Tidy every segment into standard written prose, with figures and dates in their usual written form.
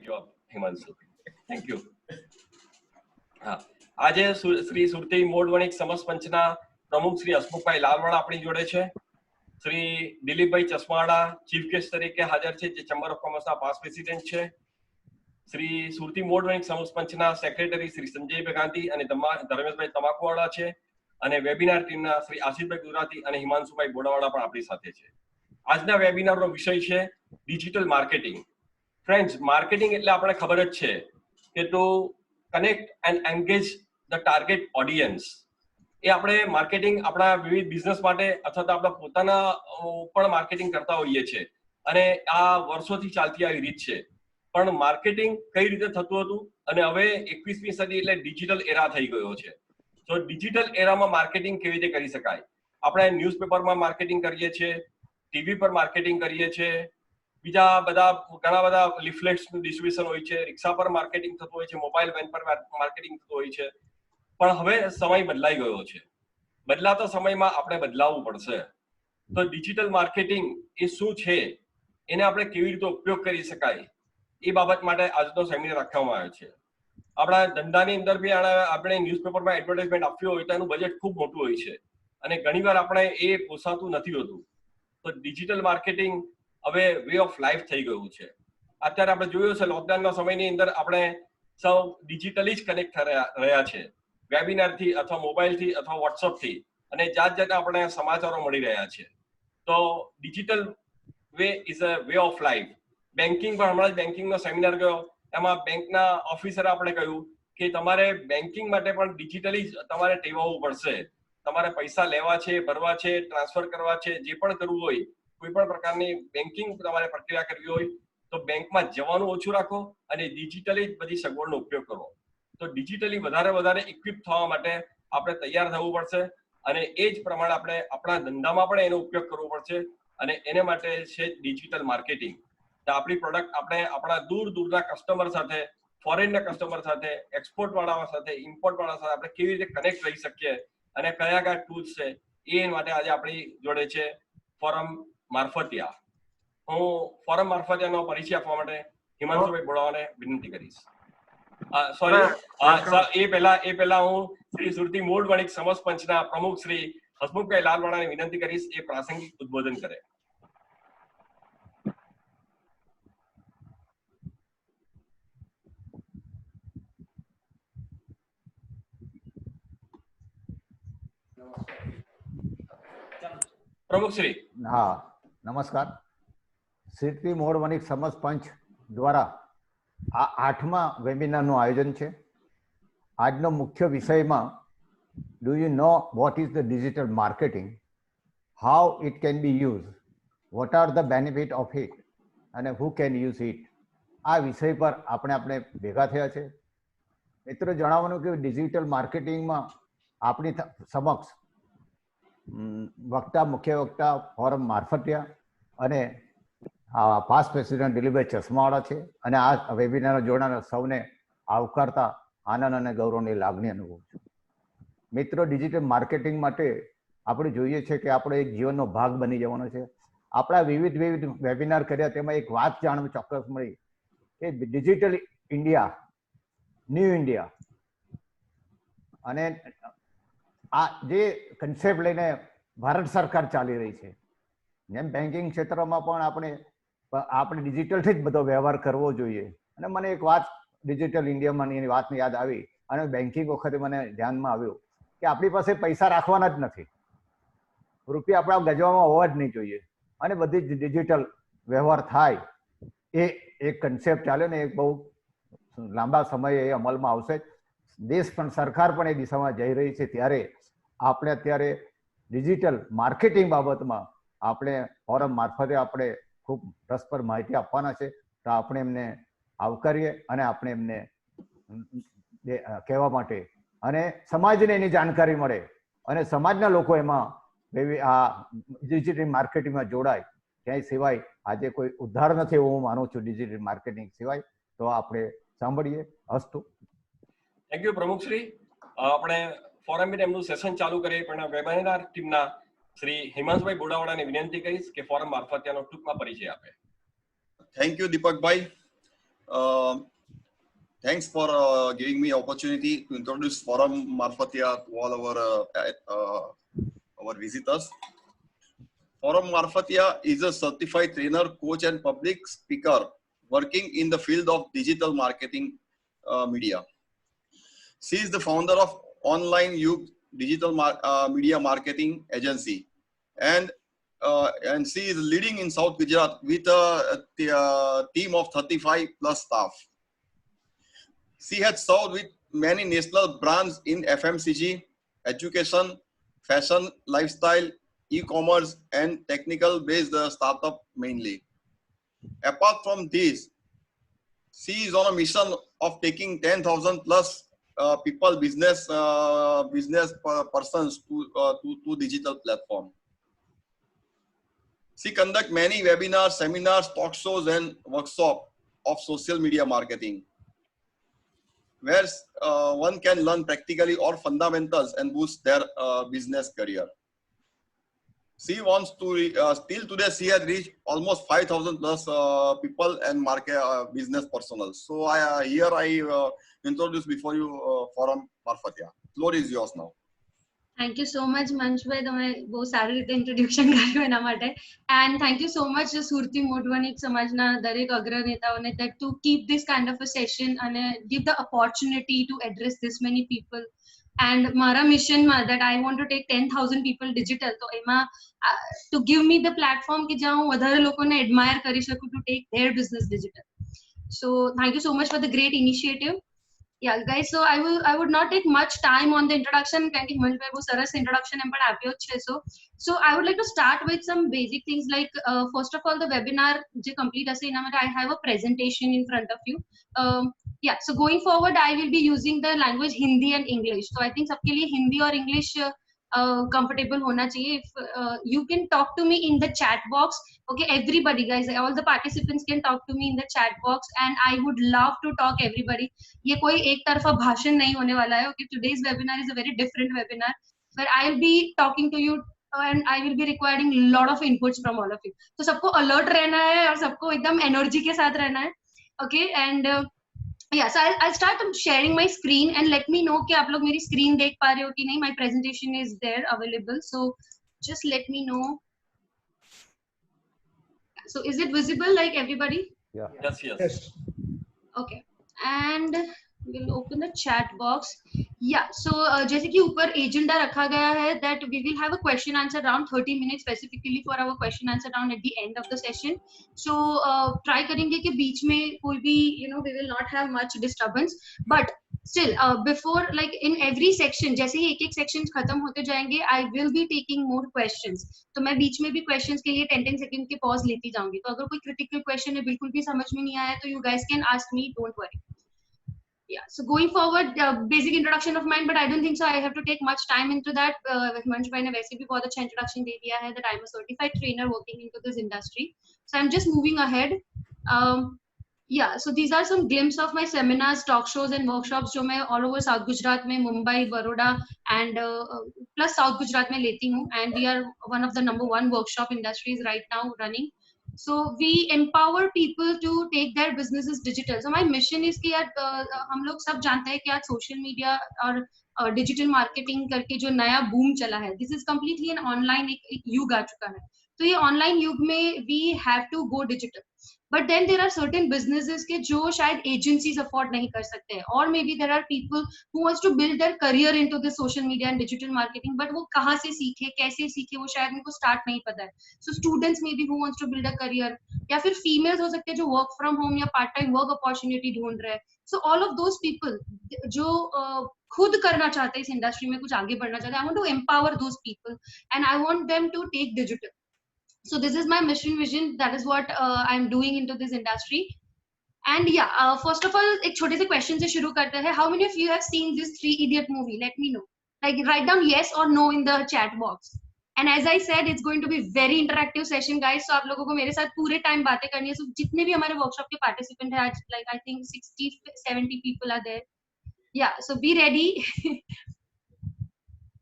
Himanshu, thank you. હા, આજે શ્રી સુરતી mode વણિક સમસ્ત પંચના પ્રમુખ શ્રી હસમુખભાઈ લાલવાડા આપણી જોડે છે. શ્રી દિલીપભાઈ ચશ્માવાડા ચીફ ગેસ્ટ તરીકે હાજર છે, જે ચેમ્બર ઓફ કોમર્સના પાસ પ્રેસિડેન્ટ છે. શ્રી સુરતી મોડ વણિક સમસ્ત પંચના સેક્રેટરી શ્રી સંજયભાઈ ગાંધી અને ધર્મેશભાઈ તમાકુવાડા છે. અને વેબિનાર ટીમના શ્રી આશિષભાઈ ગુજરાતી અને હિમાંશુભાઈ બોડાવાડા પણ આપણી સાથે છે. આજના વેબિનારનો વિષય છે ડિજિટલ માર્કેટિંગ. ફ્રેન્ડ્સ, માર્કેટિંગ એટલે આપણે ખબર જ છે કે to connect and engage the target audience. એ આપણે માર્કેટિંગ આપણા વિવિધ બિઝનેસ માટે અથવા તો આપણા પોતાના પણ માર્કેટિંગ કરતા હોઈએ છીએ, અને આ વર્ષોથી ચાલતી આવી રીત છે. પણ માર્કેટિંગ કઈ રીતે થતું હતું અને હવે 21મી સદી એટલે ડિજિટલ એરા થઈ ગયો છે. તો ડિજિટલ એરામાં માર્કેટિંગ કેવી રીતે કરી શકાય? આપણે ન્યૂઝપેપરમાં માર્કેટિંગ કરીએ છીએ, ટીવી પર માર્કેટિંગ કરીએ છીએ, બીજા ઘણા બધા લિફલેટ્સનું ડિસ્ટ્રીબ્યુશન હોય છે, રિક્ષા પર માર્કેટિંગ થતું હોય છે, મોબાઈલ વેન પર માર્કેટિંગ થતું હોય છે. પણ હવે સમય બદલાઈ ગયો છે. બદલાતા સમયમાં આપણે બદલાવવું પડશે. તો ડિજિટલ માર્કેટિંગ એ શું છે, એને આપણે કેવી રીતે ઉપયોગ કરી શકાય, એ બાબત માટે આજનો સેમિનાર રાખવામાં આવ્યો છે. આપણા ધંધાની અંદર બી આપણે ન્યૂઝપેપરમાં એડવર્ટાઇઝમેન્ટ આપ્યું હોય તો એનું બજેટ ખૂબ મોટું હોય છે, અને ઘણીવાર આપણે એ પોસાતું નથી હોતું. તો ડિજિટલ માર્કેટિંગ હવે વે ઓફ લાઈફ થઈ ગયું છે. અત્યારે આપણે જોયું છે લોકડાઉનના સમયની અંદર આપણે સૌ ડિજિટલી જ કનેક્ટ રહ્યા છે, વેબિનારથી અથવા મોબાઈલથી અથવા વોટ્સઅપથી, અને જાત જાતના આપણે સમાચારો મળી રહ્યા છે. તો digital way is a way of life. Banking પણ હમણાં જ બેન્કિંગનો સેમિનાર ગયો, એમાં બેંકના ઓફિસરે આપણે કહ્યું કે તમારે બેન્કિંગ માટે પણ ડિજિટલી જ તમારે ટેવાવવું પડશે. તમારે પૈસા લેવા છે, ભરવા છે, ટ્રાન્સફર કરવા છે, જે પણ કરવું હોય, કોઈ પણ પ્રકારની બેન્કિંગ તમારે પ્રક્રિયા કરવી હોય તો બેંકમાં જવાનું ઓછું રાખો અને ડિજિટલી જ બધી સગવડનો ઉપયોગ કરો. તો ડિજિટલી વધારે ઇક્વિપ થવા માટે આપણે તૈયાર થવું પડશે, અને એ જ પ્રમાણે આપણે આપણા ધંધામાં પણ એનો ઉપયોગ કરવો પડશે, અને એને માટે છે ડિજિટલ માર્કેટિંગ. તો આપણી પ્રોડક્ટ આપણે આપણા દૂરના કસ્ટમર સાથે, ફોરેનના કસ્ટમર સાથે, એક્સપોર્ટ વાળા સાથે, ઇમ્પોર્ટ વાળા સાથે આપણે કેવી રીતે કનેક્ટ રહી શકીએ અને કયા ટૂલ્સ છે, એ માટે આજે આપણી જોડે છે ફોરમ મારફતિયા. હું ફોરમ મારફતિયાનો પરિચય આપવા માટે હિમાંશુભાઈ બોડાવાને વિનંતી કરીશ. એ પહેલા હું શ્રી સુરતી મોડ વણિક સમસ્ત પંચના પ્રમુખ શ્રી હસમુખભાઈ લાલવાડાને વિનંતી કરીશ એ પ્રાસંગિક ઉદ્બોધન કરે. પ્રમુખશ્રી. હા, નમસ્કાર. સુરતી મોડ વણિક સમસ્ત પંચ દ્વારા આ 8મા વેબિનારનું આયોજન છે. આજનો મુખ્ય વિષયમાં do you know what is the digital marketing, how it can be use, what are the benefit of it અને હુ કેન યુઝ ઇટ, આ વિષય પર આપણે ભેગા થયા છે. મિત્રો, જણાવવાનું કે ડિજિટલ માર્કેટિંગમાં આપણી સમક્ષ મુખ્ય વક્તા ફોરમ મારફતિયા અને પાસ્ટ પ્રેસિડેન્ટ દિલીપભાઈ ચશ્માવાડા છે, અને આ વેબિનાર જોડાનાર સૌને આવકારતા આનંદ અને ગૌરવની લાગણી અનુભવું છું. મિત્રો, ડિજિટલ માર્કેટિંગ માટે આપણે જોઈએ છે કે આપણે એક જીવનનો ભાગ બની જવાનો છે. આપણા વિવિધ વેબિનાર કર્યા, તેમાં એક વાત જાણવા ચોક્કસ મળી કે ડિજિટલ ઇન્ડિયા, ન્યૂ ઇન્ડિયા, અને આ જે કન્સેપ્ટ લઈને ભારત સરકાર ચાલી રહી છે, જેમ બેન્કિંગ ક્ષેત્રમાં પણ આપણે ડિજિટલથી જ બધો વ્યવહાર કરવો જોઈએ. અને મને એક વાત ડિજિટલ ઇન્ડિયામાં એની વાતની યાદ આવી, અને બેન્કિંગ વખતે મને ધ્યાનમાં આવ્યું કે આપણી પાસે પૈસા રાખવાના જ નથી, રૂપિયા આપણા ગજવામાં હોવા જ નહીં જોઈએ, અને બધી જ ડિજિટલ વ્યવહાર થાય, એ એક કન્સેપ્ટ ચાલ્યો ને, એ બહુ લાંબા સમયે એ અમલમાં આવશે. દેશ પણ, સરકાર પણ એ દિશામાં જઈ રહી છે. ત્યારે આપણે અત્યારે ડિજિટલ માર્કેટિંગ બાબતમાં આપણે ફોરમ મારફતે આપણે ખૂબ રસપ્રદ માહિતી આપવાના છે. તો આપણે એમને આવકારીએ અને આપણે એમને કહેવા માટે, અને સમાજને એની જાણકારી મળે અને સમાજના લોકો એમાં આ ડિજિટલ માર્કેટિંગમાં જોડાય. ક્યાંય સિવાય આજે કોઈ ઉદ્ધાર નથી એવું હું માનું છું ડિજિટલ માર્કેટિંગ સિવાય. તો આપણે સાંભળીએ. અસ્તુ. થેન્ક યુ પ્રમુખશ્રી. આપણે ફોરમ એમનું સેશન ચાલુ કરીએ, પણ વેબિનાર ટીમના શ્રી હિમાંશુભાઈ બોડાવાડાને વિનંતી કરીશ કે ફોરમ મારફતિયાનો ટૂંકમાં પરિચય આપે. Thank you Deepakbhai. Thanks for giving me opportunity to introduce Forum Marfatia to all our visitors. Forum Marfatia is a certified trainer, coach, and public speaker working in the field of digital marketing media. She is the founder of Online Yug Digital Media Marketing Agency, and she is leading in South Gujarat with a team of 35 plus staff. She has served with many national brands in FMCG, education, fashion, lifestyle, e-commerce, and technical-based startup mainly. Apart from this, she is on a mission of taking 10,000 plus people, business persons to digital platform. She conducts many webinars, seminars, talk shows, and workshops of social media marketing, where one can learn practically all fundamentals and boost their business career. She wants to, till today, she has reached almost 5,000 plus people and market business personals. So here I introduce before you Forum Marfatia. Floor is yours now. Thank you so much, Manshbhai. તમે બહુ સારી રીતે introduction કર્યું એના માટે. And thank you so much, સુરતી મોઢવાનિક સમાજના દરેક અગ્રનેતાઓને that to keep this kind of a session and give the opportunity to address this many people. And મારા મિશનમાં that I want to take 10,000 people digital. તો એમાં to give me the platform કે જ્યાં હું વધારે લોકોને admire કરી શકું to take their business digital. So thank you so much for the great initiative. Yeah, guys, so I would not take much time on the introduction. Thank you, Manshbhai, for સરસ introduction એમ પણ આપ્યો છે. So I would like to start with some basic things like first of all the webinar જે complete હશે એના માટે I have a presentation in front of you. Yeah, so going forward I will be using the language Hindi and English. So I think सबके लिए हिंदी और English comfortable होना चाहिए. If you can talk to me in the chat box. Okay, everybody, guys, all the participants can talk to me in the chat box, and I would love to talk everybody. ये कोई एक तरफा भाषण नहीं होने वाला है. Okay, today's webinar is a very different webinar where I'll be talking to you and I will be requiring a lot of inputs from all of you. तो सबको alert रहना है और सबको एकदम energy के साथ रहना है. Okay, and yeah, so I'll start sharing my screen and let me know कि आप लोग मेरी screen देख पा रहे हो कि नहीं. My presentation is there available, so just let me know. So is it visible, like everybody? Yeah. Yes. Okay, and we'll open the chat box. Yeah, so जैसे कि ऊपर agenda रखा गया है that we will have a question answer round 30 minutes specifically for our question answer round at the end of the session. So try करेंगे कि बीच में कोई भी we will not have much disturbance, but still before, like in every section, जैसे ही एक sections खत्म होते जाएंगे, I will be taking more questions. तो मैं बीच में भी questions के लिए 10 seconds के pause लेती जाऊंगी. तो अगर कोई critical question है बिल्कुल भी समझ में नहीं आया तो you guys can ask me, don't worry. Yeah, so going forward, basic introduction of mine, but I don't think so I have to take much time into that. Manshbhai ने वैसे भी बहुत अच्छा introduction दे दिया है that I'm a certified trainer working into this industry. So I'm just moving ahead. Yeah, so these are some glimpses of my seminars, talk shows and workshops जो मैं all over South Gujarat में, Mumbai, Baroda and plus South Gujarat में लेती हूँ, and we are one of the #1 workshop industries right now running. So we empower people to take their businesses digital. So my mission is कि यार हम लोग सब जानते हैं कि आज social media और digital marketing करके जो नया boom चला है, this is completely an online एक युग आ चुका है. तो ये online युग में we have to go digital. But then there are certain businesses के जो शायद agencies afford नहीं कर सकते हैं, or maybe there are people who wants to build their career into the social media and digital marketing, but वो कहाँ से सीखे, कैसे सीखे, वो शायद उनको start नहीं पता है. So students maybe who wants to build a career, या फिर females हो सकते हैं जो work from home या part time work opportunity ढूंढ रहे हैं. So all of those people जो खुद करना चाहते हैं इस industry में, कुछ आगे बढ़ना चाहते हैं, I want to empower those people and I want them to take digital. So this is my mission vision. That is what I'm doing into this industry. And yeah, first of all, एक छोटे से question से शुरू करते हैं. How many of you have seen this 3 Idiot movie? Let me know. Like write down yes or no in the chat box. And as I said, it's going to be very interactive session, guys. So आप लोगों को मेरे साथ पूरे time बातें करनी है. So जितने भी हमारे workshop के participant हैं, like I think 60-70 people are there. Yeah, so be ready.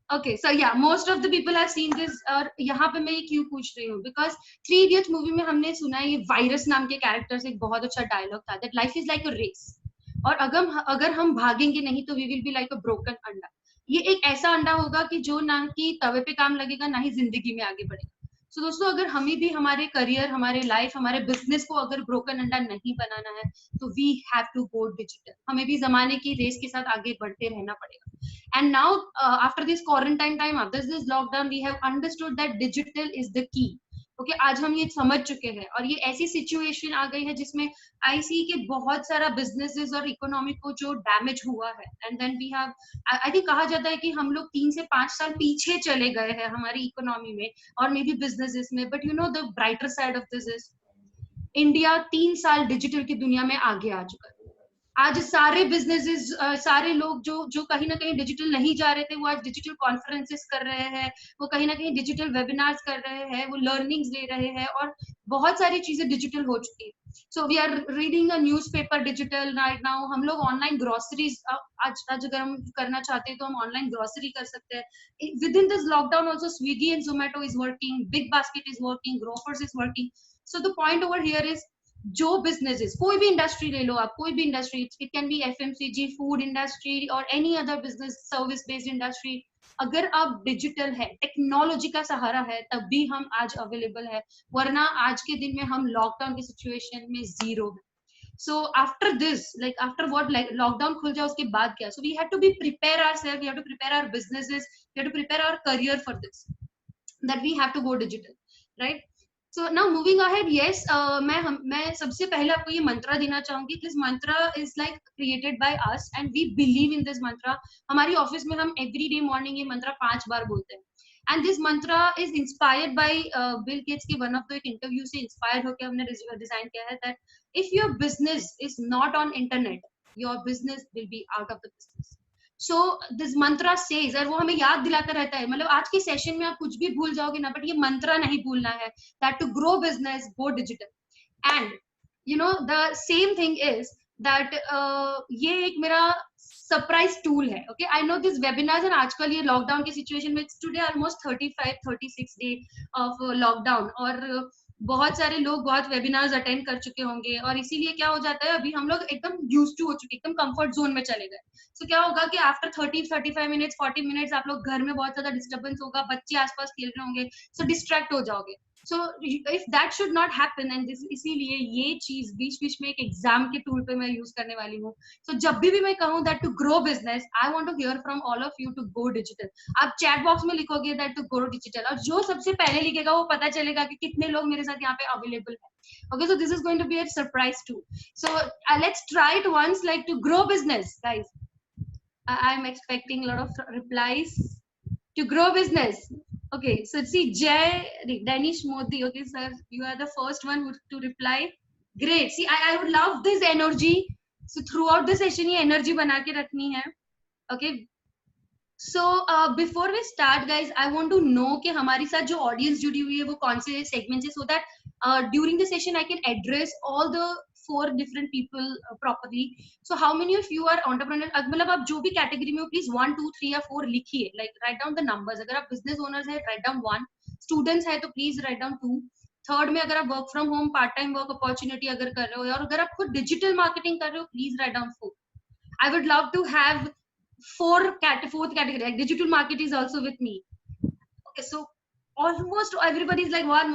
Okay, so yeah, most of the people have seen this. और यहाँ पे मैं ये क्यों पूछ रही हूँ? Because थ्री इडियट्स मूवी में हमने सुना है ये वायरस नाम के कैरेक्टर से एक बहुत अच्छा डायलॉग था, that life is like a race. और अगर हम भागेंगे नहीं तो we will be like a broken अंडा. ये एक ऐसा अंडा होगा कि जो ना कि तवे पे काम लगेगा ना ही जिंदगी में आगे बढ़ेगा. तो दोस्तों अगर हमें भी हमारे करियर, हमारे लाइफ, हमारे बिजनेस को अगर ब्रोकन अंडा नहीं बनाना है तो we have to go digital. हमें भी जमाने की रेस के साथ आगे बढ़ते रहना पड़ेगा. And now after this quarantine time, after this lockdown, we have understood that digital is the key. Okay, आज हम ये समझ चुके हैं और ये ऐसी सिचुएशन आ गई है जिसमें आई सी के बहुत सारा बिजनेसेस और इकोनॉमी को जो डैमेज हुआ है. And then we have, I think कहा जाता है कि हम लोग 3 से 5 साल पीछे चले गए हैं हमारी इकोनॉमी में और मे बी बिजनेसेस में. But you know the brighter side of this is India 3 साल डिजिटल की दुनिया में आगे आ चुका है. आज सारे बिजनेसेस, सारे लोग जो कहीं ना कहीं डिजिटल नहीं जा रहे थे वो आज डिजिटल कॉन्फ्रेंसेस कर रहे हैं, वो कहीं ना कहीं डिजिटल वेबिनार्स कर रहे हैं, वो लर्निंग्स ले रहे हैं और बहुत सारी चीजें डिजिटल हो चुकी है. So we are reading a newspaper digital right now. हम लोग ऑनलाइन ग्रोसरीज आज अगर हम करना चाहते हैं तो हम ऑनलाइन ग्रोसरी कर सकते हैं. With in this lockdown also Swiggy and Zomato is working, Big Basket is working, Grofers is working. So the point over here is जो बिजनेसेस, कोई भी इंडस्ट्री ले लो आप, कोई भी industry, it can be FMCG, food industry और any other business, service based industry, अगर आप डिजिटल है, टेक्नोलॉजी का सहारा है, तब भी हम आज अवेलेबल है. वरना आज के दिन में हम लॉकडाउन की सिचुएशन में जीरो है. So after this, like after what, like lockdown खुल जाए उसके बाद क्या? So we have to be prepare ourselves, we have to prepare our businesses, we have to prepare our career for this, that we have to go digital, right? So now moving ahead, yes, मैं सबसे पहले आपको ये मंत्रा देना चाहूंगी. This mantra is like created by us and we believe in this mantra. हमारी office में हम every day morning ये मंत्रा 5 बार बोलते हैं. And this mantra is inspired by Bill Gates की one of the interview से inspired होकर हमने design किया है, that if your business is not on internet, your business will be out of the business. So this mantra says, और वो हमें याद दिलाता रहता है. मतलब आज के सेशन में आप कुछ भी भूल जाओगे ना, बट ये मंत्रा नहीं भूलना है, that to grow business, go digital. And you know the same thing is that ये एक मेरा सरप्राइज टूल है. Okay, I know this webinars, और आजकल ये लॉकडाउन की सिचुएशन में today almost 35-36 day of lockdown और बहुत सारे लोग बहुत वेबिनार्स अटेंड कर चुके होंगे और इसीलिए क्या हो जाता है, अभी हम लोग एकदम यूज्ड टू हो चुके, एकदम कंफर्ट जोन में चले गए. सो क्या होगा कि आफ्टर 30-35 मिनट्स 40 मिनट्स आप लोग घर में बहुत ज्यादा डिस्टर्बेंस होगा, बच्चे आसपास खेल रहे होंगे, सो डिस्ट्रैक्ट हो जाओगे. So if that should not happen, and इसीलिए ये चीज बीच बीच में एक एग्जाम के टूल पे मैं यूज करने वाली हूँ. सो जब भी मैं कहूँ that to grow business, I want to hear from all of you to go digital. आप चैट बॉक्स में लिखोगे दैट टू गो डिजिटल, और जो सबसे पहले लिखेगा वो पता चलेगा कि कितने लोग मेरे साथ यहाँ पे अवेलेबल है. Okay, so this is going to be a surprise too. So let's try it once, like to grow business, guys. I'm expecting a lot of replies. To grow business. Okay, so see, Danish Modi. Okay, sir, you are the first one to reply. Great. See, I would love this energy. So throughout the session, ये energy बना के रखनी है. Okay. So before we start, guys, I want to know कि हमारे साथ जो audience जुड़ी हुई है वो कौन से segments है, so that during the session I can address all the 4 different people properly. So how many of you are entrepreneur? मतलब आप जो भी category में हो, please 1, 2, 3 या 4 लिखिए. Like write down the numbers. अगर आप business owners है, write down 1. Students है तो please write down 2. थर्ड में अगर आप work from home part time work opportunity अगर कर रहे हो, और अगर आप खुद डिजिटल मार्केटिंग कर रहे हो, please write down 4. I would love to have fourth category, like digital market is also with me. Okay, so almost everybody is like 1.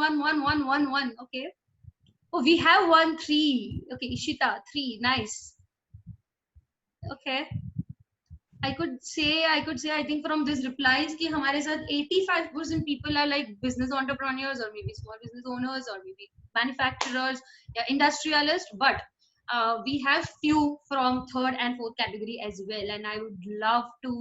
Okay, oh, we have 1, 3. Okay, Ishita 3, nice. Okay, I could say I think from this replies कि हमारे साथ 85% people are like business entrepreneurs or maybe small business owners or maybe manufacturers, yeah, industrialists, but we have few from 3rd and 4th category as well, and I would love to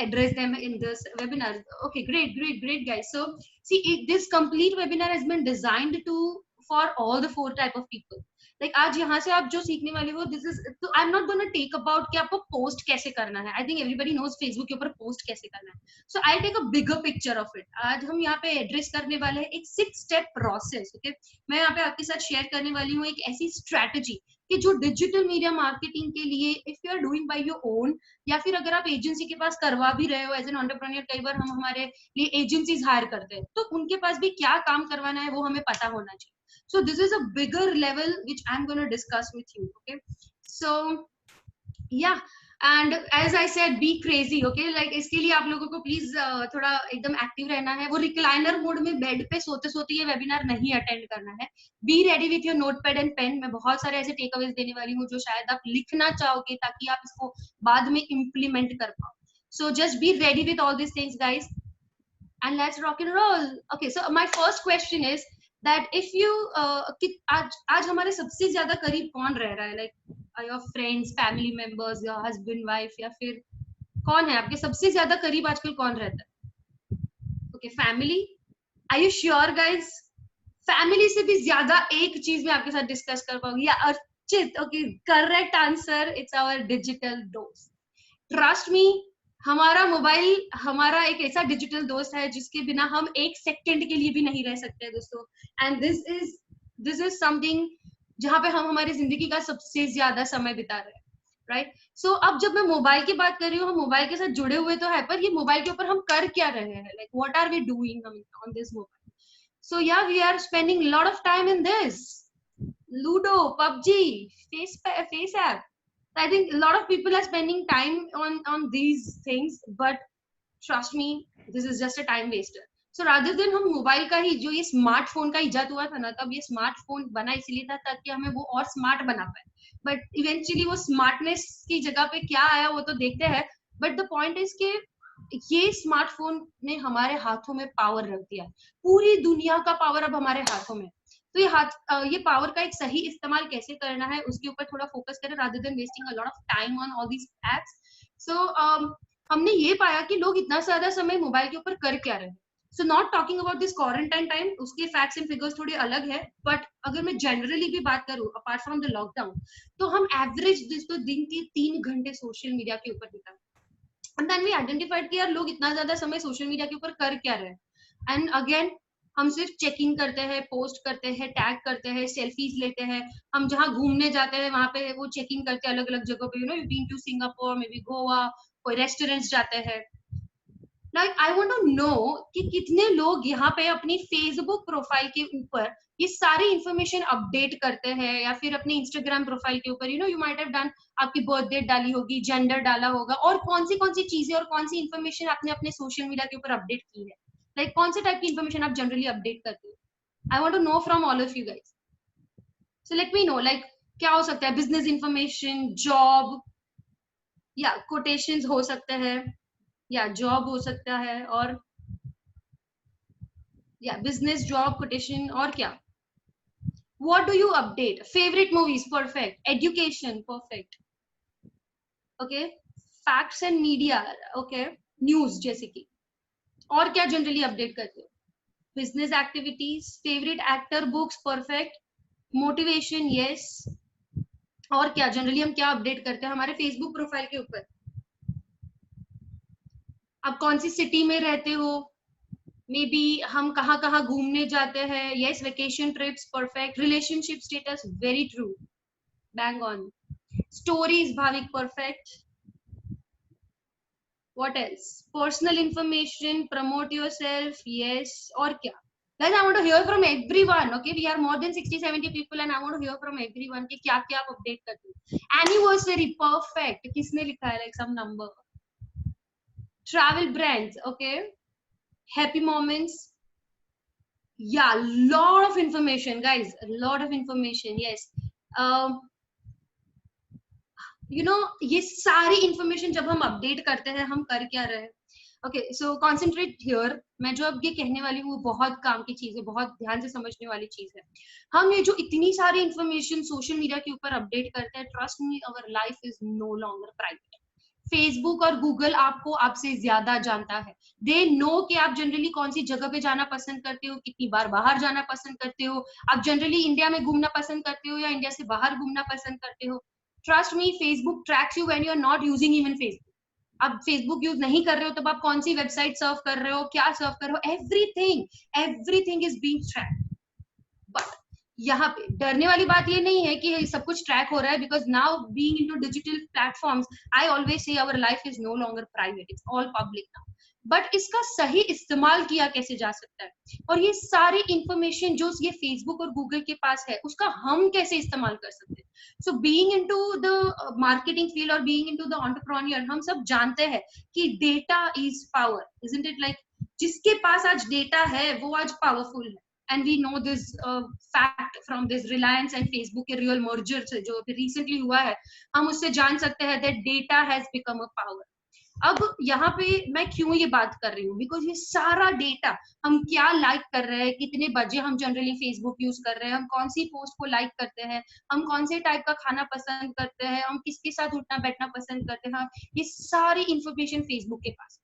address them in this webinar. Okay, great guys. So see, this complete webinar has been designed for all the 4 type of people. Like आज यहाँ से आप जो सीखने वाले हो, this is, so I'm not going to take about कि आपको पोस्ट कैसे करना है. I think everybody knows Facebook के ऊपर पोस्ट कैसे करना है. So I'll take a bigger picture of it. आज हम यहाँ पे एड्रेस करने वाले हैं एक 6 step process. Okay, मैं यहाँ पे आपके साथ शेयर करने वाली हूँ एक ऐसी स्ट्रैटेजी कि जो डिजिटल मीडिया मार्केटिंग के लिए if you are doing by your own, या फिर अगर आप एजेंसी के पास करवा भी रहे हो एज एन एंटरप्रेन्योर, कई बार हम हमारे लिए एजेंसीज हायर करते हैं, तो उनके पास भी क्या काम करवाना है वो हमें पता होना चाहिए. So this is a bigger level which I'm going to discuss with you. Okay, so yeah, and as I said, be crazy. Okay, like इसके लिए आप लोगों को प्लीज थोड़ा एकदम एक्टिव रहना है. वो रिक्लाइनर मोड में बेड पे सोते सोते ये वेबिनार नहीं अटेंड करना है. Be ready with your notepad and pen. मैं बहुत सारे ऐसे टेक अवेज देने वाली हूँ जो शायद आप लिखना चाहोगे ताकि आप इसको बाद में इम्प्लीमेंट कर पाओ. So just be ready with all these things, guys, and let's rock and roll. Okay, so my first question is that if you आज हमारे सबसे ज्यादा करीब कौन रह रहा है, like your friends, family members, your husband, wife, या फिर कौन है आपके सबसे ज्यादा करीब आजकल कौन रहता है? Okay, family. Are you sure, guys? Family से भी ज्यादा एक चीज मैं आपके साथ डिस्कस कर पाऊंगी. Yeah Archit, okay, correct answer, it's our digital दोस्त. ट्रस्ट मी, हमारा मोबाइल हमारा एक ऐसा डिजिटल दोस्त है जिसके बिना हम एक सेकंड के लिए भी नहीं रह सकते दोस्तों. एंड दिस इज समथिंग जहां पे हम हमारी जिंदगी का सबसे ज्यादा समय बिता रहे हैं, राइट? सो अब जब मैं मोबाइल की बात कर रही हूँ, हम मोबाइल के साथ जुड़े हुए तो है, पर ये मोबाइल के ऊपर हम कर क्या रहे हैं, like what are we doing on this mobile? So yeah we are spending lot of time in this ludo, PUBG, face app. I think a lot of people are spending time on these things, but trust me, this is just a time waster. So rather than हम mobile का ही, जो ये smartphone का इजाद हुआ था ना, तब ये स्मार्टफोन बना इसलिए था ताकि हमें वो और स्मार्ट बना पाए. बट इवेंचुअली वो स्मार्टनेस की जगह पे क्या आया वो तो देखते हैं. बट द पॉइंट इज के ये स्मार्टफोन ने हमारे हाथों में पावर रख दिया. पूरी दुनिया का पावर अब हमारे हाथों में. तो ये पावर का एक सही इस्तेमाल कैसे करना है उसके ऊपर थोड़ा फोकस करें, rather than wasting a lot of time on all these apps. So हमने ये पाया कि लोग इतना ज्यादा समय मोबाइल के ऊपर कर क्या रहे हैं. So not talking about this quarantine time, उसके facts and figures थोड़े अलग है, but अगर मैं generally भी बात करूँ apart from the lockdown, तो हम average दिन के 3 घंटे सोशल मीडिया के ऊपर बिता. And then we identified कि यार लोग इतना ज्यादा समय सोशल मीडिया के ऊपर कर क्या रहे हैं. And again हम सिर्फ चेकिंग करते हैं, पोस्ट करते हैं, टैग करते हैं, सेल्फीज लेते हैं. हम जहाँ घूमने जाते हैं वहां पे वो चेकिंग करते हैं अलग अलग जगह पे. You know, you been to Singapore, maybe Goa, कोई रेस्टोरेंट्स जाते हैं. Like I want to know कि कितने लोग यहाँ पे अपनी फेसबुक प्रोफाइल के ऊपर ये सारी इंफॉर्मेशन अपडेट करते हैं, या फिर अपनी इंस्टाग्राम प्रोफाइल के ऊपर, you know, you might have done, आपकी बर्थ डेट डाली होगी, जेंडर डाला होगा, और कौन सी चीजें और कौन सी इंफॉर्मेशन आपने अपने सोशल मीडिया के ऊपर अपडेट की है. लाइक कौन से टाइप की इंफॉर्मेशन आप जनरली अपडेट करते हो? I want to know from all of you guys. So let me know, like क्या हो सकता है? बिजनेस इंफॉर्मेशन, जॉब, या कोटेशंस हो सकते हैं, या जॉब हो सकता है, और या बिजनेस, जॉब, कोटेशन, और क्या? What do you update? Favourite movies, perfect. Education, perfect. Okay, facts and media, okay, news जैसे कि. और क्या जनरली अपडेट करते हो? Business activities, favourite actor, books, perfect. Motivation, yes. और क्या जनरली हम क्या अपडेट करते हैं हमारे फेसबुक प्रोफाइल के ऊपर? आप कौन सी सिटी में रहते हो, मे बी हम कहाँ कहाँ घूमने जाते हैं, yes. Vacation, trips, perfect. Relationship status, very true, bang on. Stories, Bhavik, perfect. What else? Personal information, promote yourself, yes. और क्या? Guys, I want to hear from everyone. Okay, we are more than 60-70 people, and I want to hear from everyone कि क्या क्या आप update करते हो. Anniversary, perfect. किसने लिखा है? Like some number. Travel brands, okay. Happy moments. Yeah, lot of information, guys. A lot of information, yes. You know, ये सारी इंफॉर्मेशन जब हम अपडेट करते हैं हम कर क्या रहे हैं? Okay, so concentrate here. मैं जो अब ये कहने वाली हूँ वो बहुत काम की चीज है, बहुत ध्यान से समझने वाली चीज है. हम ये जो इतनी सारी इंफॉर्मेशन सोशल मीडिया के ऊपर अपडेट करते हैं, trust me, our life is no longer private. Facebook और गूगल आपको आपसे ज्यादा जानता है. दे नो कि आप जनरली कौन सी जगह पे जाना पसंद करते हो, कितनी बार बाहर जाना पसंद करते हो, आप जनरली इंडिया में घूमना पसंद करते हो या इंडिया से बाहर घूमना पसंद करते हो. Trust me, Facebook tracks you when you are not using even Facebook. आप Facebook यूज नहीं कर रहे हो तब आप कौन सी वेबसाइट सर्व कर रहे हो, क्या सर्व कर रहे हो, everything is being tracked. But यहाँ पे डरने वाली बात ये नहीं है कि सब कुछ ट्रैक हो रहा है, because now being into digital platforms, I always say our life is no longer private, it's all public now. But इसका सही इस्तेमाल किया कैसे जा सकता है, और ये सारी इंफॉर्मेशन जो ये फेसबुक और गूगल के पास है उसका हम कैसे इस्तेमाल कर सकते हैं। So being into the marketing field और बीइंग इनटू द एंटरप्रेन्योर, हम सब जानते हैं कि data is power, isn't it? Like जिसके पास आज डेटा है वो आज पावरफुल है। And we know this fact from this Reliance and Facebook के real merger से जो अभी recently हुआ है, हम उससे जान सकते हैं that data has become a power। अब यहाँ पे मैं क्यों ये बात कर रही हूँ, बिकॉज ये सारा डेटा, हम क्या लाइक कर रहे हैं, कितने बजे हम जनरली फेसबुक यूज कर रहे हैं, हम कौन सी पोस्ट को लाइक करते हैं, हम कौन से टाइप का खाना पसंद करते हैं, हम किसके साथ उठना बैठना पसंद करते हैं, ये सारी इंफॉर्मेशन फेसबुक के पास।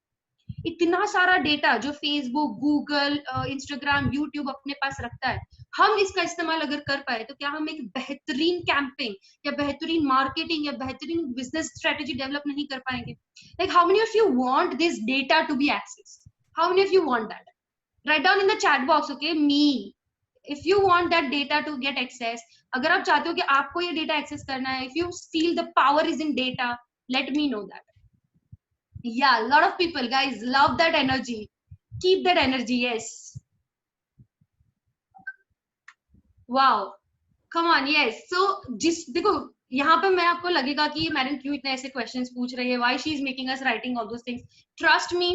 इतना सारा डेटा जो फेसबुक, गूगल, इंस्टाग्राम, यूट्यूब अपने पास रखता है, हम इसका इस्तेमाल अगर कर पाए तो क्या हम एक बेहतरीन कैंपेन या बेहतरीन मार्केटिंग या बेहतरीन बिजनेस स्ट्रेटेजी डेवलप नहीं कर पाएंगे? Like how many of you want this data to be accessed? How many of you want that? Write down in the chat box, okay, me, if you want that data to get access, अगर आप चाहते हो कि आपको ये data access करना है, if you feel the power is in data, late me know that. Yeah, a lot of people, guys, love that energy. Keep that energy, yes. Wow, come on, yes. So जिस देखो यहाँ पे मैं आपको लगेगा कि मैडम क्यों इतने ऐसे क्वेश्चंस पूछ रही है, why she is making us writing all those things. Trust me,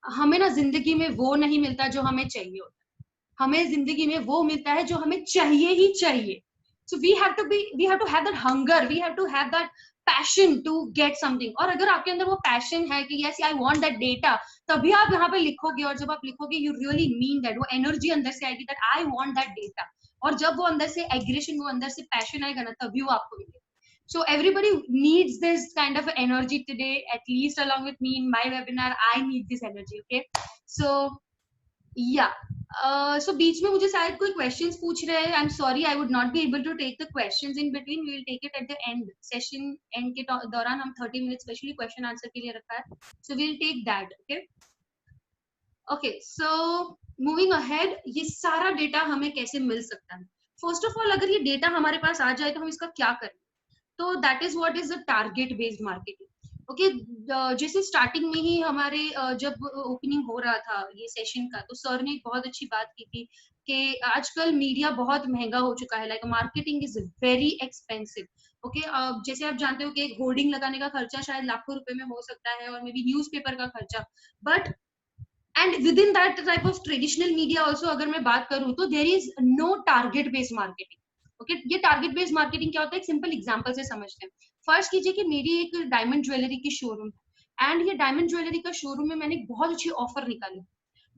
हमें ना जिंदगी में वो नहीं मिलता जो हमें चाहिए होता है, हमें जिंदगी में वो मिलता है जो हमें चाहिए ही चाहिए। So we have to have that hunger, we have to have that passion to get something। और अगर आपके अंदर वो passion है कि yes I want that data, तभी आप यहाँ पे लिखोगे, और जब आप लिखोगे you really mean that, वो energy अंदर से आएगी that I want that data, और जब वो अंदर से aggression, वो अंदर से passion आएगा ना, तभी वो आपको मिलेगा। So everybody needs this kind of energy today, at least along with me in my webinar, I need this energy, okay? So yeah, so बीच में मुझे शायद कोई questions पूछ रहे हैं, I'm sorry I would not be able to take the questions in between, we will take it at the end, session end के दौरान हम 30 minutes specially question answer के लिए रखा है, so we'll take that, okay? Okay, so moving ahead, ये सारा data हमें कैसे मिल सकता है? First of all, अगर ये डेटा हमारे पास आ जाए तो हम इसका क्या करें? तो that is what is the target based marketing। Okay, जैसे स्टार्टिंग में ही हमारे जब ओपनिंग हो रहा था ये सेशन का, तो सर ने एक बहुत अच्छी बात की थी कि आजकल मीडिया बहुत महंगा हो चुका है, like marketing is very expensive. Okay, जैसे आप जानते हो कि एक होर्डिंग लगाने का खर्चा शायद लाखों रुपए में हो सकता है, और मे बी न्यूज़पेपर का खर्चा, but and with in that type of traditional media also अगर मैं बात करूं तो there is no target based marketing. Okay, ये टारगेट बेस्ड मार्केटिंग क्या होता है, एक सिंपल एग्जांपल से समझते हैं। फर्स्ट कीजिए कि मेरी एक डायमंड ज्वेलरी की शोरूम है, एंड ये डायमंड ज्वेलरी का शोरूम में मैंने एक बहुत अच्छी ऑफर निकाली।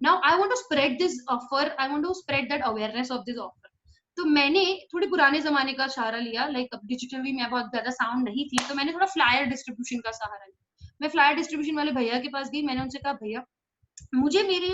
Now I want to spread this offer, I want to spread that awareness of this offer. तो मैंने थोड़ी पुराने जमाने का सहारा लिया, लाइक अब डिजिटली मैं बहुत ज्यादा साउंड नहीं थी, तो मैंने थोड़ा फ्लायर डिस्ट्रीब्यूशन का सहारा लिया। मैं फ्लायर डिस्ट्रीब्यूशन वाले भैया के पास गई, मैंने उनसे कहा भैया मुझे मेरे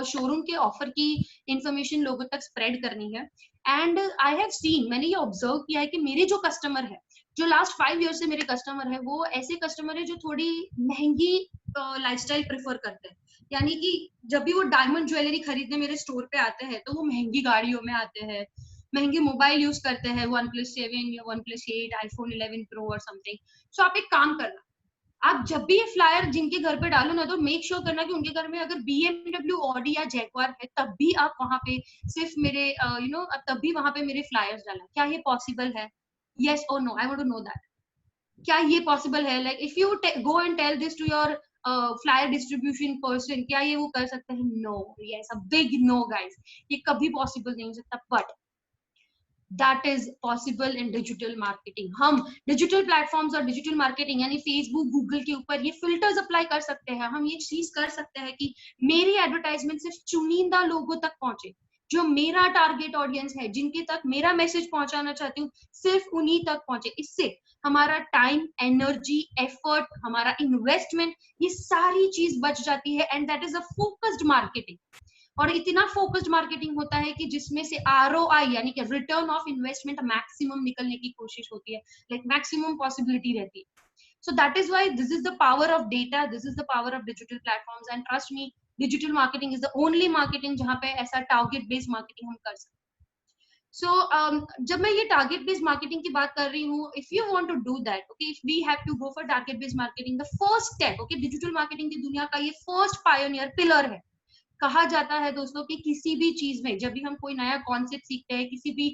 शोरूम के ऑफर की इंफॉर्मेशन लोगों तक स्प्रेड करनी है, एंड आई हैव सीन, मैंने ये ऑब्जर्व किया है कि मेरे जो कस्टमर है, जो लास्ट 5 ईयर से मेरे कस्टमर है, वो ऐसे कस्टमर है जो थोड़ी महंगी लाइफस्टाइल प्रेफर करते हैं। यानी कि जब भी वो डायमंड ज्वेलरी खरीदने मेरे स्टोर पे आते हैं तो वो महंगी गाड़ियों में आते हैं, महंगे मोबाइल यूज करते हैं, OnePlus 7 या OnePlus 8, iPhone 11 Pro और समथिंग। सो आप एक काम करना, आप जब भी ये फ्लायर जिनके घर पे डालो ना, तो मेक श्योर करना कि उनके घर में अगर BMW, ऑडी या जैगवार है, तब भी आप वहां पे सिर्फ मेरे तब भी वहां पे मेरे फ्लायर्स डालना। क्या ये पॉसिबल है? yes or no, I want to know that। क्या ये पॉसिबल है? Like if you go and tell this to your flyer distribution person, क्या ये वो कर सकते हैं? No, yes, a big no guys, ये कभी पॉसिबल नहीं हो सकता। But that is possible in digital marketing। हम डिजिटल प्लेटफॉर्म्स और डिजिटल मार्केटिंग यानी फेसबुक, गूगल के ऊपर ये फिल्टर्स अप्लाई कर सकते हैं। हम ये चीज कर सकते हैं कि मेरी एडवर्टाइजमेंट सिर्फ चुनिंदा लोगों तक पहुंचे, जो मेरा टारगेट ऑडियंस है, जिनके तक मेरा मैसेज पहुंचाना चाहती हूँ, सिर्फ उन्हीं तक पहुंचे। इससे हमारा टाइम, एनर्जी, एफर्ट, हमारा इन्वेस्टमेंट, ये सारी चीज बच जाती है, and that is a focused marketing. और इतना फोकस्ड मार्केटिंग होता है कि जिसमें से ROI यानी कि रिटर्न ऑफ इन्वेस्टमेंट मैक्सिमम निकलने की कोशिश होती है, लाइक मैक्सिमम पॉसिबिलिटी रहती है। So that is why this is the power of data, this is the power of digital platforms, and trust me, digital marketing is the only marketing जहां पे ऐसा टारगेट बेस्ड मार्केटिंग हम कर सकते हैं। So जब मैं ये टारगेट बेस्ड मार्केटिंग की बात कर रही हूँ, if you want to do that, okay, if we have to go for target based marketing, the first step, okay, digital marketing की दुनिया का ये फर्स्ट पायोनियर पिलर है। कहा जाता है दोस्तों कि किसी भी चीज में जब भी हम कोई नया कॉन्सेप्ट सीखते हैं, किसी भी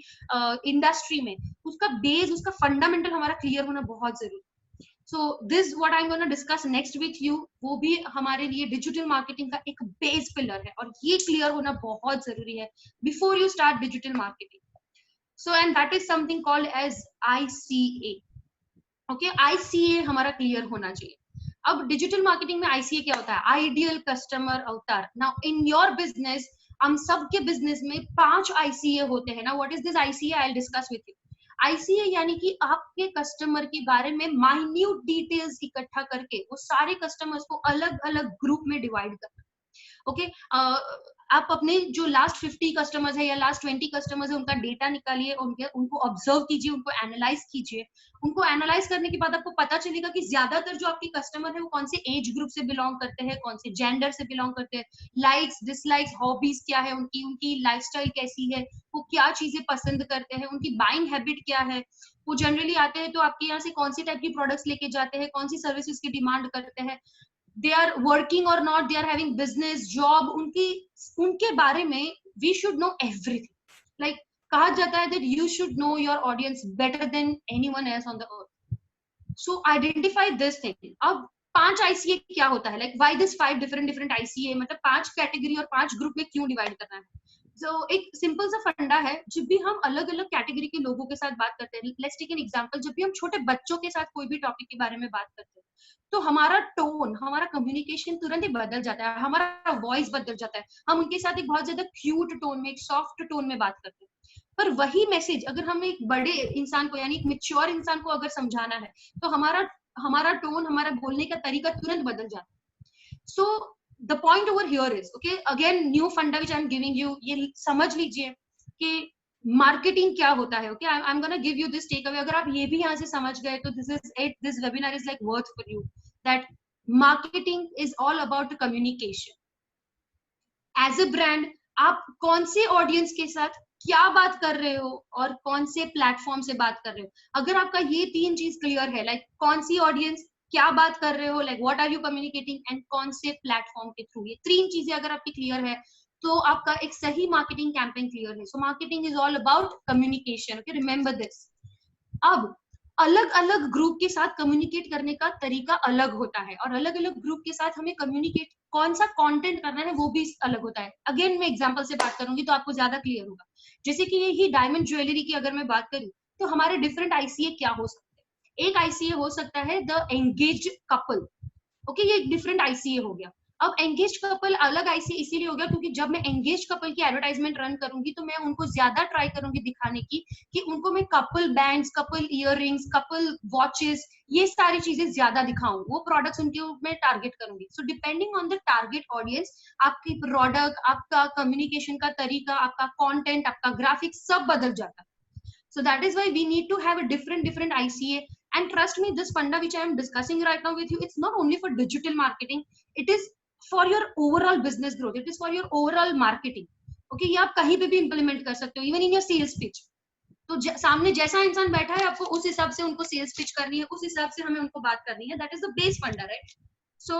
इंडस्ट्री में, उसका बेस, उसका फंडामेंटल हमारा क्लियर होना बहुत जरूरी है। So this what I am gonna discuss next with you, वो भी हमारे लिए डिजिटल मार्केटिंग का एक बेस पिलर है, और ये क्लियर होना बहुत जरूरी है before you start digital marketing. So and that is something called as ICA। Okay, ICA हमारा क्लियर होना चाहिए। अब डिजिटल मार्केटिंग में ICA क्या होता है? आइडियल कस्टमर अवतार। नाउ इन योर बिजनेस, हम सबके बिजनेस में 5 ICA होते हैं ना। What is this ICA? I will discuss with you. ICA यानी कि आपके कस्टमर के बारे में माइन्यूट डिटेल्स इकट्ठा करके वो सारे कस्टमर्स को अलग अलग ग्रुप में डिवाइड करना। ओके, आप अपने जो लास्ट 50 कस्टमर्स है या लास्ट 20 कस्टमर्स है, उनका डेटा निकालिए, उनको ऑब्जर्व कीजिए, उनको एनालाइज कीजिए। उनको एनालाइज करने के बाद आपको पता चलेगा कि ज्यादातर जो आपके कस्टमर है वो कौन से एज ग्रुप से बिलोंग करते हैं, कौन से जेंडर से बिलोंग करते हैं, लाइक्स डिसलाइक्स हॉबीज क्या है उनकी, उनकी लाइफस्टाइल कैसी है, वो क्या चीजें पसंद करते हैं, उनकी बाइंग हैबिट क्या है, वो जनरली आते हैं तो आपके यहाँ से कौन सी टाइप की प्रोडक्ट्स लेके जाते हैं, कौन सी सर्विसेज की डिमांड करते हैं, they are working or not, they are having business job, उनके बारे में we should know everything. Like कहा जाता है that you should know your audience better than anyone else on the earth. So identify this thing. अब 5 ICA क्या होता है? Like why this 5 different ICA? मतलब 5 कैटेगरी और 5 ग्रुप में क्यों डिवाइड करना है? So एक सिंपल सा फंडा है, जब भी हम अलग अलग कैटेगरी के लोगों के साथ बात करते हैं, लेट्स टेक एन एग्जांपल, जब भी हम छोटे बच्चों के साथ कोई भी टॉपिक के बारे में बात करते हैं, तो हमारा टोन, हमारा कम्युनिकेशन तुरंत ही बदल जाता है, हमारा वॉइस बदल जाता है, हम उनके साथ एक बहुत ज्यादा क्यूट टोन में, एक सॉफ्ट टोन में बात करते हैं। पर वही मैसेज अगर हम एक बड़े इंसान को, यानी एक मैच्योर इंसान को अगर समझाना है, तो हमारा टोन, हमारा बोलने का तरीका तुरंत बदल जाता है। So the point over here is, okay, again new funda which I am giving you, ये समझ लीजिए कि मार्केटिंग क्या होता है। Okay, I am gonna give you this take away. अगर आप ये भी यहाँ से समझ गए तो this is it, this webinar is like worth for you, that marketing is all about communication. As a brand आप कौन से ऑडियंस के साथ क्या बात कर रहे हो और कौन से प्लेटफॉर्म से बात कर रहे हो, अगर आपका ये 3 चीज क्लियर है, लाइक कौन सी ऑडियंस, क्या बात कर रहे हो, like what are you communicating, and कौन से प्लेटफॉर्म के थ्रू, ये 3 चीजें अगर आपकी क्लियर है तो आपका एक सही मार्केटिंग कैंपेन क्लियर है। So marketing is all about communication. Okay, remember this. अब अलग अलग ग्रुप के साथ कम्युनिकेट करने का तरीका अलग होता है, और अलग अलग ग्रुप के साथ हमें कम्युनिकेट, कौन सा कंटेंट करना है वो भी अलग होता है। अगेन मैं एग्जांपल से बात करूंगी तो आपको ज्यादा क्लियर होगा। जैसे कि यही डायमंड ज्वेलरी की अगर मैं बात करूं, तो हमारे डिफरेंट ICA क्या हो सकते हैं? एक ICA हो सकता है द एंगेज्ड कपल। ओके, ये एक डिफरेंट ICA हो गया। अब एंगेज कपल अलग ICA इसीलिए हो गया क्योंकि जब मैं एंगेज कपल की एडवर्टाइजमेंट रन करूंगी तो मैं उनको ज्यादा ट्राई करूंगी दिखाने की कि उनको मैं couple bands, couple earrings, couple watches, ये सारी चीजें ज्यादा दिखाऊं, वो प्रोडक्ट्स उनके मैं टारगेट करूंगी। So depending on the target audience, आपकी प्रोडक्ट, आपका कम्युनिकेशन का तरीका, आपका कॉन्टेंट, आपका ग्राफिक्स सब बदल जाता है। So that is why we need to have a different ICA. And trust me, this funda which I am discussing right now with you, it's not only for digital marketing, it is for your overall business growth, it is for your overall marketing. Okay, ये आप कहीं पे भी implement कर सकते हो, even in your sales pitch. तो सामने जैसा इंसान बैठा है, आपको उस हिसाब से उनको सेल्स पिच करनी है, उस हिसाब से हमें उनको बात करनी है। दैट इज द बेस फंडा, राइट? सो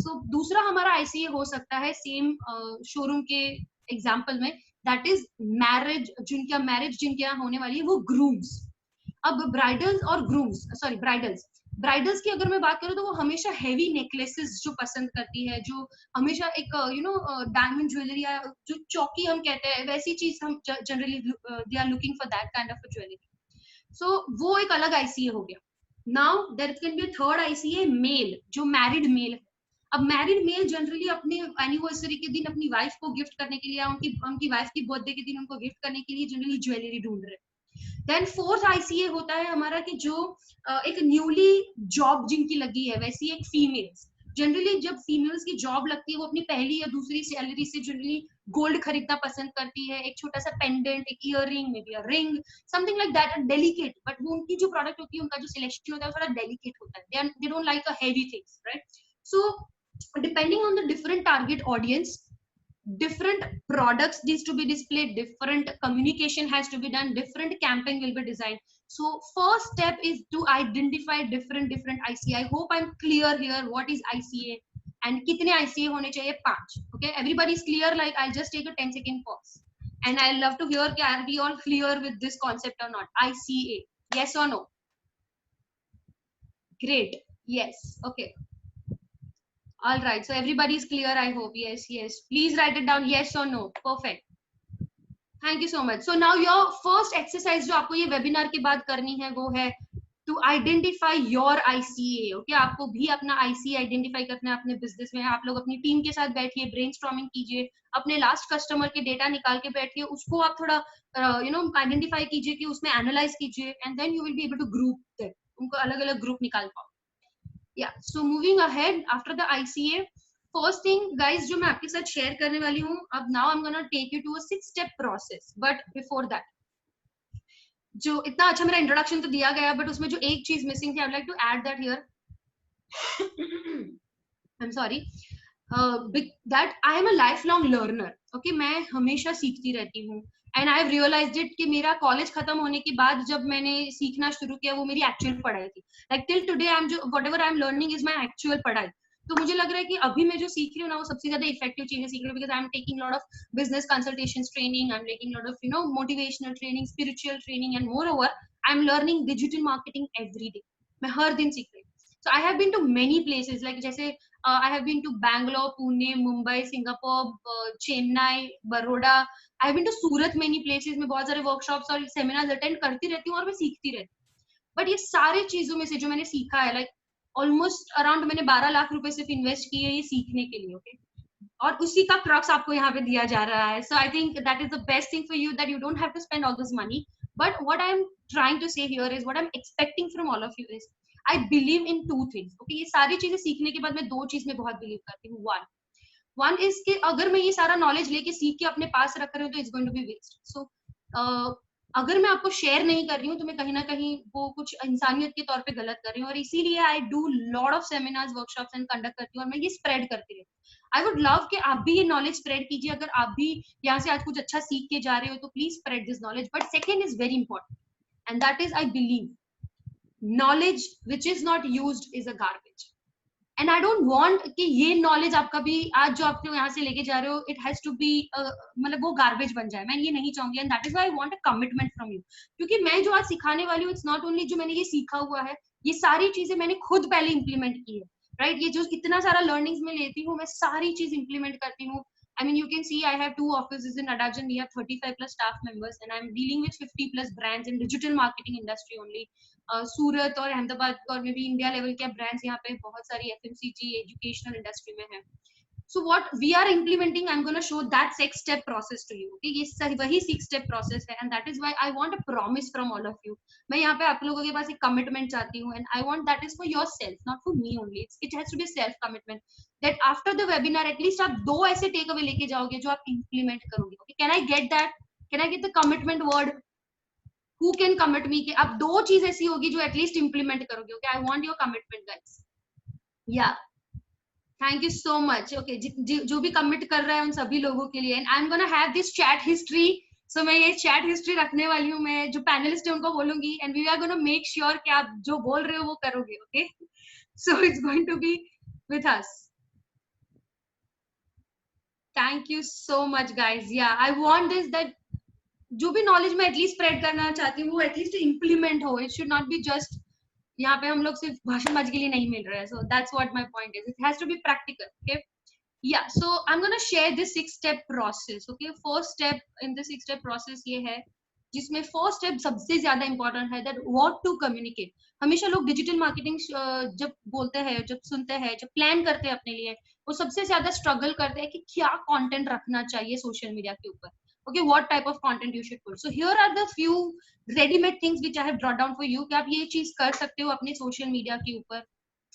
सो दूसरा हमारा ICA हो सकता है सेम शोरूम के एग्जाम्पल में, दैट इज मैरिज, जिनके यहाँ होने वाली है वो ग्रूम्स। अब ब्राइडल्स और ग्रूम्स, सॉरी ब्राइडल्स की अगर मैं बात करूं तो वो हमेशा हेवी नेकलेसेस जो पसंद करती है, जो हमेशा एक डायमंड ज्वेलरी या जो चौकी हम कहते हैं वैसी चीज हम generally they are looking for that kind of jewellery. So वो एक अलग ICA हो गया। Now there can be a third ICA, male, जो मैरिड मेल है। अब मैरिड मेल जनरली अपने एनिवर्सरी के दिन अपनी वाइफ को गिफ्ट करने के लिए या उनकी वाइफ की बर्थडे के दिन उनको गिफ्ट करने के लिए जनरली ज्वेलरी ढूंढ रहे हैं। देन फोर्थ ICA होता है हमारा कि जो एक न्यूली जॉब जिनकी लगी है, वैसी एक फीमेल्स, जनरली जब फीमेल्स की जॉब लगती है वो अपनी पहली या दूसरी सैलरी से जनरली गोल्ड खरीदना पसंद करती है, एक छोटा सा पेंडेंट, एक earring, may be a ring, something like that, delicate. But वो उनकी जो प्रोडक्ट होती है, उनका जो सिलेक्शन होता है वो थोड़ा डेलिकेट होता है, they don't like a heavy things, right? So depending on the different target audience, different products needs to be displayed, different communication has to be done, different campaign will be designed. So first step is to identify different ICA. I hope I'm clear here what is ICA and kitne ICA hone chahiye, 5. Okay, everybody is clear? Like I'll just take a 10-second pause and I love to hear, are we all clear with this concept or not? ICA, yes or no? Great, yes, okay. All right, so everybody is clear, I hope. Yes, yes, please write it down, yes or no. Perfect, thank you so much. So now your first exercise जो आपको ये webinar के बाद करनी है वो है to identify your ICA. Okay, आपको भी अपना ICA identify करना है अपने business में. आप लोग अपनी टीम के साथ बैठिए, brainstorming कीजिए, अपने last customer के data निकाल के बैठिए, उसको आप थोड़ा identify कीजिए कि उसमें analyze कीजिए, and then you will be able to group them. उनको अलग-अलग group निकाल पाओ. Yeah, so moving ahead after the ICA, first thing guys जो मैं आपके साथ share करने वाली हूँ, अब now I'm gonna take you to a 6-step process, but before that, जो इतना अच्छा मेरा इंट्रोडक्शन तो दिया गया, बट उसमें जो एक चीज मिसिंग थी, I would like to add that here. I am sorry that I am a life long learner. Okay, मैं हमेशा सीखती रहती हूँ and I have realised it कि मेरा कॉलेज खत्म होने के बाद जब मैंने सीखना शुरू किया वो मेरी एक्चुअल पढ़ाई थी. Like till today I am जो whatever I am learning is my actual पढ़ाई. तो मुझे लग रहा है कि अभी मैं जो सीख रही हूँ ना वो सबसे ज्यादा इफेक्टिव चीजें सीख रही हूँ, because I am taking lot of business consultations training, I'm taking a lot of motivational training, spiritual training, and moreover I'm learning digital marketing every day. मैं हर दिन सीख रही हूँ. So I have been to many places, like जैसे I have been to Bangalore, Pune, Mumbai, Singapore, Chennai, Baroda. I have been to Surat, many places. मैं बहुत सारे workshops और seminars attend करती रहती हूँ और मैं सीखती रहती हूँ. But ये सारे चीजों में से जो मैंने सीखा है, like almost around मैंने 12 लाख रुपए सिर्फ इन्वेस्ट किए ये सीखने के लिए. ओके, और उसी का क्रक्स आपको यहाँ पे दिया जा रहा है. So I think that is the best thing for you, that you don't have to spend all this money. But what I am trying to say here is, what I am expecting from all of you is, I believe in 2 things. Okay, ये सारी चीजें सीखने के बाद मैं 2 चीज में बहुत बिलीव करती हूँ. वन इज कि अगर मैं ये सारा नॉलेज लेके सीख के अपने पास रख रही हूँ तो it's going to be waste. So अगर मैं आपको शेयर नहीं कर रही हूँ तो मैं कहीं ना कहीं वो कुछ इंसानियत के तौर पे गलत कर रही हूँ. और इसीलिए I do lot of seminars, workshops and conduct करती हूँ और मैं ये स्प्रेड करती हूँ. आई वुड लव कि आप भी ये नॉलेज स्प्रेड कीजिए. अगर आप भी यहाँ से आज कुछ अच्छा सीख के जा रहे हो तो please spread this knowledge. But second is very important and that is, I believe knowledge which is not used is a garbage. And I don't want कि ये नॉलेज आपका भी आज जो आप यहाँ से लेके जा रहे हो इट हैज टू बी मतलब वो गार्बेज बन जाए. मैं ये नहीं चाहूंगी and that is why I want a commitment from you. क्योंकि मैं जो आज सिखाने वाली हूँ इट्स नॉट ओनली जो मैंने ये सीखा हुआ है, ये सारी चीजें मैंने खुद पहले इंप्लीमेंट की है. राइट, ये जो इतना सारा लर्निंग्स में लेती हूँ मैं सारी चीज इंप्लीमेंट करती हूँ. I mean, you can see I have 2 offices in Adajan. We have 35 plus staff members, and I'm dealing with 50 plus brands in digital marketing industry only. सूरत और अहमदाबाद और मे बी इंडिया लेवल के brands यहाँ पे बहुत सारी FMCG educational industry में है. So what we are implementing, I'm going to show that 6-step process to you. Okay, ये वही 6-step process है, and that is why I want a promise from all of you. मैं यहाँ पे आप लोगों के पास एक commitment चाहती हूँ, and I want that is for yourself, not for me only. It has to be self commitment. That after the webinar, at least आप 2 ऐसे take away लेके जाओगे जो आप implement करोगे. Okay, can I get that? Can I get the commitment word? Who can commit me? कि आप 2 चीज ऐसी होगी जो at least implement करोगे. Okay, I want your commitment, guys. Yeah. Thank you so much. Okay, जो भी कमिट कर रहा है उन सभी लोगों के लिए. And I am gonna have this chat history. So मैं ये चैट हिस्ट्री रखने वाली हूँ. मैं जो पैनलिस्ट है उनको बोलूंगी and we are gonna make sure कि आप जो बोल रहे हो वो करोगे. Okay, so it's going to be with us. Thank you so much guys. Yeah I want this, that जो भी नॉलेज मैं एटलीस्ट स्प्रेड करना चाहती हूँ वो एटलीस्ट इम्प्लीमेंट हो. It should not be just यहाँ पे हम लोग सिर्फ भाषणबाजी के लिए नहीं मिल रहा है. So that's what my point is. It has to be practical. Okay, yeah so I am gonna share this 6-step process. Okay, first step in this 6-step process ये है जिसमें फर्स्ट स्टेप सबसे ज्यादा इंपॉर्टेंट है, that what to communicate. हमेशा लोग digital marketing जब बोलते हैं, जब सुनते हैं, जब प्लान करते हैं अपने लिए, वो सबसे ज्यादा स्ट्रगल करते हैं कि क्या कंटेंट रखना चाहिए सोशल मीडिया के ऊपर. Okay, what type of content you should put. So here are the few ready-made things which I have brought down for you कि आप ये चीज कर सकते हो अपने सोशल मीडिया के ऊपर.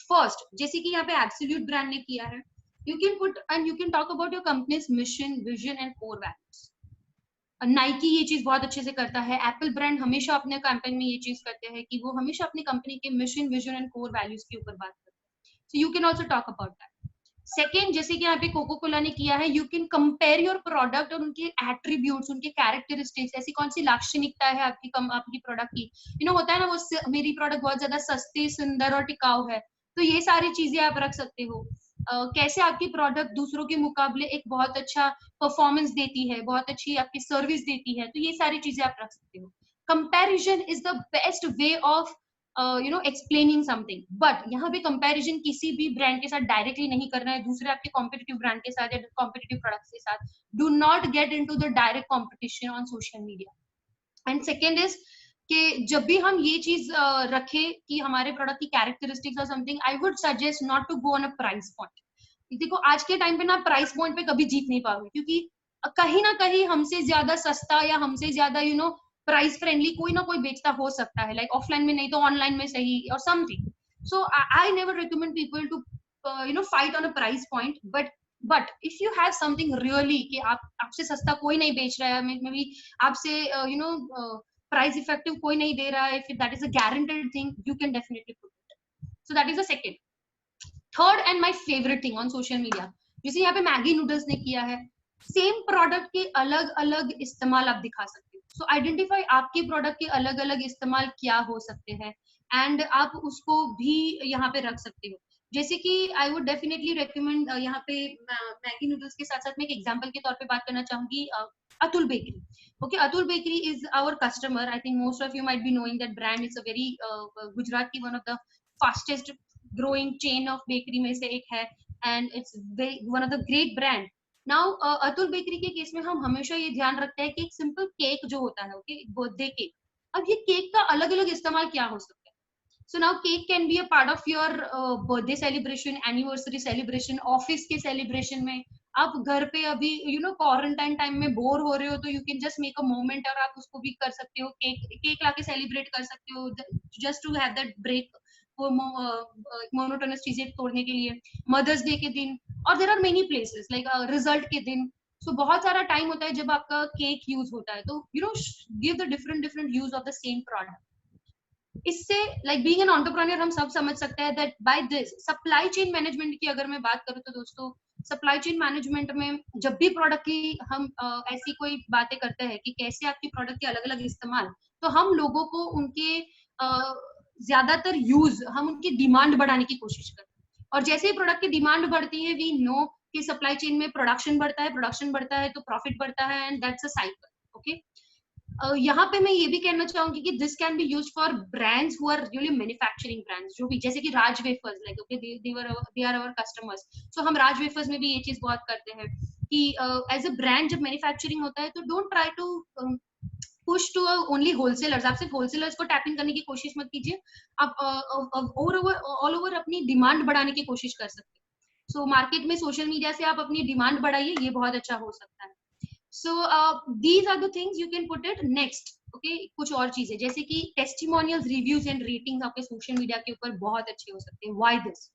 फर्स्ट, जैसे कि यहाँ पे एब्सोल्यूट ब्रांड ने किया है, you can put and you can talk about your company's mission, vision and core values. Nike ये चीज बहुत अच्छे से करता है. एप्पल ब्रांड हमेशा अपने कैंपेन में ये चीज करते हैं कि वो हमेशा अपनी कंपनी के mission, vision and core values के ऊपर बात करते हैं. So you can also talk about that. Second, जैसे कि यहाँ पे कोको कोला ने किया है, you can compare your product और उनके एट्रीब्यूट्स, उनके कैरेक्टरिस्टिक्स, ऐसी कौन सी लाक्षणिकता है आपकी प्रोडक्ट की, होता है ना वो मेरी प्रोडक्ट बहुत ज्यादा सस्ती, सुंदर और टिकाऊ है, तो ये सारी चीजें आप रख सकते हो। कैसे आपकी प्रोडक्ट दूसरों के मुकाबले एक बहुत अच्छा परफॉर्मेंस देती है, बहुत अच्छी आपकी सर्विस देती है, तो ये सारी चीजें आप रख सकते हो। Comparison is the best way of explaining something, but यहाँ पे कंपैरिजन किसी भी ब्रांड के साथ डायरेक्टली नहीं करना है, दूसरे आपके कॉम्पिटिटिव ब्रांड के साथ या कॉम्पिटिटिव प्रोडक्ट्स के साथ। Do not get into the direct competition on social media. And second is कि जब भी हम ये चीज रखें कि हमारे प्रोडक्ट की कैरेक्टरिस्टिक्स और something, I would suggest not to go on a price point. देखो आज के टाइम पे ना प्राइस पॉइंट पे कभी जीत नहीं पाओगे, क्योंकि कहीं ना कहीं हमसे ज्यादा सस्ता या हमसे ज्यादा प्राइस फ्रेंडली कोई ना कोई बेचता हो सकता है, लाइक ऑफलाइन में नहीं तो ऑनलाइन में सही और something. So I never recommend people to fight on a price point, but if you have something really कि आपसे सस्ता कोई नहीं बेच रहा है, मे बी आपसे प्राइस इफेक्टिव कोई नहीं दे रहा है, if that is a guaranteed thing, you can definitely put it. So that is the second. Third and my favorite thing on social media, जैसे यहाँ पे मैगी नूडल्स ने किया है, सेम प्रोडक्ट के अलग अलग इस्तेमाल आप दिखा सकते हो। सो आइडेंटिफाई आपके प्रोडक्ट के अलग अलग इस्तेमाल क्या हो सकते हैं, एंड आप उसको भी यहाँ पे रख सकते हो। जैसे कि आई वुड डेफिनेटली रेकमेंड, यहाँ पे मैगी नूडल्स के साथ साथ मैं एक एग्जांपल के तौर पे बात करना चाहूंगी, Atul Bakery. Okay, Atul Bakery is our customer. I think most of you might be knowing that brand. It's a very Gujarat ki one of the fastest growing chain of bakery में से एक है, and it's one of the great brand. Now Atul Bakery के case में हम हमेशा ये ध्यान रखते हैं कि एक सिंपल केक जो होता है, okay, बर्थडे केक, अब ये केक का अलग अलग इस्तेमाल क्या हो सकता है। So now cake can be a part of your birthday celebration, anniversary celebration, office के celebration में, आप घर पे अभी क्वारंटाइन टाइम में बोर हो रहे हो तो you can just make a moment और आप उसको भी कर सकते हो, केक लाके सेलिब्रेट कर सकते हो, just to have that break, वो मोनोटोनस चीजें तोड़ने के लिए। मदर्स डे के दिन, और there are many places like result के दिन। सो बहुत सारा टाइम होता है जब आपका केक यूज होता है, तो give the different use of the same product. इससे लाइक बीइंग एन एंटरप्रेन्योर हम सब समझ सकते हैं that by this supply chain management की अगर मैं बात करूं तो दोस्तों, सप्लाई चेन मैनेजमेंट में जब भी प्रोडक्ट की हम ऐसी कोई बातें करते हैं कि कैसे आपकी प्रोडक्ट के अलग अलग इस्तेमाल, तो हम लोगों को उनके ज्यादातर यूज, हम उनकी डिमांड बढ़ाने की कोशिश करते हैं, और जैसे ही प्रोडक्ट की डिमांड बढ़ती है वी नो कि सप्लाई चेन में प्रोडक्शन बढ़ता है तो प्रॉफिट बढ़ता है, and that's a cycle. Okay, यहाँ पे मैं ये भी कहना चाहूंगी कि this can be used for brands who are really manufacturing brands, जो भी जैसे कि Raj wafers, like okay they are our customers. So हम राज वेफर्स में भी ये चीज बहुत करते हैं कि एज अ ब्रांड जब मैन्युफैक्चरिंग होता है तो don't try to push to only wholesalers, आप सिर्फ होलसेलर्स को टैपिंग करने की कोशिश मत कीजिए, आप ऑल ओवर अपनी डिमांड बढ़ाने की कोशिश कर सकते हैं। सो मार्केट में सोशल मीडिया से आप अपनी डिमांड बढ़ाइए, ये बहुत अच्छा हो सकता है। So these are the things you can put it next. Okay, कुछ और चीजें जैसे कि टेस्टिमोनियल्स, रिव्यूज एंड रेटिंग्स आपके सोशल मीडिया के ऊपर बहुत अच्छे हो सकते हैं। Why this?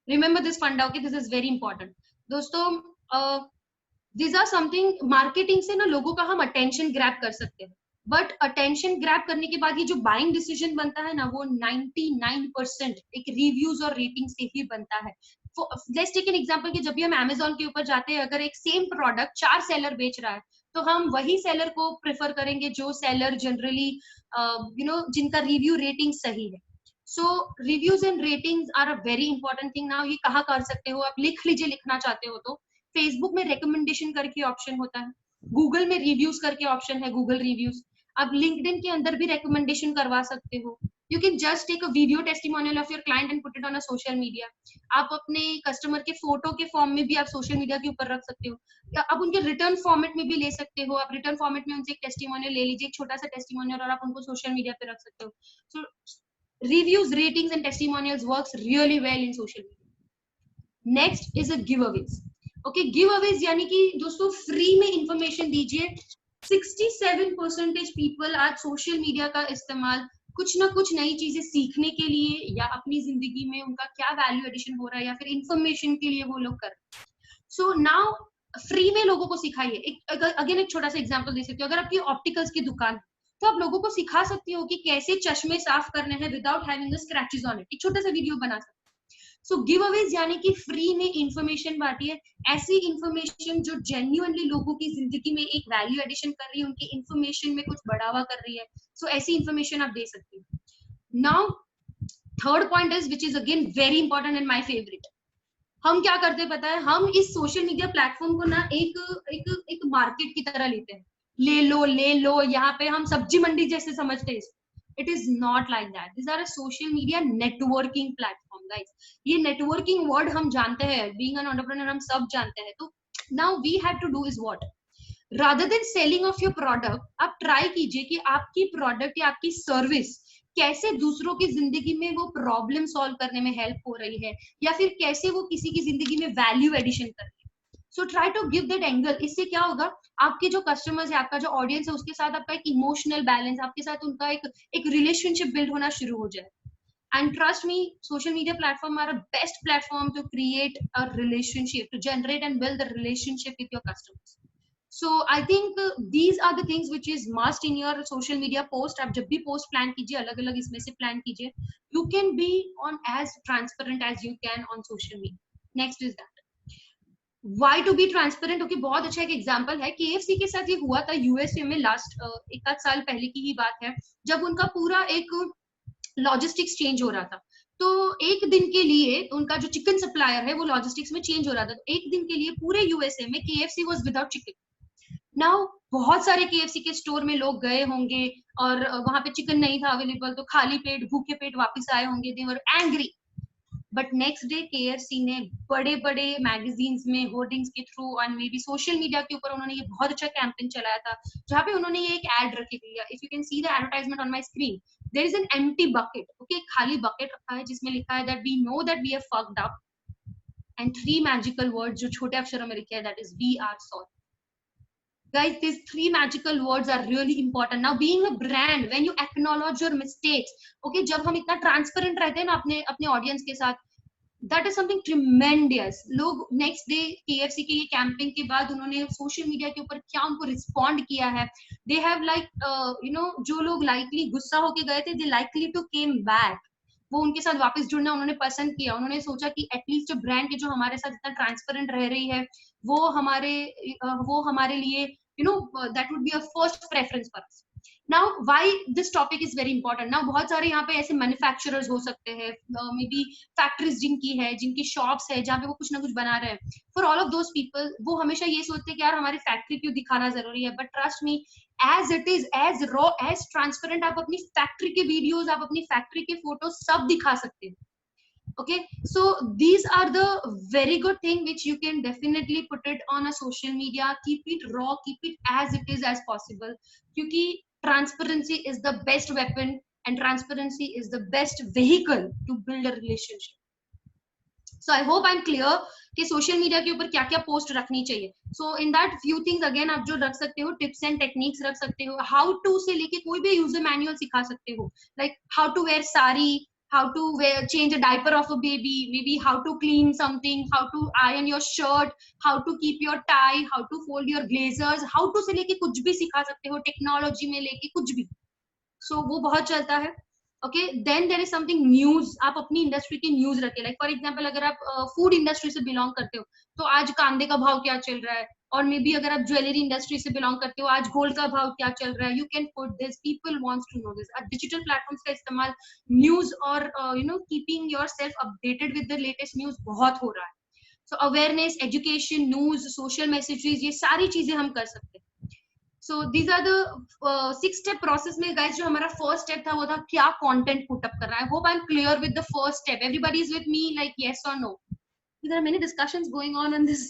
Remember this funda, okay? This is very important. दोस्तों, these are something मार्केटिंग से ना लोगों का हम अटेंशन ग्रैब कर सकते हैं, बट अटेंशन ग्रैब करने के बाद ये जो बाइंग डिसीजन बनता है ना, वो 99% एक रिव्यूज और रेटिंग से ही बनता है। लेट्स टेक एन एग्जांपल कि जब भी हम Amazon के ऊपर जाते हैं, अगर एक सेम प्रोडक्ट 4 सेलर बेच रहा है तो हम वही सेलर को प्रेफर करेंगे जो सेलर जनरली जिनका रिव्यू रेटिंग सही है। So reviews and ratings are a very important thing. Now ये कहाँ कर सकते हो, आप लिख लीजिए, लिखना चाहते हो तो फेसबुक में रिकमेंडेशन करके ऑप्शन होता है, गूगल में रिव्यूज करके ऑप्शन है, गूगल रिव्यूज। आप लिंक्डइन के अंदर भी रिकमेंडेशन करवा सकते हो। You can just take a video testimonial of your client and put it on a social media. आप अपने कस्टमर के फोटो के फॉर्म में भी आप सोशल मीडिया के ऊपर रख सकते हो, या आप उनके रिटर्न फॉर्मेट में भी ले सकते हो। आप रिटर्न फॉर्मेट में उनसे एक टेस्टिमोनियल ले लीजिए, एक छोटा सा टेस्टिमोनियल, और आप उनको सोशल मीडिया पे रख सकते हो। So reviews, ratings and testimonials works really well in social media. Next is a giveaways. Okay, giveaways यानी कि दोस्तों फ्री में इंफॉर्मेशन दीजिए। 67% पीपल आज सोशल मीडिया का इस्तेमाल कुछ ना कुछ नई चीजें सीखने के लिए या अपनी जिंदगी में उनका क्या वैल्यू एडिशन हो रहा है या फिर इंफॉर्मेशन के लिए वो लोग कर रहे हैं। सो नाउ फ्री में लोगों को सिखाइए। अगेन एक छोटा सा एग्जांपल दे सकती हूँ, अगर आपकी ऑप्टिकल्स की दुकान तो आप लोगों को सिखा सकती हो कि कैसे चश्मे साफ करने हैं without having the scratches on it, एक छोटा सा वीडियो बना सकते हो। सो गिव अवेज यानी कि फ्री में इंफॉर्मेशन बांटिए, ऐसी इंफॉर्मेशन जो जेन्युइनली लोगों की जिंदगी में एक वैल्यू एडिशन कर रही है, उनकी इंफॉर्मेशन में कुछ बढ़ावा कर रही है, सो ऐसी इंफॉर्मेशन आप दे सकते हो. Now third point is which is again very important and my favourite. हम क्या करते हैं पता है, हम इस सोशल मीडिया प्लेटफॉर्म को ना एक मार्केट की तरह लेते हैं, ले लो, यहाँ पे हम सब्जी मंडी जैसे समझते हैं. It is not like that. This are a social media networking platform guys. ये नेटवर्किंग वर्ड हम जानते हैं, बीइंग एन एंटरप्रेन्योर हम सब जानते हैं. तो now we have to do is what, rather than selling of your product, आप ट्राई कीजिए कि आपकी प्रोडक्ट या आपकी सर्विस कैसे दूसरों की जिंदगी में वो प्रॉब्लम सॉल्व करने में हेल्प हो रही है, या फिर कैसे वो किसी की जिंदगी में वैल्यू एडिशन कर रही है. So try to give that angle. इससे क्या होगा, आपके जो कस्टमर्स है, आपका जो ऑडियंस है, उसके साथ आपका एक इमोशनल बैलेंस, आपके साथ उनका एक रिलेशनशिप बिल्ड होना शुरू हो जाए. And trust me, social media platform are a best platform to create a relationship, to generate and build a relationship with your customers. So I think these are the things which is must in your social media post. आप जब भी post plan कीजिए, अलग अलग इसमें से plan कीजिए. You can be on as transparent as you can on social media. Next is that. Why to be transparent? Okay, बहुत अच्छा एक example है. KFC के साथ ये हुआ था USA में लास्ट एक आध साल पहले की ही बात है, जब उनका पूरा एक लॉजिस्टिक्स चेंज हो रहा था. तो एक दिन के लिए उनका जो चिकन सप्लायर है वो लॉजिस्टिक्स में चेंज हो रहा था. तो एक दिन के लिए पूरे यूएसए में KFC was without chicken. Now बहुत सारे KFC के स्टोर में लोग गए होंगे और वहां पे चिकन नहीं था अवेलेबल, तो खाली पेट भूखे पेट वापस आए होंगे. They were angry. But next day KFC ने बड़े बड़े मैगजीन्स में होर्डिंग्स के थ्रू और मे बी सोशल मीडिया के ऊपर उन्होंने ये बहुत अच्छा कैंपेन चलाया था, जहाँ पे उन्होंने ये एक एड रखी हुई है. If you can see the advertisement on my screen, there is an empty bucket. Okay, खाली बकेट रखा है जिसमें लिखा है that we know that we have fucked up, and 3 magical words जो छोटे अक्षरों में लिखे हैं, that is we are sorry. Guys, these 3 magical words are really important. Now, being a brand, when you acknowledge your mistakes, okay, जब हम इतना transparent रहते हैं ना अपने audience के साथ, that is something tremendous. लोग next day KFC के ये campaign के बाद उन्होंने social media के ऊपर क्या उनको respond किया है. They have like, जो लोग likely गुस्सा होके गए थे, they likely to came back. वो उनके साथ वापस जुड़ना उन्होंने पसंद किया. उन्होंने सोचा कि एटलीस्ट जो ब्रांड के जो हमारे साथ इतना ट्रांसपेरेंट रह रही है, वो हमारे लिए that would be a first preference for us. Now, why this topic is very important? Now, बहुत सारे यहाँ पे ऐसे मैन्युफैक्चरर्स हो सकते हैं, मे बी फैक्ट्रीज जिनकी है, जिनकी शॉप्स है, जहाँ पे वो कुछ ना कुछ बना रहे हैं. For all of those people, वो हमेशा ये सोचते हैं कि यार हमारी फैक्ट्री क्यों दिखाना जरूरी है. But trust me, as it is, as raw, as transparent, आप अपनी फैक्ट्री के वीडियोज, आप अपनी फैक्ट्री के फोटो सब दिखा सकते हैं. Okay, so these are the very good thing which you can definitely put it on a social media. Keep it raw, keep it as it is as possible, क्योंकि transparency is the best weapon and transparency is the best vehicle to build a relationship. So I hope I'm clear कि social media के ऊपर क्या क्या post रखनी चाहिए. So in that few things again आप जो रख सकते हो, tips and techniques रख सकते हो, how to से लेके कोई भी user manual सिखा सकते हो, like how to wear sari, how to change a diaper of a baby, maybe how to clean something, how to iron your shirt, how to keep your tie, how to fold your blazers, how to से लेके कुछ भी सिखा सकते हो, technology में लेके कुछ भी. So वो बहुत चलता है. Okay, then there is something news. आप अपनी इंडस्ट्री की न्यूज रखें. लाइक फॉर एग्जांपल अगर आप फूड इंडस्ट्री से बिलोंग करते हो, तो आज कांदे का भाव क्या चल रहा है, और मे बी अगर आप ज्वेलरी इंडस्ट्री से बिलोंग करते हो, आज गोल्ड का भाव क्या चल रहा है. You can put this, people wants to know this. Digital platforms का इस्तेमाल न्यूज और keeping yourself updated with the latest news बहुत हो रहा है. So awareness, education, news, social messages, ये सारी चीजें हम कर सकते हैं. So these are the 6-step process में guys. जो हमारा first step था वो था क्या content put up करना है. I hope I'm clear with the first step. Everybody is with me, like yes or no? There are many discussions going on this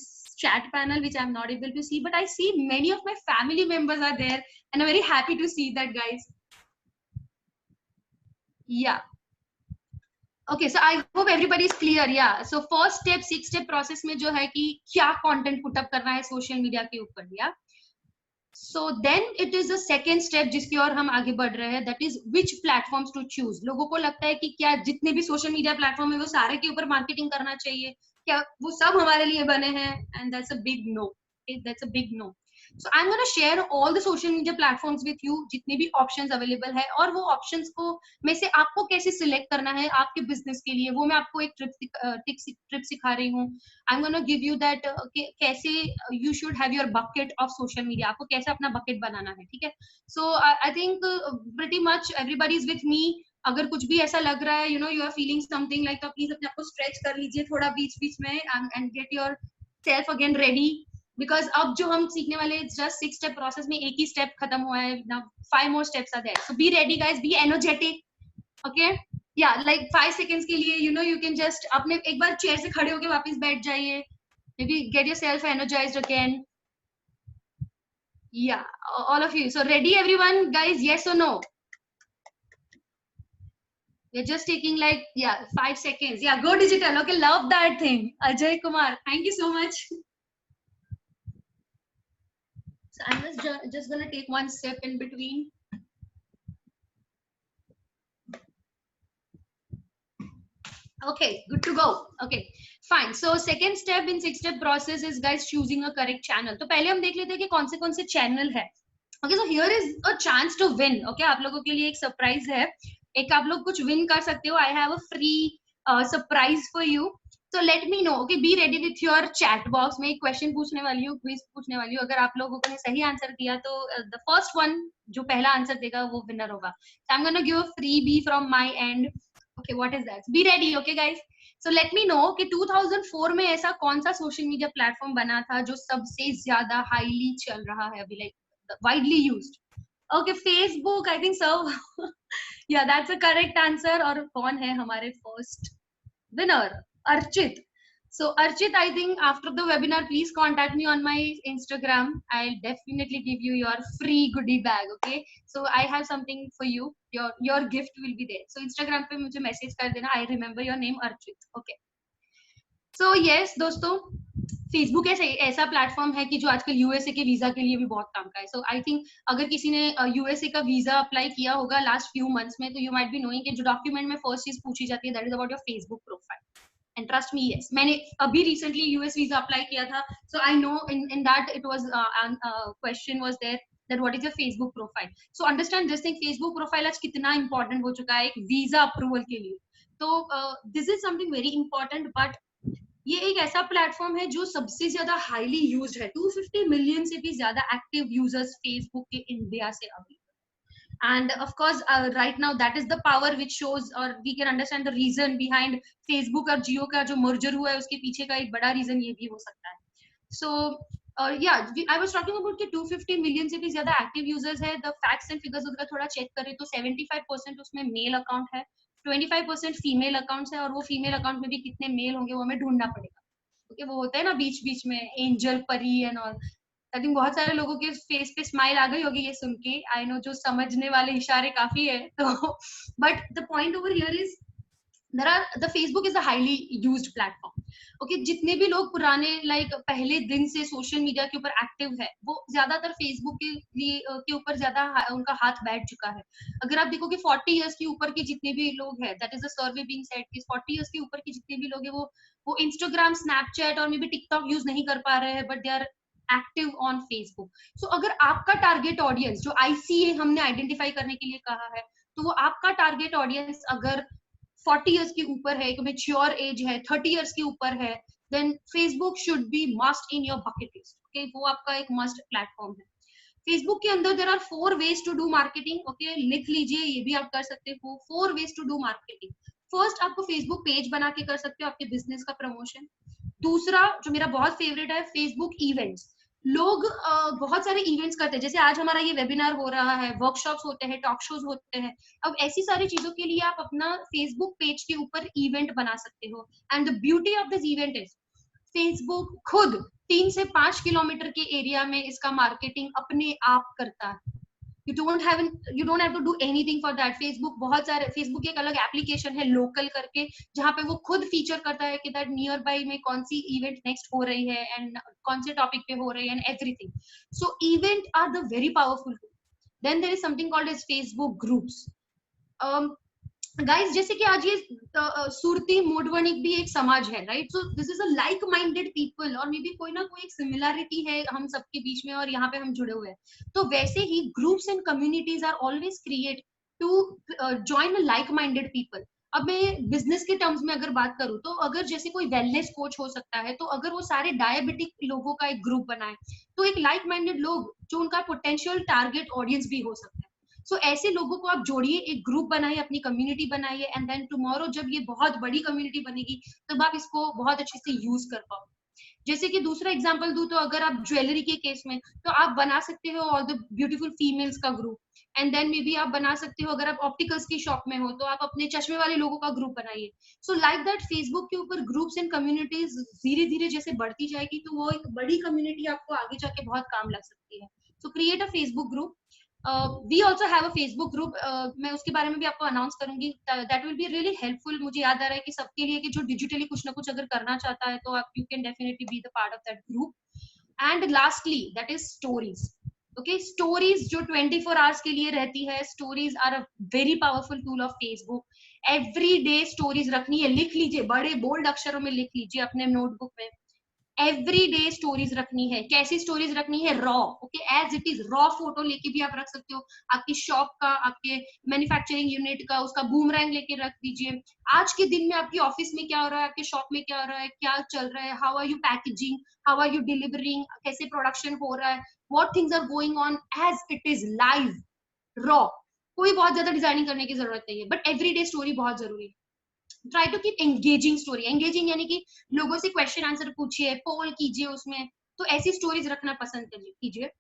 chat panel which I'm not able to see, but I see many of my family members are there and I'm very happy to see that, guys. Yeah. Okay, so I hope everybody is clear. Yeah. So first step, 6-step process में जो है कि क्या content put up करना है social media के ऊपर. Yeah. So then it is the second step जिसकी ओर हम आगे बढ़ रहे हैं, that is which platforms to choose. लोगों को लगता है कि क्या जितने भी सोशल मीडिया प्लेटफॉर्म है वो सारे के ऊपर मार्केटिंग करना चाहिए, क्या वो सब हमारे लिए बने हैं, and that's a big no. That's a big no. So I am gonna share all the social media platforms with you, जितने भी ऑप्शंस अवेलेबल है, और वो ऑप्शंस को में से आपको कैसे सिलेक्ट करना है आपके बिजनेस के लिए, वो मैं आपको एक ट्रिप सिखा रही हूँ. I am gonna give you that कैसे you should have your bucket of social media, आपको कैसे अपना बकेट बनाना है. ठीक है. So I think pretty much everybody is with me. अगर कुछ भी ऐसा लग रहा है, you know, you are feeling something like, तो प्लीज अपने आप को स्ट्रेच कर लीजिए थोड़ा बीच बीच में and get your self again ready. Because अब जो हम सीखने वाले जस्ट 6 स्टेप प्रोसेस में एक ही स्टेप खत्म हुआ है. Now 5 more steps are there. So be ready guys, be energetic. Okay, yeah, like 5 seconds के लिए, you know, you can just अपने एक बार चेयर से खड़े होके वापस बैठ जाइए. Maybe get yourself energized again. Yeah, all of you. So ready everyone guys, yes or no? We're just taking like 5 seconds. Yeah, go digital. Okay, love that thing. Ajay Kumar, thank you so much. So I'm just gonna take one step in between. Okay, good to go. Okay, fine. So second step in 6 step process is guys choosing a correct channel. तो पहले हम देख लेते हैं कि कौन से channel है. Okay, so here is a chance to win. Okay, आप लोगों के लिए एक surprise है. एक आप लोग कुछ win कर सकते हो. I have a free surprise for you. So let me know. Okay, be ready with your chat box. मैं एक question पूछने वाली हूँ, quiz पूछने वाली हूँ. अगर आप लोगों ने सही आंसर दिया तो the first one जो पहला आंसर देगा वो winner होगा. So I'm gonna give a freebie from my end. Okay, what is that? Be ready, okay guys. So let me know कि 2004 में ऐसा कौन सा social media platform बना था जो सबसे ज्यादा highly चल रहा है अभी, like widely used. Okay, Facebook, I think so. Yeah, that's a correct answer. और कौन है हमारे first winner? Archit. So Archit, I think after the webinar, please contact me on my Instagram. I'll definitely give you your free goodie bag. Okay. So I have something for you. Your gift will be there. So Instagram पे मुझे message कर देना. I remember your name, Archit. Okay. So yes, दोस्तों, Facebook ऐसा platform है कि जो आजकल यूएसए के वीजा के लिए भी बहुत काम का है. सो आई थिंक अगर किसी ने यूएसए का वीजा अप्लाई किया होगा लास्ट फ्यू मंथ्स में, तो यू माइट बी नोइंग कि जो डॉक्यूमेंट में फर्स्ट चीज पूछी जाती है that is about your Facebook profile. And trust me, yes, मैंने अभी recently US visa apply किया था, so I know in that it was question was there that what is your Facebook profile. So understand this thing, Facebook profile आज कितना important हो चुका है एक visa approval के लिए. तो this is something very important, but ये एक ऐसा प्लेटफॉर्म है जो सबसे ज्यादा हाईली यूज्ड है. 250 मिलियन से भी ज्यादा एक्टिव यूजर्स फेसबुक के इंडिया से अभी. And of course right now that is the power which shows, or we can understand the reason behind Facebook और Jio का जो merger हुआ है उसके पीछे का एक बड़ा reason ये भी हो सकता है. So yeah, I was talking about कि 250 million से भी ज्यादा active users है. The facts and figures अगर थोड़ा check करें तो 75% उसमें male account है, 25% female accounts है, और वो female account में भी कितने male होंगे वो हमें ढूंढना पड़ेगा. Okay, वो होता है ना बीच बीच में angel, परी and all. आई थिंक बहुत सारे लोगों के फेस पे स्माइल आ गई होगी ये सुन के. आई नो जो समझने वाले इशारे काफी है तो, but the point over here is the Facebook is a highly used platform. Okay, जितने भी लोग पुराने लाइक पहले दिन से सोशल मीडिया के ऊपर एक्टिव है वो ज्यादातर फेसबुक के लिए के ऊपर ज्यादा उनका हाथ बैठ चुका है. अगर आप देखो कि 40 इयर्स के ऊपर के जितने भी लोग हैं, that is a survey being said कि 40 इयर्स के ऊपर के जितने भी लोग हैं वो इंस्टाग्राम, स्नैपचैट और मे बी टिकटॉक यूज नहीं कर पा रहे हैं, but they are active on Facebook. So अगर आपका टारगेट ऑडियंस जो आईसीए हमने आइडेंटिफाई करने के लिए कहा है, तो वो आपका टारगेट ऑडियंस अगर 40 इयर्स के ऊपर है, एक मैच्योर एज है, 30 इयर्स के ऊपर है, then Facebook should be must in your bucket list. Okay, वो आपका एक मस्ट प्लेटफॉर्म है. फेसबुक के अंदर there are 4 ways to do marketing. Okay, लिख लीजिए, ये भी आप कर सकते हो. 4 ways to do marketing. First, आपको फेसबुक पेज बना के कर सकते हो आपके बिजनेस का प्रमोशन. दूसरा जो मेरा बहुत फेवरेट है, फेसबुक इवेंट्स. लोग बहुत सारे इवेंट्स करते हैं, जैसे आज हमारा ये वेबिनार हो रहा है, वर्कशॉप्स होते हैं, टॉक शोज होते हैं. अब ऐसी सारी चीजों के लिए आप अपना फेसबुक पेज के ऊपर इवेंट बना सकते हो. And the beauty of this event is Facebook खुद 3 से 5 किलोमीटर के एरिया में इसका मार्केटिंग अपने आप करता है. you don't have to do anything for that. Facebook एक अलग एप्लीकेशन है लोकल करके, जहाँ पे वो खुद फीचर करता है कि दैट नियर बाय में कौन सी इवेंट नेक्स्ट हो रही है एंड कौन से टॉपिक पे हो रही है and everything. So event are the very powerful. Then there is something called as Facebook groups. Guys जैसे कि आज ये सुरती मोडवणिक भी एक समाज है, right? So this is a like minded people, और मे बी कोई ना कोई एक सिमिलरिटी है हम सबके बीच में, और यहाँ पे हम जुड़े हुए हैं। तो वैसे ही groups and communities are always create to join a like minded people. अब मैं बिजनेस के टर्म्स में अगर बात करूं, तो अगर जैसे कोई वेलनेस कोच हो सकता है, तो अगर वो सारे डायबिटिक लोगों का एक ग्रुप बनाए, तो एक लाइक माइंडेड लोग जो उनका पोटेंशियल टारगेट ऑडियंस भी हो सकता है। सो ऐसे लोगों को आप जोड़िए, एक ग्रुप बनाइए, अपनी कम्युनिटी बनाइए, एंड देन टुमारो जब ये बहुत बड़ी कम्युनिटी बनेगी, तब आप इसको बहुत अच्छे से यूज कर पाओ। जैसे कि दूसरा एग्जांपल दूं, तो अगर आप ज्वेलरी के केस में, तो आप बना सकते हो ऑल द ब्यूटीफुल फीमेल्स का ग्रुप, एंड देन मे बी आप बना सकते हो, अगर आप ऑप्टिकल्स की शॉप में हो, तो आप अपने चश्मे वाले लोगों का ग्रुप बनाइए। सो लाइक दैट फेसबुक के ऊपर ग्रुप्स एंड कम्युनिटीज धीरे धीरे जैसे बढ़ती जाएगी, तो वो एक बड़ी कम्युनिटी आपको आगे जाके बहुत काम लग सकती है। So create a Facebook group. We also have a Facebook group, मैं उसके बारे में भी आपको अनाउंस करूंगी, that will be really helpful. मुझे याद आ रहा है कि सबके लिए, कि जो डिजिटली कुछ ना कुछ अगर करना चाहता है, तो आप you can definitely be the part of that group. And lastly that is stories. Okay, stories जो 24 आवर्स के लिए रहती है, stories are a very powerful tool of Facebook. Every day stories रखनी है, लिख लीजिए, बड़े बोल्ड अक्षरों में लिख लीजिए अपने नोटबुक में। एवरी डे स्टोरीज रखनी है। कैसी स्टोरीज रखनी है? Raw, okay, as it is, raw photo लेके भी आप रख सकते हो, आपकी शॉप का, आपके मैन्युफैक्चरिंग यूनिट का, उसका बूमरैंग लेके रख दीजिए। आज के दिन में आपकी ऑफिस में क्या हो रहा है, आपके शॉप में क्या हो रहा है, क्या चल रहा है, how are you packaging, how are you delivering, कैसे प्रोडक्शन हो रहा है, what things are going on, as it is live, raw. कोई बहुत ज्यादा डिजाइनिंग करने की जरूरत नहीं है, बट एवरी डे स्टोरी बहुत जरूरी है। Try to keep engaging story. Engaging यानी कि लोगों से क्वेश्चन आंसर पूछिए, पोल कीजिए उसमें, तो ऐसी स्टोरीज रखना पसंद कीजिए।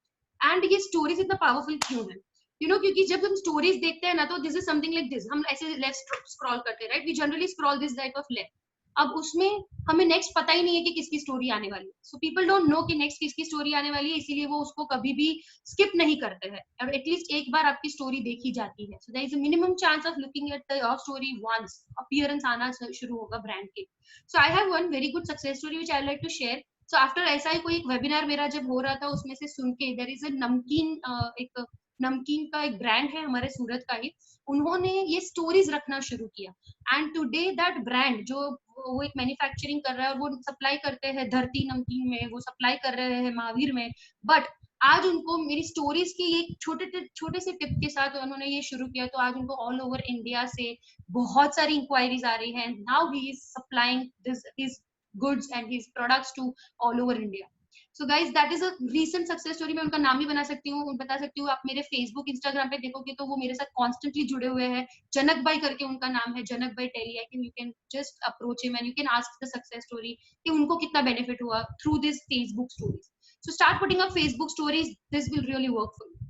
एंड ये स्टोरीज इतना पावरफुल क्यों है? क्योंकि जब हम स्टोरीज देखते हैं ना, तो this is something like this, हम ऐसे लेफ्ट स्क्रॉल करते हैं, right? We generally scroll this type of left. अब उसमें हमें नेक्स्ट पता ही नहीं है कि किसकी स्टोरी आने वाली है। सो पीपल डोंट नो कि नेक्स्ट किसकी स्टोरी आने वाली है, इसीलिए वो उसको कभी भी स्किप नहीं करते हैं, और एटलीस्ट एक बार आपकी स्टोरी देखी जाती है। So there is a minimum chance of looking at the your story once, appearance आना शुरू होगा ब्रांड के। So I have one very good success story which I like to share. So after ऐसा ही कोई एक वेबिनार मेरा जब हो रहा था, उसमें से सुन के, देयर इज अ नमकीन, एक नमकीन का एक ब्रांड है हमारे सूरत का ही, उन्होंने ये स्टोरीज रखना शुरू किया। एंड टुडे दैट ब्रांड, जो वो एक मैन्युफैक्चरिंग कर रहा है, और वो सप्लाई करते हैं धरती नमकीन में, वो सप्लाई कर रहे हैं महावीर में, बट आज उनको मेरी स्टोरीज की एक छोटे से टिप के साथ उन्होंने ये शुरू किया, तो आज उनको ऑल ओवर इंडिया से बहुत सारी इंक्वायरीज आ रही हैं। Now he is supplying this his goods and his products to all over India. So guys that is a recent success story. मैं उनका नाम भी बता सकती हूँ। आप मेरे फेसबुक इंस्टाग्राम पे देखोगे तो वो मेरे साथ कॉन्स्टेंटली जुड़े हुए हैं। जनक भाई करके उनका नाम है, Janak bhai Teli. I can, you can just approach him and you can ask the success story कि उनको कितना बेनिफिट हुआ through this Facebook stories. So start putting up Facebook stories, this will really work for you.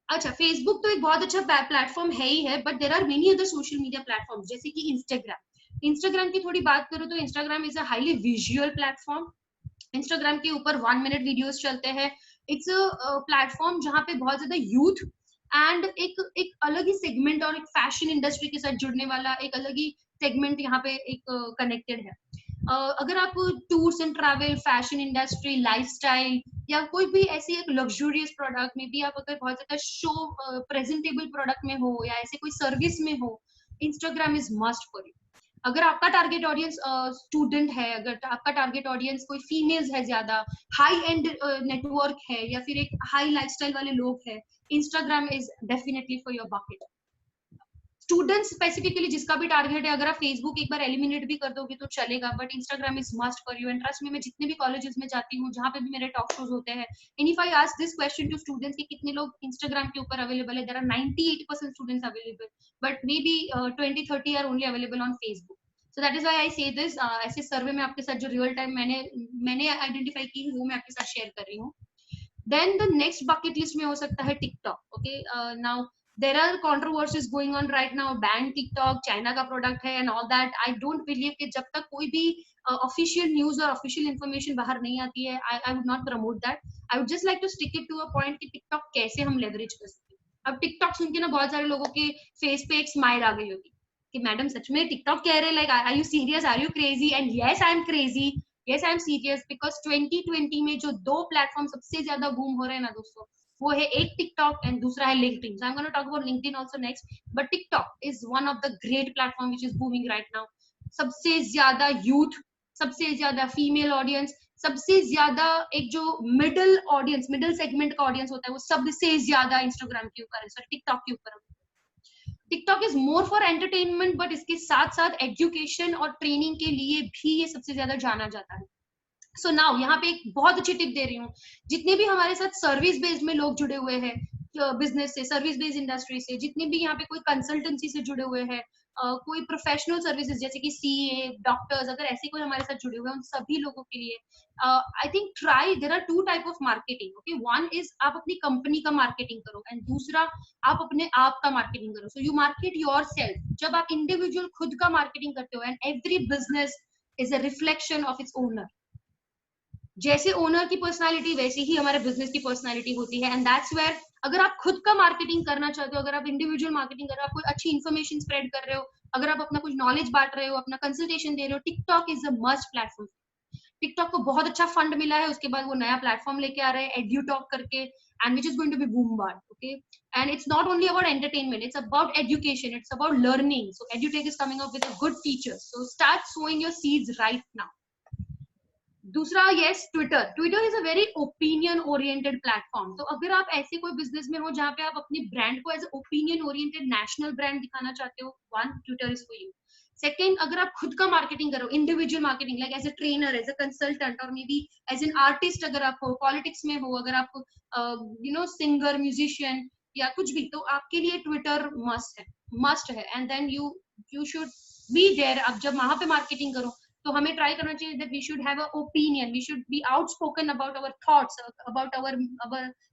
अच्छा, Facebook तो एक बहुत अच्छा platform है ही है, but there are many other social media platform, जैसे कि इंस्टाग्राम। इंस्टाग्राम की थोड़ी बात करूँ तो Instagram is a highly visual platform. Instagram के ऊपर 1 मिनट वीडियोस चलते हैं। इट्स अ प्लेटफॉर्म जहाँ पे बहुत ज्यादा यूथ एंड एक अलग ही सेगमेंट और एक फैशन इंडस्ट्री के साथ जुड़ने वाला एक अलग ही सेगमेंट यहाँ पे एक कनेक्टेड है। अगर आप tours and travel, fashion industry, lifestyle, या कोई भी ऐसी एक लग्जूरियस प्रोडक्ट में भी आप अगर बहुत ज्यादा शो प्रेजेंटेबल प्रोडक्ट में हो, या ऐसे कोई सर्विस में हो, Instagram is must for you. अगर आपका टारगेट ऑडियंस स्टूडेंट है, अगर आपका टारगेट ऑडियंस कोई फीमेल्स है, ज्यादा हाई एंड नेटवर्क है, या फिर एक हाई लाइफस्टाइल वाले लोग हैं, Instagram is definitely for your bucket. Student specifically जिसका भी टारगेट है, अगर आप फेसबुक एक बार एलिमिनेट भी कर दोगे तो चलेगा, but Instagram is must for you. And trust में, मैं जितने भी कॉलेजेस में जाती हूँ, जहाँ पे भी मेरे टॉक शोज होते हैं, and if I ask this question to students कि कितने लोग इंस्टाग्राम के ऊपर अवेलेबल है, there are 98% students available, but maybe 20-30 are only available on Facebook. So that is why I say this. ऐसे सर्वे में आपके साथ जो रियल टाइम मैंने आइडेंटिफाई की है, वो मैं आपके साथ शेयर कर रही हूँ। Then the next bucket list में हो सकता है TikTok. Okay, now there are controversies going on right now. Ban TikTok, China का product है and all that. I don't believe कि जब तक कोई भी official news और official information बाहर नहीं आती है, I would not promote that. I would just like to stick it to a point कि TikTok कैसे हम leverage कर सकते हैं। अब TikTok सुन के ना बहुत सारे लोगों के face पे एक smile आ गई होगी कि मैडम सच में TikTok कह रहे, like are you serious, are you crazy? And yes, I am crazy. Yes, I am serious because 2020 में जो 2 प्लेटफॉर्म सबसे ज्यादा बूम हो रहे हैं ना दोस्तों, वो है एक टिकटॉक एंड दूसरा है LinkedIn. So I am gonna talk about LinkedIn also next. But TikTok is one of the great platform which is booming right now. सबसे ज्यादा यूथ, सबसे ज्यादा फीमेल ऑडियंस, सबसे ज्यादा एक जो मिडिल ऑडियंस, मिडिल सेगमेंट का ऑडियंस होता है, वो सबसे ज्यादा इंस्टाग्राम के ऊपर है, सॉरी टिकटॉक के ऊपर है. TikTok is more for entertainment, but इसके साथ साथ एजुकेशन और ट्रेनिंग के लिए भी ये सबसे ज्यादा जाना जाता है. सो नाउ यहाँ पे एक बहुत अच्छी टिप दे रही हूँ. जितने भी हमारे साथ सर्विस बेस्ड में लोग जुड़े हुए हैं, बिजनेस से, सर्विस बेस्ड इंडस्ट्री से, जितने भी यहाँ पे कोई कंसल्टेंसी से जुड़े हुए हैं, कोई प्रोफेशनल सर्विसेज जैसे कि सीए, डॉक्टर्स, अगर ऐसे कोई हमारे साथ जुड़े हुए हैं, उन सभी लोगों के लिए I think try, there are two type of marketing. Okay, one is आप अपनी कंपनी का मार्केटिंग करो एंड दूसरा आप अपने आप का मार्केटिंग करो. So you market yourself. जब आप इंडिविजुअल खुद का मार्केटिंग करते हो, and every business is a reflection of its owner. जैसे ओनर की पर्सनालिटी वैसे ही हमारे बिजनेस की पर्सनालिटी होती है. एंड दैट्स वेयर अगर आप खुद का मार्केटिंग करना चाहते हो, अगर आप इंडिविजुअल मार्केटिंग कर रहे हो, आप कोई अच्छी इन्फॉर्मेशन स्प्रेड कर रहे हो, अगर आप अपना कुछ नॉलेज बांट रहे हो, अपना कंसल्टेशन दे रहे हो, TikTok is a must platform. TikTok को बहुत अच्छा फंड मिला है, उसके बाद वो नया प्लेटफॉर्म लेके आ रहे हैं एड्यूटॉक करके, and which is going to be bombarded. Okay, and it's not only about entertainment, it's about education, it's about learning. So edutech is coming up with good teachers. So start sowing your seeds right now. दूसरा, yes, Twitter. Twitter is a very opinion oriented platform. तो अगर आप ऐसे कोई business में हो जहाँ पे आप अपनी ब्रांड को as opinion oriented national brand दिखाना चाहते हो, one, Twitter is for you. Second, अगर आप खुद का मार्केटिंग करो, individual marketing, like as a trainer, as a consultant, और may be as an artist, अगर आप हो, पॉलिटिक्स में हो, अगर आप सिंगर, म्यूजिशियन या कुछ भी, तो आपके लिए ट्विटर मस्ट है. And then you should be there. अब जब वहां पे मार्केटिंग करो तो हमें ट्राई करना चाहिए that we should have a opinion, we should be outspoken about our thoughts, about our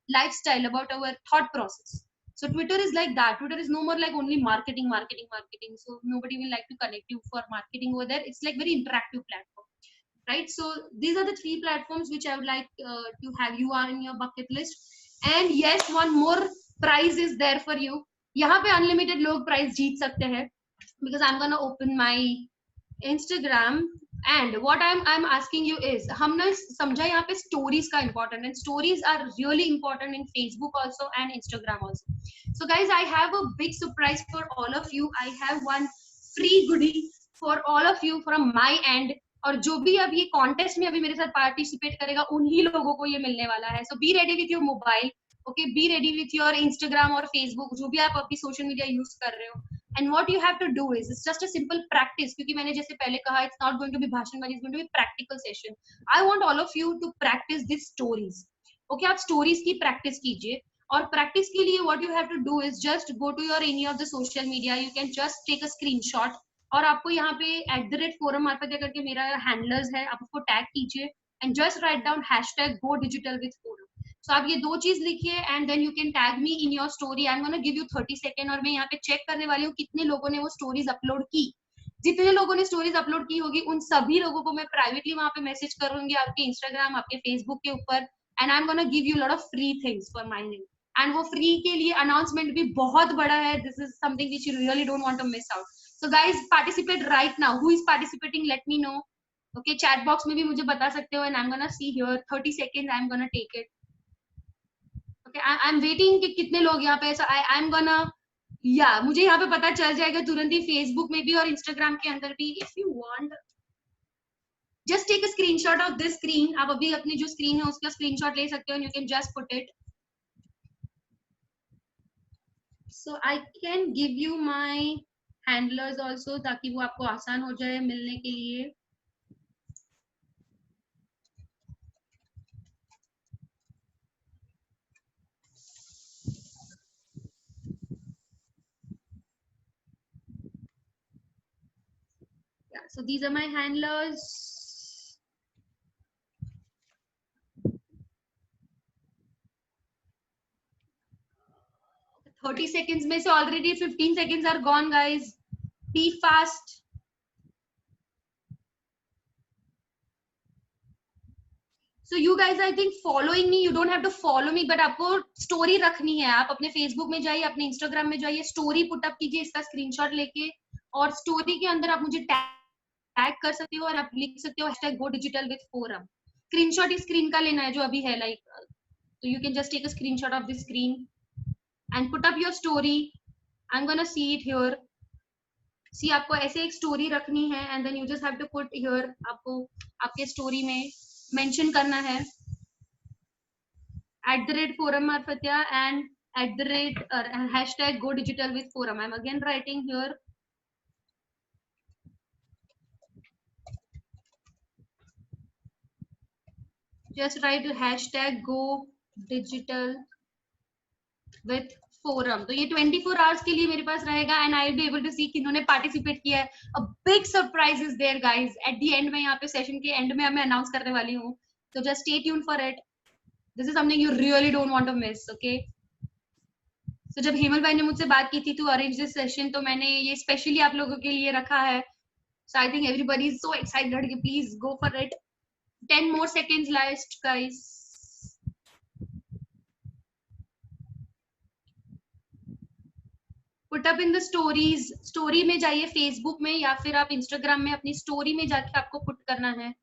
lifestyle, about our thought process. So Twitter is like that. Twitter is no more like only marketing. So nobody will like to connect you for marketing over there. It's like very interactive platform, right? So these are the three platforms which I would like to have you on your bucket list. And yes, one more prize is there for you. यहाँ पे unlimited लोग prize जीत सकते हैं, because I'm gonna open my Instagram. And what I'm asking you is, हमने समझा यहाँ पे stories का important, and stories are really important in Facebook also and Instagram also. So guys, I have a big surprise for all of you. I have one free goodie for all of you from my end. और जो भी अब ये contest में अभी मेरे साथ participate करेगा, उन्हीं लोगों को ये मिलने वाला है. So be ready with your mobile, okay, be ready with your Instagram और फेसबुक, जो भी आप अपनी सोशल मीडिया यूज कर रहे हो. And what you have to do is, it's just a simple practice, क्योंकि मैंने जैसे पहले कहा, it's not going to be भाषणबाजी, it's going to be practical session. I want all of you to practice these stories. Okay, आप stories की practice कीजिए, और practice के लिए what you have to do is just go to your any of the social media. You can just take a screenshot, और आपको यहाँ पे @forum मार्फत करके मेरा handlers है, आप उसको tag कीजिए and just write down #GoDigitalWithForum. So आप ये दो चीज लिखिए, and then you can tag me in your story. I am gonna give you 30 second, और मैं यहाँ पे चेक करने वाली हूँ कितने लोगों ने वो स्टोरीज अपलोड की. जितने लोगों ने स्टोरीज अपलोड की होगी, उन सभी लोगों को मैं प्राइवेटली वहां पे मैसेज करूंगी, आपके इंस्टाग्राम, आपके फेसबुक के ऊपर. And I am gonna give you lot of free things for my name. एंड वो फ्री के लिए अनाउंसमेंट भी बहुत बड़ा है. This is something which you really don't want to miss out. So guys, participate right now. Who is participating, let me know. Okay, chat box में भी मुझे बता सकते हो. And I am gonna see here 30 seconds, I am gonna take it. I'm waiting कि कितने लोग यहाँ पे. I'm gonna, yeah, मुझे यहाँ पे पता चल जाएगा तुरंत ही, फेसबुक में भी और इंस्टाग्राम के अंदर भी. If you want, just take a screenshot of this screen. आप अभी अपनी जो स्क्रीन है उसका स्क्रीनशॉट ले सकते हो, and you can just put it. So I can give you my handlers also, ताकि वो आपको आसान हो जाए मिलने के लिए. So these are my handlers. So 30 seconds में से already 15 seconds are gone, guys. Be fast. So you guys, I think following me, you don't have to follow me, but आपको story रखनी है. आप अपने Facebook में जाइए, अपने Instagram में जाइए, story put up कीजिए इसका screenshot लेके, और story के अंदर आप मुझे टैग कर सकते हो, और आप लिख सकते हो #GoDigitalWithForum. स्क्रीनशॉट इस स्क्रीन का लेना है जो अभी है, like So you can just take a screenshot of the screen and put up your story. I'm gonna see it here. See, आपको ऐसे एक story रखनी है and then you just have to put here. आपको आपके story में mention करना है @forum Marfatia and @ #go digital with forum. I'm again writing here. Just write #go digital with forum. तो ये 24 hours के लिए मेरे पास रहेगा and I'll be able to see किन्होंने participate किया है. A big surprise is there, guys. At the end में यहाँ पे session के end में मैं announce करने वाली हूँ. So just stay tuned for it. This is something you really don't want to miss, okay? So जब हेमल भाई ने मुझसे बात की थी to arrange this session, तो मैंने ये specially आप लोगों के लिए रखा है. So I think everybody is so excited. Please go for it. 10 more seconds left, guys. Put up in the stories. Story में जाइए Facebook में या फिर आप Instagram में अपनी story में जाके आपको put करना है.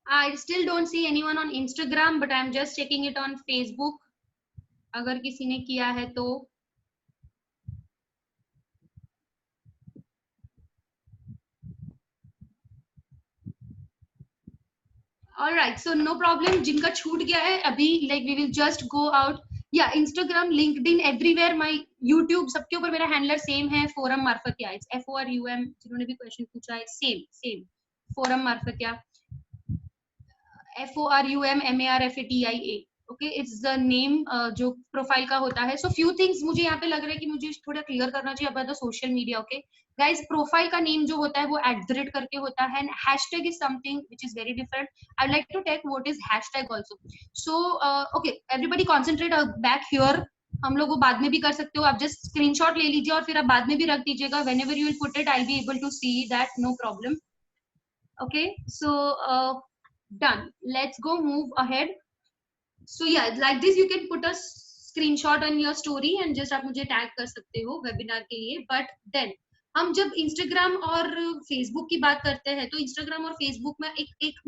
I still don't see anyone on Instagram, but I'm just checking it on Facebook. अगर किसी ने किया है तो all right, so no problem. जिनका छूट गया है अभी, like we will just go out. Yeah, Instagram, LinkedIn, everywhere. My YouTube, सबके ऊपर मेरा handler same है, Forum Marfatia. It's FORUM. जिन्होंने भी question पूछा है, same. Forum Marfatia. FORUM MARFATIA. Okay, it's the name जो profile का होता है. So few things मुझे यहाँ पे लग रहा है कि मुझे थोड़ा clear करना चाहिए about the social media. Okay, guys, profile का name जो होता है वो @ करके होता है and hashtag is something which is very different. I'd like to take what is hashtag also. So okay, everybody concentrate back here. हम लोग वो बाद में भी कर सकते हो. आप just screenshot ले लीजिए और फिर आप बाद में भी रख दीजिएगा. Whenever you will put it, I'll be able to see that, no problem. Okay, so done. Let's go move ahead. So yeah, like this you can put a screenshot on your story and just आप मुझे tag कर सकते हो webinar के लिए. But then हम जब Instagram और Facebook की बात करते हैं तो Instagram और Facebook में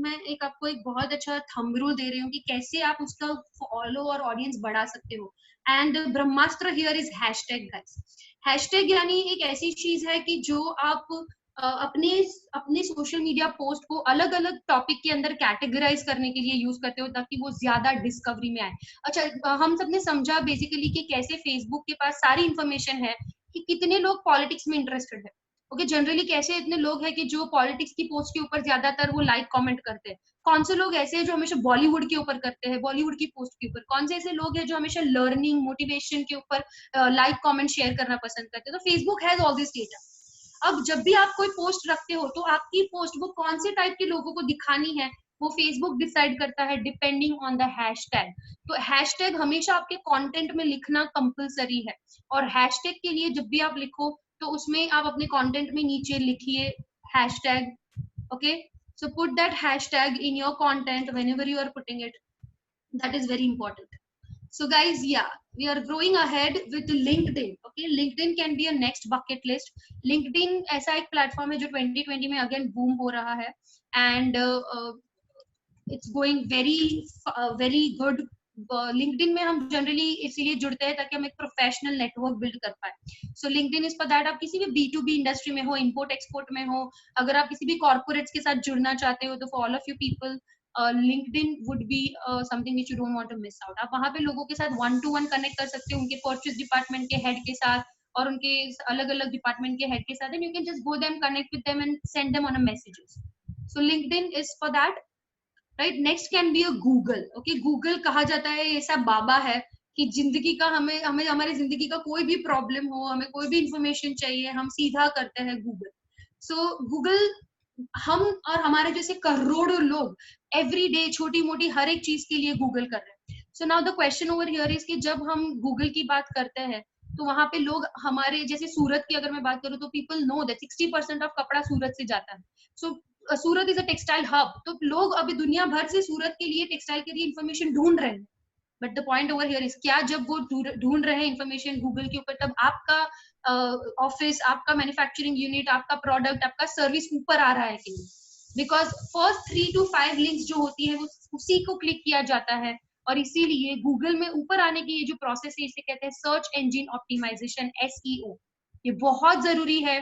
मैं आपको एक बहुत अच्छा thumb rule दे रही हूँ कि कैसे आप उसका follow और audience बढ़ा सकते हो. And Brahmastra here is hashtag, guys. Hashtag यानी एक ऐसी चीज है कि जो आप अपने सोशल मीडिया पोस्ट को अलग अलग टॉपिक के अंदर कैटेगराइज करने के लिए यूज करते हो ताकि वो ज्यादा डिस्कवरी में आए. अच्छा, हम सबने समझा बेसिकली कि कैसे फेसबुक के पास सारी इंफॉर्मेशन है कि कितने लोग पॉलिटिक्स में इंटरेस्टेड है. ओके, जनरली कैसे इतने लोग हैं कि जो पॉलिटिक्स की पोस्ट के ऊपर ज्यादातर वो लाइक कमेंट करते हैं. कौन से लोग ऐसे हैं जो हमेशा बॉलीवुड के ऊपर करते हैं, बॉलीवुड की पोस्ट के ऊपर. कौन से ऐसे लोग हैं जो हमेशा लर्निंग मोटिवेशन के ऊपर लाइक कमेंट शेयर करना पसंद करते हैं. तो Facebook has all this data. अब जब भी आप कोई पोस्ट रखते हो तो आपकी पोस्ट वो कौन से टाइप के लोगों को दिखानी है वो फेसबुक डिसाइड करता है डिपेंडिंग ऑन द हैशटैग. तो हैशटैग हमेशा आपके कंटेंट में लिखना कंपलसरी है और हैशटैग के लिए जब भी आप लिखो तो उसमें आप अपने कंटेंट में नीचे लिखिए hashtag. Okay, so put that hashtag in your content whenever you are putting it. That is very important. So guys, yeah, we are growing ahead with LinkedIn. Okay, LinkedIn can be a next bucket list. LinkedIn ऐसा एक platform है जो 2020 में again boom हो रहा है and it's going very good. LinkedIn में हम जनरली इसीलिए जुड़ते हैं ताकि हम एक प्रोफेशनल नेटवर्क बिल्ड कर पाए. So LinkedIn is for that. आप किसी भी B2B इंडस्ट्री में हो, इम्पोर्ट एक्सपोर्ट में हो, अगर आप किसी भी कॉर्पोरेट्स के साथ जुड़ना चाहते हो तो for all of you people LinkedIn would be something which you don't want to miss out. आप वहाँ पे लोगों के साथ 1-to-1 कनेक्ट कर सकते हो, उनके परचेज डिपार्टमेंट के हेड के साथ और उनके अलग अलग डिपार्टमेंट के हेड के साथ, and you can just go them, connect with them and send them on a messages. So LinkedIn is for that, right? Next can be a Google. Okay, Google कहा जाता है ऐसा बाबा है कि जिंदगी का हमें हमारी जिंदगी का कोई भी प्रॉब्लम हो, हमें कोई भी इंफॉर्मेशन चाहिए, हम सीधा करते हैं गूगल. So Google हम और हमारे जैसे करोड़ों लोग एवरी डे छोटी मोटी हर एक चीज के लिए गूगल कर रहे हैं. So now the question over here is कि जब हम गूगल की बात करते हैं तो वहां पे लोग हमारे जैसे सूरत की अगर मैं बात करूं तो पीपल नो दैट 60% ऑफ कपड़ा सूरत से जाता है. सो सूरत इज अ टेक्सटाइल हब. तो लोग अभी दुनिया भर से सूरत के लिए टेक्सटाइल के लिए इंफॉर्मेशन ढूंढ रहे हैं. But the point over here is, क्या जब वो ढूंढ रहे हैं इंफॉर्मेशन गूगल के ऊपर, तब आपका ऑफिस, आपका मैन्युफैक्चरिंग यूनिट, आपका प्रोडक्ट, आपका सर्विस ऊपर आ रहा है कि नहीं? बिकॉज फर्स्ट 3 to 5 लिंक्स जो होती है वो उसी को क्लिक किया जाता है, और इसीलिए गूगल में ऊपर आने की ये जो प्रोसेस है इसे कहते हैं सर्च इंजन ऑप्टिमाइजेशन, SEO। ये बहुत जरूरी है।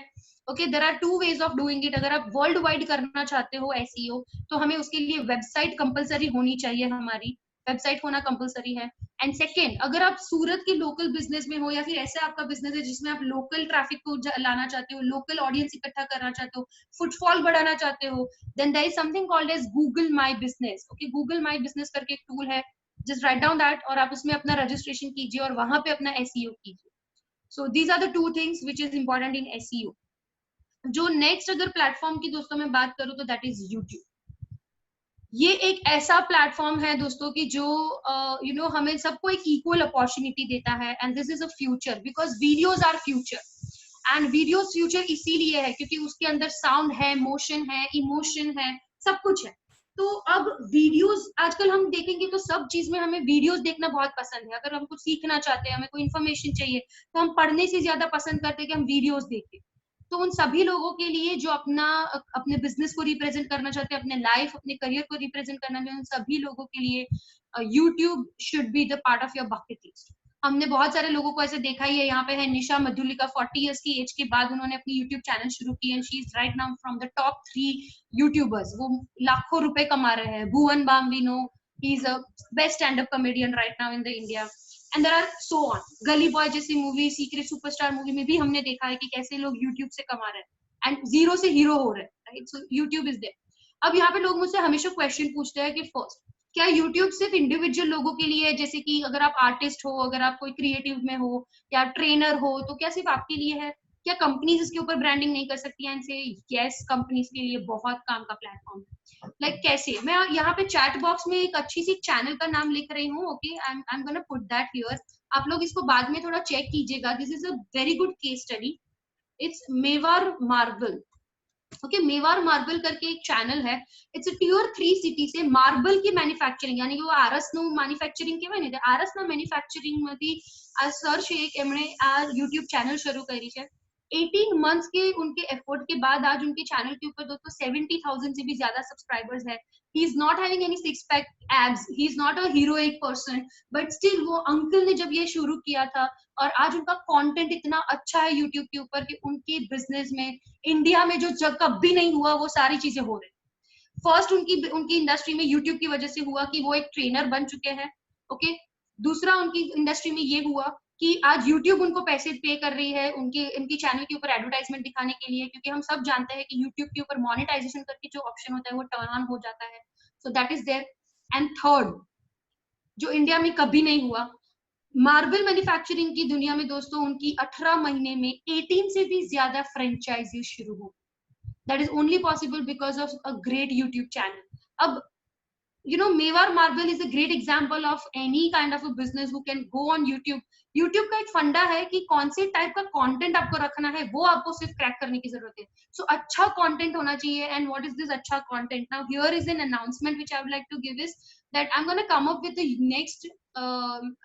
Okay, there are 2 ways of doing it. अगर आप वर्ल्ड वाइड करना चाहते हो SEO, तो हमें उसके लिए वेबसाइट कंपलसरी होनी चाहिए, हमारी वेबसाइट होना कंपलसरी है। एंड सेकेंड, अगर आप सूरत के लोकल बिजनेस में हो, या फिर ऐसा आपका बिजनेस है जिसमें आप लोकल ट्रैफिक को लाना चाहते हो, लोकल ऑडियंस इकट्ठा करना चाहते हो, फुटफॉल बढ़ाना चाहते हो, then there is something called as Google My Business. Okay, Google My Business करके एक टूल है, जस्ट राइट डाउन दैट, और आप उसमें अपना रजिस्ट्रेशन कीजिए और वहां पे अपना SEO कीजिए। So these are the 2 things which is important in SEO। जो नेक्स्ट अगर प्लेटफॉर्म की दोस्तों मैं बात करूं तो दैट इज यूट्यूब। ये एक ऐसा प्लेटफॉर्म है दोस्तों की जो हमें सबको एक इक्वल अपॉर्चुनिटी देता है, and this is a future, because videos are future, and videos future इसीलिए है क्योंकि उसके अंदर साउंड है, मोशन है, इमोशन है, सब कुछ है। तो अब वीडियोज आजकल हम देखेंगे तो सब चीज में हमें वीडियोज देखना बहुत पसंद है। अगर हम कुछ सीखना चाहते हैं, हमें कोई इन्फॉर्मेशन चाहिए, तो हम पढ़ने से ज्यादा पसंद करते हैं कि हम वीडियोज देखें। तो उन सभी लोगों के लिए जो अपने बिजनेस को रिप्रेजेंट करना चाहते हैं, अपने लाइफ, अपने करियर को रिप्रेजेंट करना चाहते हैं, उन सभी लोगों के लिए YouTube should be the part of your bucket list. हमने बहुत सारे लोगों को ऐसे देखा ही है। यहाँ पे है निशा मधुलिका, 40 इयर्स की एज के बाद उन्होंने अपनी यूट्यूब चैनल शुरू की, and she is right now from the top 3 YouTubers. वो लाखों रुपए कमा रहे हैं। Bhuvan Bam, we know, he is a best stand up comedian right now in the India, and there are so on. Gully Boy जैसी मूवी, सीक्रेट सुपरस्टार मूवी में भी हमने देखा है कि कैसे लोग यूट्यूब से कमा रहे हैं एंड जीरो से हीरो हो रहे हैं, right? So YouTube is there. अब यहाँ पे लोग मुझसे हमेशा क्वेश्चन पूछते हैं कि फर्स्ट, क्या यूट्यूब सिर्फ इंडिविजुअल लोगों के लिए है? जैसे कि अगर आप आर्टिस्ट हो, अगर आप कोई क्रिएटिव में हो, या ट्रेनर हो, तो क्या सिर्फ आपके लिए है? क्या कंपनीज इसके ऊपर ब्रांडिंग नहीं कर सकती? एंड से यस, कंपनीज के लिए बहुत काम का प्लेटफॉर्म है। लाइक कैसे? मैं यहाँ पे चैट बॉक्स में एक अच्छी सी चैनल का नाम लिख रही हूँ। Okay, I am gonna put that here. आप लोग इसको बाद में थोड़ा चेक कीजिएगा। This is a very good case study. It's Mewar marble. Okay, Mewar marble करके एक चैनल है। इट्स अ टियर 3 सिटी से मार्बल की मैन्युफैक्चरिंग, यानी कि वो आरस नो मैन्युफॅक्चरिंग કહેવાય ને, આરસ ના મેન્યુફેક્ચરિંગ માંથી આ સર છે એક એમણે આ YouTube ચેનલ શરૂ કરી છે। 18 months के उनके एफर्ट के बाद आज उनके चैनल के ऊपर दोस्तों 70,000 से भी ज्यादा सब्सक्राइबर्स है। He is not having any six pack abs, he is not a heroic person, but still वो अंकल ने जब ये शुरू किया था, और आज उनका कंटेंट इतना अच्छा है यूट्यूब के ऊपर कि उनके बिजनेस में इंडिया में जो जग कभी नहीं हुआ वो सारी चीजें हो रही। फर्स्ट उनकी इंडस्ट्री में यूट्यूब की वजह से हुआ कि वो एक ट्रेनर बन चुके हैं। ओके, दूसरा उनकी इंडस्ट्री में ये हुआ कि आज YouTube उनको पैसे पे कर रही है उनकी चैनल के ऊपर एडवर्टाइजमेंट दिखाने के लिए, क्योंकि हम सब जानते हैं कि YouTube के ऊपर मोनेटाइजेशन करके जो ऑप्शन होता है वो टर्न ऑन हो जाता है। So that is there. And third, जो इंडिया में कभी नहीं हुआ, मार्बल मैन्युफैक्चरिंग की दुनिया में दोस्तों उनकी 18 महीने में 18 से भी ज्यादा फ्रेंचाइजी शुरू हो। That is only possible because of a great YouTube channel. अब Mewar Marble is a great example of any kind of a business who can go on YouTube. YouTube का एक फंडा है कि कौन से टाइप का कंटेंट आपको रखना है, वो आपको सिर्फ क्रैक करने की जरूरत है। सो अच्छा कंटेंट होना चाहिए। एंड व्हाट इज दिस अच्छा content? Now here is an announcement which I would like to give is that I'm going to come up with the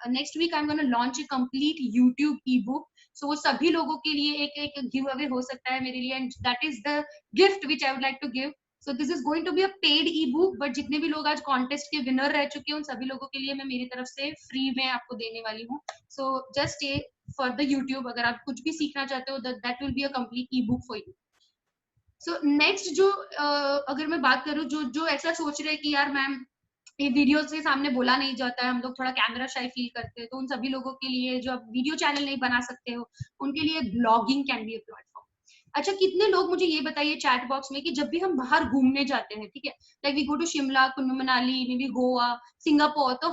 next week I'm going to launch a complete YouTube ebook. So वो सभी लोगों के लिए एक give away हो सकता है मेरे लिए, and that is the gift which I would like to give. So this is going to be a paid ebook, but जितने भी लोग आज कॉन्टेस्ट के विनर रह चुके हैं उन सभी लोगों के लिए मैं मेरी तरफ से फ्री में आपको देने वाली हूँ। So just stay for the YouTube. अगर आप कुछ भी सीखना चाहते हो that will be a complete ebook for you. So next जो अगर मैं बात करूँ जो ऐसा सोच रहे हैं कि यार मैम ये वीडियो के सामने बोला नहीं जाता है, हम लोग थोड़ा कैमरा शाई फील करते हैं, तो उन सभी लोगों के लिए जो आप वीडियो चैनल नहीं बना सकते हो उनके लिए blogging can be a platform. अच्छा, कितने लोग मुझे ये बताइए चैट बॉक्स में कि जब भी हम बाहर घूमने जाते हैं, ठीक है, like we go to Shimla, Kullu Manali, maybe Goa, Singapore, तो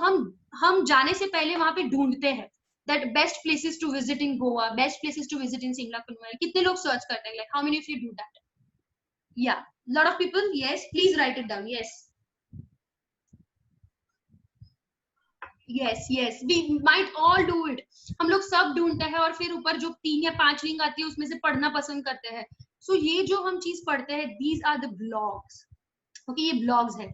हम जाने से पहले वहां पे ढूंढते हैं that best places to visit in Goa, best places to visit in Shimla, Kullu Manali. कितने लोग सर्च करते हैं? Like how many of you do that? Yeah, lot of people. Yes, please write it down. Yes. yes we might all do it. हम लोग सब ढूंढते हैं और फिर ऊपर जो 3 या 5 लिंक आती है उसमें से पढ़ना पसंद करते हैं। सो ये जो हम चीज पढ़ते हैं, these are the blogs. Okay, ये ब्लॉग्स है।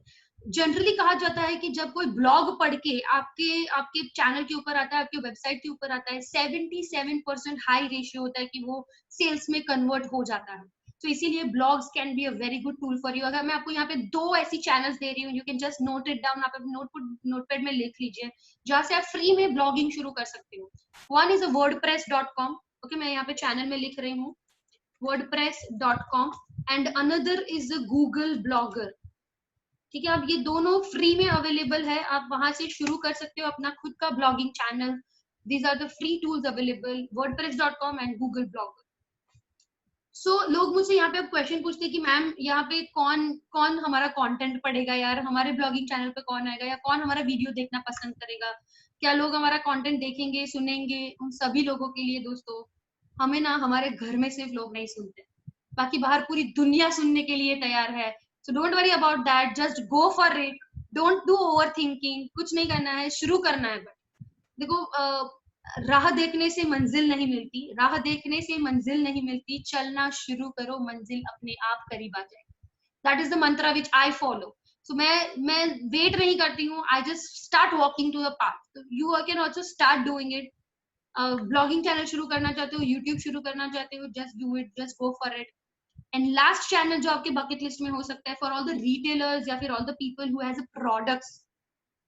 जनरली कहा जाता है कि जब कोई ब्लॉग पढ़ के आपके आपके चैनल के ऊपर आता है, आपके वेबसाइट के ऊपर आता है, 77% हाई रेशियो होता है कि वो सेल्स में कन्वर्ट हो जाता है। तो इसीलिए blogs can be a very good tool for you. अगर मैं आपको यहाँ पे 2 ऐसी चैनल्स दे रही हूँ, you can just note it down, आप नोटपैड में लिख लीजिए, जहाँ से आप फ्री में ब्लॉगिंग शुरू कर सकते हो। वन इज wordpress.com, ओके, मैं यहाँ पे चैनल में लिख रही हूँ wordpress.com, and another is Google blogger. ठीक है, अब ये दोनों फ्री में अवेलेबल है, आप वहां से शुरू कर सकते हो अपना खुद का blogging channel. These are the free tools available, wordpress.com and Google blogger. So लोग मुझसे यहाँ पे अब क्वेश्चन पूछते हैं कि मैम यहाँ पे कौन कौन हमारा कंटेंट पढ़ेगा यार, हमारे ब्लॉगिंग चैनल पे कौन आएगा, या कौन हमारा वीडियो देखना पसंद करेगा, क्या लोग हमारा कंटेंट देखेंगे सुनेंगे? उन सभी लोगों के लिए दोस्तों, हमें ना हमारे घर में सिर्फ लोग नहीं सुनते, बाकी बाहर पूरी दुनिया सुनने के लिए तैयार है। So don't worry about that, just go for it, don't do over thinking, कुछ नहीं करना है, शुरू करना है। बट देखो राह देखने से मंजिल नहीं मिलती, राह देखने से मंजिल नहीं मिलती, चलना शुरू करो, मंजिल अपने आप करीब आ जाए। That is the mantra which I follow. So मैं वेट नहीं करती हूँ, I just start walking to the path. You can also start doing it. Blogging channel शुरू करना चाहते हो, यूट्यूब शुरू करना चाहते हो, just do it, just go for it. And last channel जो आपके बकेट लिस्ट में हो सकता है फॉर ऑल द रिटेलर्स या फिर all the people who has a products,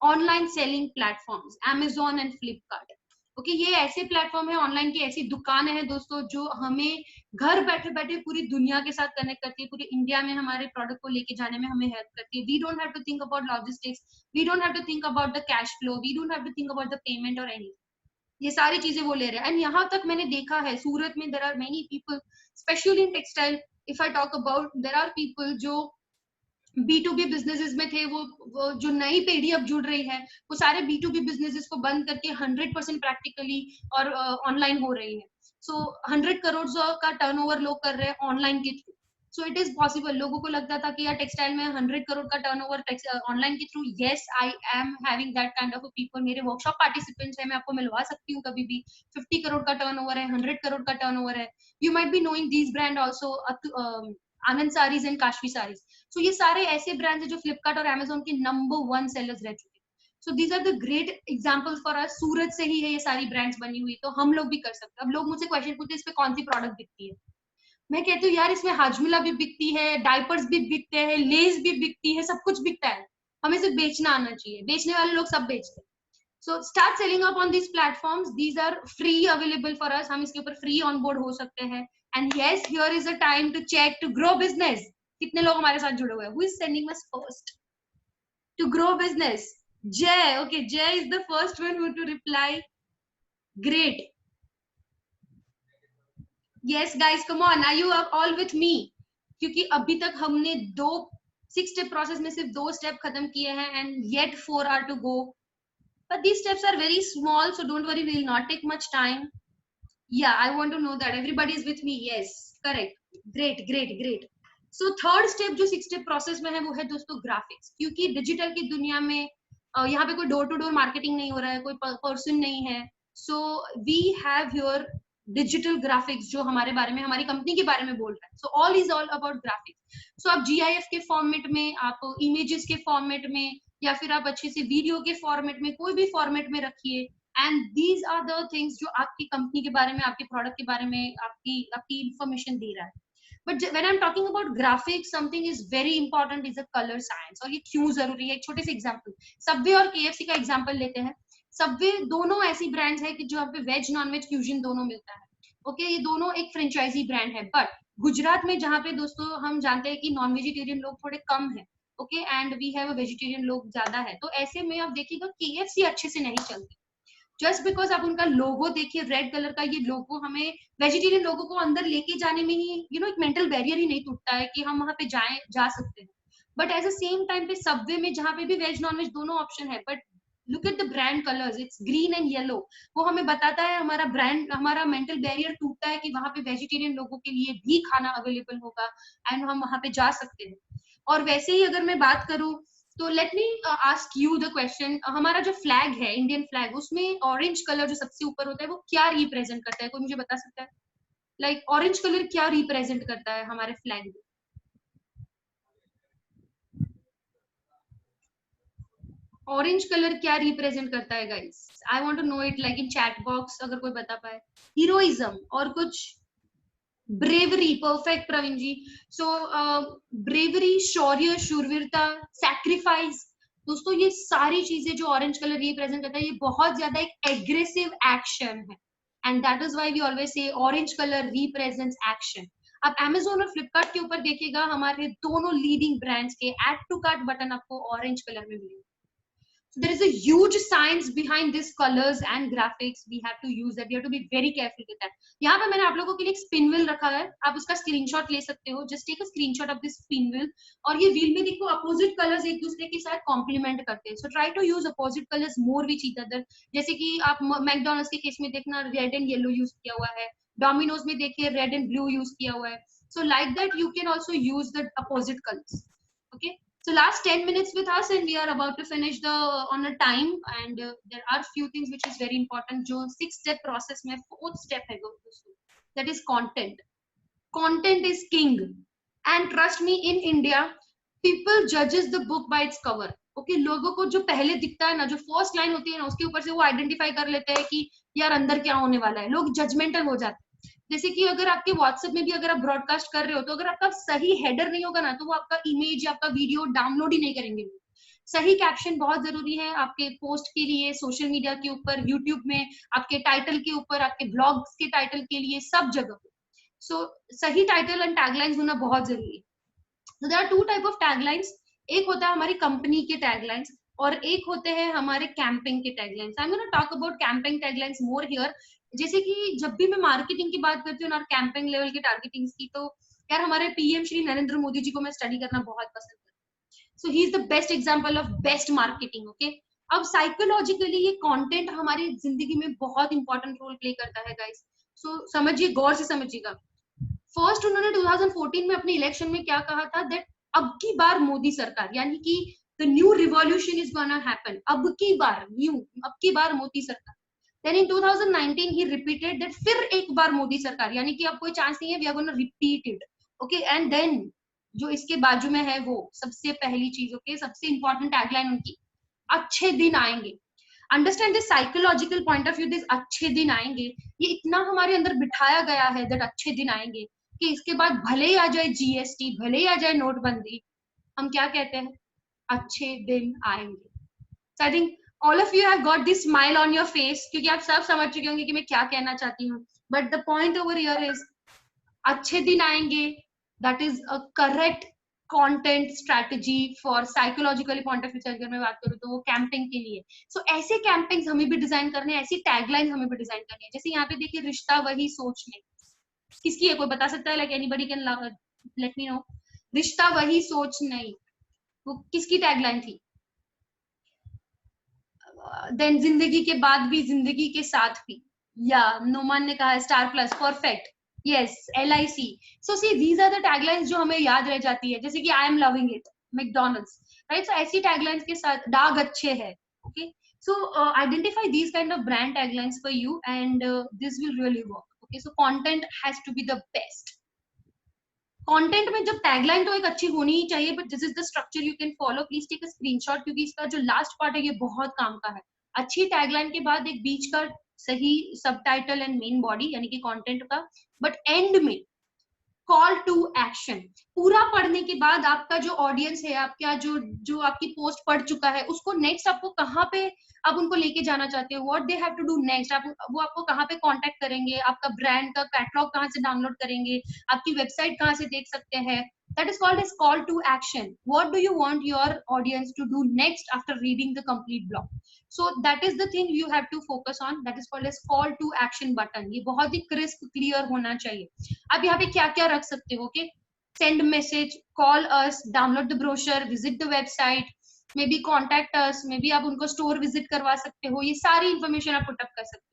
online selling platforms, Amazon and Flipkart. Okay, ये ऐसे प्लेटफॉर्म है, ऑनलाइन की ऐसी दुकानें हैं दोस्तों, जो हमें घर बैठे बैठे पूरी दुनिया के साथ कनेक्ट करती है, पूरी इंडिया में हमारे प्रोडक्ट को लेके जाने में हमें हेल्प करती है। We don't have to think about logistics, we don't have to think about the cash flow, we don't have to think about the payment और एनी, ये सारी चीजें वो ले रहे हैं। एंड यहाँ तक मैंने देखा है सूरत में, there are many people specially in textile, if I talk about, there are people जो B2B बिजनेसेस में थे, वो जो नई पीढ़ी अब जुड़ रही है, वो सारे B2B बिजनेसेस को बंद करके 100% प्रैक्टिकली और ऑनलाइन हो रही है। सो 100 करोड़ का टर्नओवर लोग कर रहे हैं ऑनलाइन के through. So it is possible. लोगों को लगता था कि यार टेक्सटाइल में 100 करोड़ का टर्नओवर ऑनलाइन के through, yes I am having that kind of people, मेरे वर्कशॉप पार्टिसिपेंट्स है, मैं आपको मिलवा सकती हूँ कभी भी। 50 करोड़ का टर्नओवर है, 100 करोड़ का टर्नओवर है। You might be knowing these brand also, Anand Sarees and Kashvi Sarees. So ये सारे ऐसे ब्रांड्स हैं जो फ्लिपकार्ट और Amazon के नंबर 1 सेलर्स रह चुके हैं। So these are the great examples for us. Surat से ही है ये सारी ब्रांड्स बनी हुई, तो हम लोग भी कर सकते हैं। अब लोग मुझसे क्वेश्चन पूछते हैं इस पे कौन सी प्रोडक्ट बिकती है, मैं कहती हूँ यार इसमें हाजमिला भी बिकती है, डायपर्स भी बिकते हैं, लेस भी बिकती है, सब कुछ बिकता है, हमें सिर्फ बेचना आना चाहिए। बेचने वाले लोग सब बेचते हैं। So start selling up on these platforms, these are free available for us, हम इसके ऊपर फ्री ऑन बोर्ड हो सकते हैं। And yes, here is a time to check to grow business. कितने लोग हमारे साथ जुड़े हुए हैं? Who is sending us first to grow business? Jay, okay, Jay is the first one who to reply. Great, yes guys, come on, are you all with me? क्योंकि अभी तक हमने 6 स्टेप प्रोसेस में सिर्फ 2 स्टेप खत्म किए हैं, and yet 4 are to go, but these steps are very small, so don't worry, we will not take much time. Yeah, I want to know that everybody is with me. Yes, correct, great, great, great. So third step जो 6 step process में है वो है दोस्तों graphics. क्योंकि digital की दुनिया में यहाँ पे कोई डोर टू डोर मार्केटिंग नहीं हो रहा है, कोई पर्सन नहीं है, so we have your digital graphics जो हमारे बारे में, हमारी कंपनी के बारे में बोल रहा है। So all is all about graphics. So आप GIF के फॉर्मेट में, आप इमेजेस के फॉर्मेट में, या फिर आप अच्छे से वीडियो के फॉर्मेट में, कोई भी फॉर्मेट में रखिए। And these are the things जो आपकी कंपनी के बारे में, आपके प्रोडक्ट के बारे में आपकी इंफॉर्मेशन दे रहा है। But when I am talking about graphics, something is very important, is a colour science. और ये क्यों जरूरी है, एक छोटे से एग्जांपल, सबवे और KFC का एग्जांपल लेते हैं। सबवे दोनों ऐसी ब्रांड्स है कि जो यहाँ पे वेज नॉन वेज फ्यूजन दोनों मिलता है। ओके, ये दोनों एक फ्रेंचाइजी ब्रांड है। बट गुजरात में जहाँ पे दोस्तों हम जानते हैं कि नॉन वेजिटेरियन लोग थोड़े कम है, okay, and we have vegetarian लोग ज्यादा है, तो ऐसे में आप देखिएगा KFC अच्छे से नहीं चलती। जस्ट बिकॉज आप उनका लोगो देखिए, रेड कलर का ये लोगो, हमें वेजिटेरियन लोगों को अंदर लेके जाने में ही एक मेंटल बैरियर ही नहीं टूटता है कि हम वहां पे जा सकते हैं। But at the same time पे सबवे में जहाँ पे भी वेज नॉन वेज दोनों ऑप्शन है, but look at the brand colours, it's green and yellow. वो हमें बताता है, हमारा ब्रांड, हमारा मेंटल बैरियर टूटता है कि वहां पे वेजिटेरियन लोगों के लिए भी खाना अवेलेबल होगा एंड हम वहां पे जा सकते हैं। और वैसे ही अगर मैं बात करूं, तो let me ask you the question, हमारा जो फ्लैग है, इंडियन फ्लैग, उसमें ऑरेंज कलर जो सबसे ऊपर होता है वो क्या रिप्रेजेंट करता है? कोई मुझे बता सकता है? लाइक ऑरेंज कलर क्या रिप्रेजेंट करता है हमारे फ्लैग में? ऑरेंज कलर क्या रिप्रेजेंट करता है guys? I want to know it like in chat box, अगर कोई बता पाए. हीरोइज्म और कुछ bravery. Perfect Praveen ji. So bravery, शौर्य, शूरवीरता, सैक्रिफाइस. दोस्तों ये सारी चीजें जो ऑरेंज कलर रिप्रेजेंट करता है ये बहुत ज्यादा एक एग्रेसिव एक्शन है, and that is why we always say orange colour represents action. आप Amazon और Flipkart के ऊपर देखिएगा हमारे दोनों लीडिंग ब्रांड्स के एड टू कार्ट बटन आपको ऑरेंज कलर में मिलेंगे. So there is a huge science behind these colors and graphics. We have to use that. We have to be very careful with that. यहाँ पे मैंने आप लोगों के लिए एक स्पिन व्हील रखा है, आप उसका स्क्रीनशॉट ले सकते हो. Just take a screenshot of this spin wheel. और ये व्हील में देखो अपोजिट कलर्स एक दूसरे के साथ कॉम्प्लीमेंट करते हैं. So try to use opposite colours more which each other. जैसे कि आप मैकडोनल्ड्स के केस में देखना रेड एंड येलो यूज किया हुआ है, डोमिनोज में देखिए रेड एंड ब्लू यूज किया हुआ है. So like that you can also use the opposite colours. Okay. So last 10 minutes with us and we are about to finish the on a time, and there are few things which is very important. जो 6 step process में 4th step है दोस्तों, that is content. Content is king, and trust me, in India people judges the book by its cover. Okay, लोगों को जो पहले दिखता है ना, जो फर्स्ट लाइन होती है ना, उसके ऊपर से वो आइडेंटिफाई कर लेते हैं कि यार अंदर क्या होने वाला है. लोग जजमेंटल हो जाते हैं. जैसे कि अगर आपके व्हाट्सएप में भी अगर आप ब्रॉडकास्ट कर रहे हो तो अगर आपका सही हेडर नहीं होगा ना तो वो आपका इमेज या आपका वीडियो डाउनलोड ही नहीं करेंगे. सही कैप्शन बहुत जरूरी है आपके पोस्ट के लिए, सोशल मीडिया के ऊपर, यूट्यूब में, आपके टाइटल के ऊपर, आपके ब्लॉग्स के टाइटल के लिए, सब जगह. सो सही टाइटल एंड टैगलाइंस होना बहुत जरूरी है. So there are two type of taglines. एक होता है हमारी कंपनी के टैगलाइंस और एक होते हैं हमारे कैंपिंग के taglines. I am gonna talk about camping taglines more here. जैसे कि जब भी मैं मार्केटिंग की बात करती हूँ और कैंपिंग लेवल की टारगेटिंग की, तो यार हमारे पीएम श्री नरेंद्र मोदी जी को मैं स्टडी करना बहुत पसंद करती हूँ. So he is the best example of best marketing. Okay. अब साइकोलॉजिकली ये कंटेंट हमारी जिंदगी में बहुत इंपॉर्टेंट रोल प्ले करता है गाइस. सो समझिए, गौर से समझिएगा. फर्स्ट उन्होंने 2014 में अपने इलेक्शन में क्या कहा था, दैट अब की बार मोदी सरकार, यानी कि the new revolution is gonna happen. अब की बार न्यू, अब की बार मोदी सरकार. Then in 2019 he repeated that फिर एक बार मोदी सरकार, यानी कि अब कोई चांस नहीं है, we are gonna repeat it. Okay. And then जो इसके बाजू में है वो सबसे पहली चीज, ओके, सबसे इंपॉर्टेंट टैगलाइन उनकी, अच्छे दिन आएंगे. Understand this psychological point of view. This अच्छे दिन आएंगे ये इतना हमारे अंदर बिठाया गया है दैट अच्छे दिन आएंगे कि इसके बाद भले ही आ जाए जीएसटी, भले ही आ जाए नोटबंदी, हम क्या कहते हैं, अच्छे दिन आएंगे. So I think all of you have got this smile on your face, क्योंकि आप सब समझ चुके होंगे कि मैं क्या कहना चाहती हूँ. But the point over here is अच्छे दिन आएंगे. That is a correct content strategy for psychologically point of view से अगर मैं बात करूँ तो वो कैंपिंग के लिए. सो ऐसे कैंपिंग्स हमें भी डिजाइन करने हैं, ऐसी टैगलाइन हमें भी डिजाइन करनी है. जैसे यहाँ पे देखिए, रिश्ता वही सोच नहीं. किसकी है, कोई बता सकता है? Like anybody can let me no. रिश्ता वही सोच नहीं, वो किसकी टैगलाइन थी? देन जिंदगी के बाद भी, जिंदगी के साथ भी, या नोमान ने कहा है star plus. Perfect. Yes, LIC. So see these are the taglines जो हमें याद रह जाती है. जैसे कि I am loving it, McDonald's, right. So ऐसी टैगलाइंस के साथ, दाग अच्छे है. Okay. So identify these kind of brand taglines for you and this will really work. Okay, so content has to be the best. Content में जब tagline तो एक अच्छी होनी ही चाहिए, but this is the structure you can follow. Please take a screenshot, क्योंकि इसका जो लास्ट पार्ट है ये बहुत काम का है. अच्छी टैगलाइन के बाद एक बीच का सही सबटाइटल एंड मेन बॉडी, यानी कि कंटेंट का, बट एंड में कॉल टू एक्शन. पूरा पढ़ने के बाद आपका जो ऑडियंस है, आपका जो आपकी पोस्ट पढ़ चुका है, उसको नेक्स्ट आपको कहाँ पे आप उनको लेके जाना चाहते हो, what they have to do next, वो आपको कहाँ पे कांटेक्ट करेंगे, आपका ब्रांड का कैटलॉग कहाँ से डाउनलोड करेंगे, आपकी वेबसाइट कहाँ से देख सकते हैं. That is called as call to action. What do you want your audience to do next after reading the complete blog? So that is the thing you have to focus on. That is called as call to action button. ये बहुत ही crisp, clear होना चाहिए. अब यहाँ पे क्या क्या रख सकते हो? Okay, send message, call us, download the brochure, visit the website, maybe contact us, maybe आप उनको store visit करवा सकते हो. ये सारी information आप put up कर सकते हो.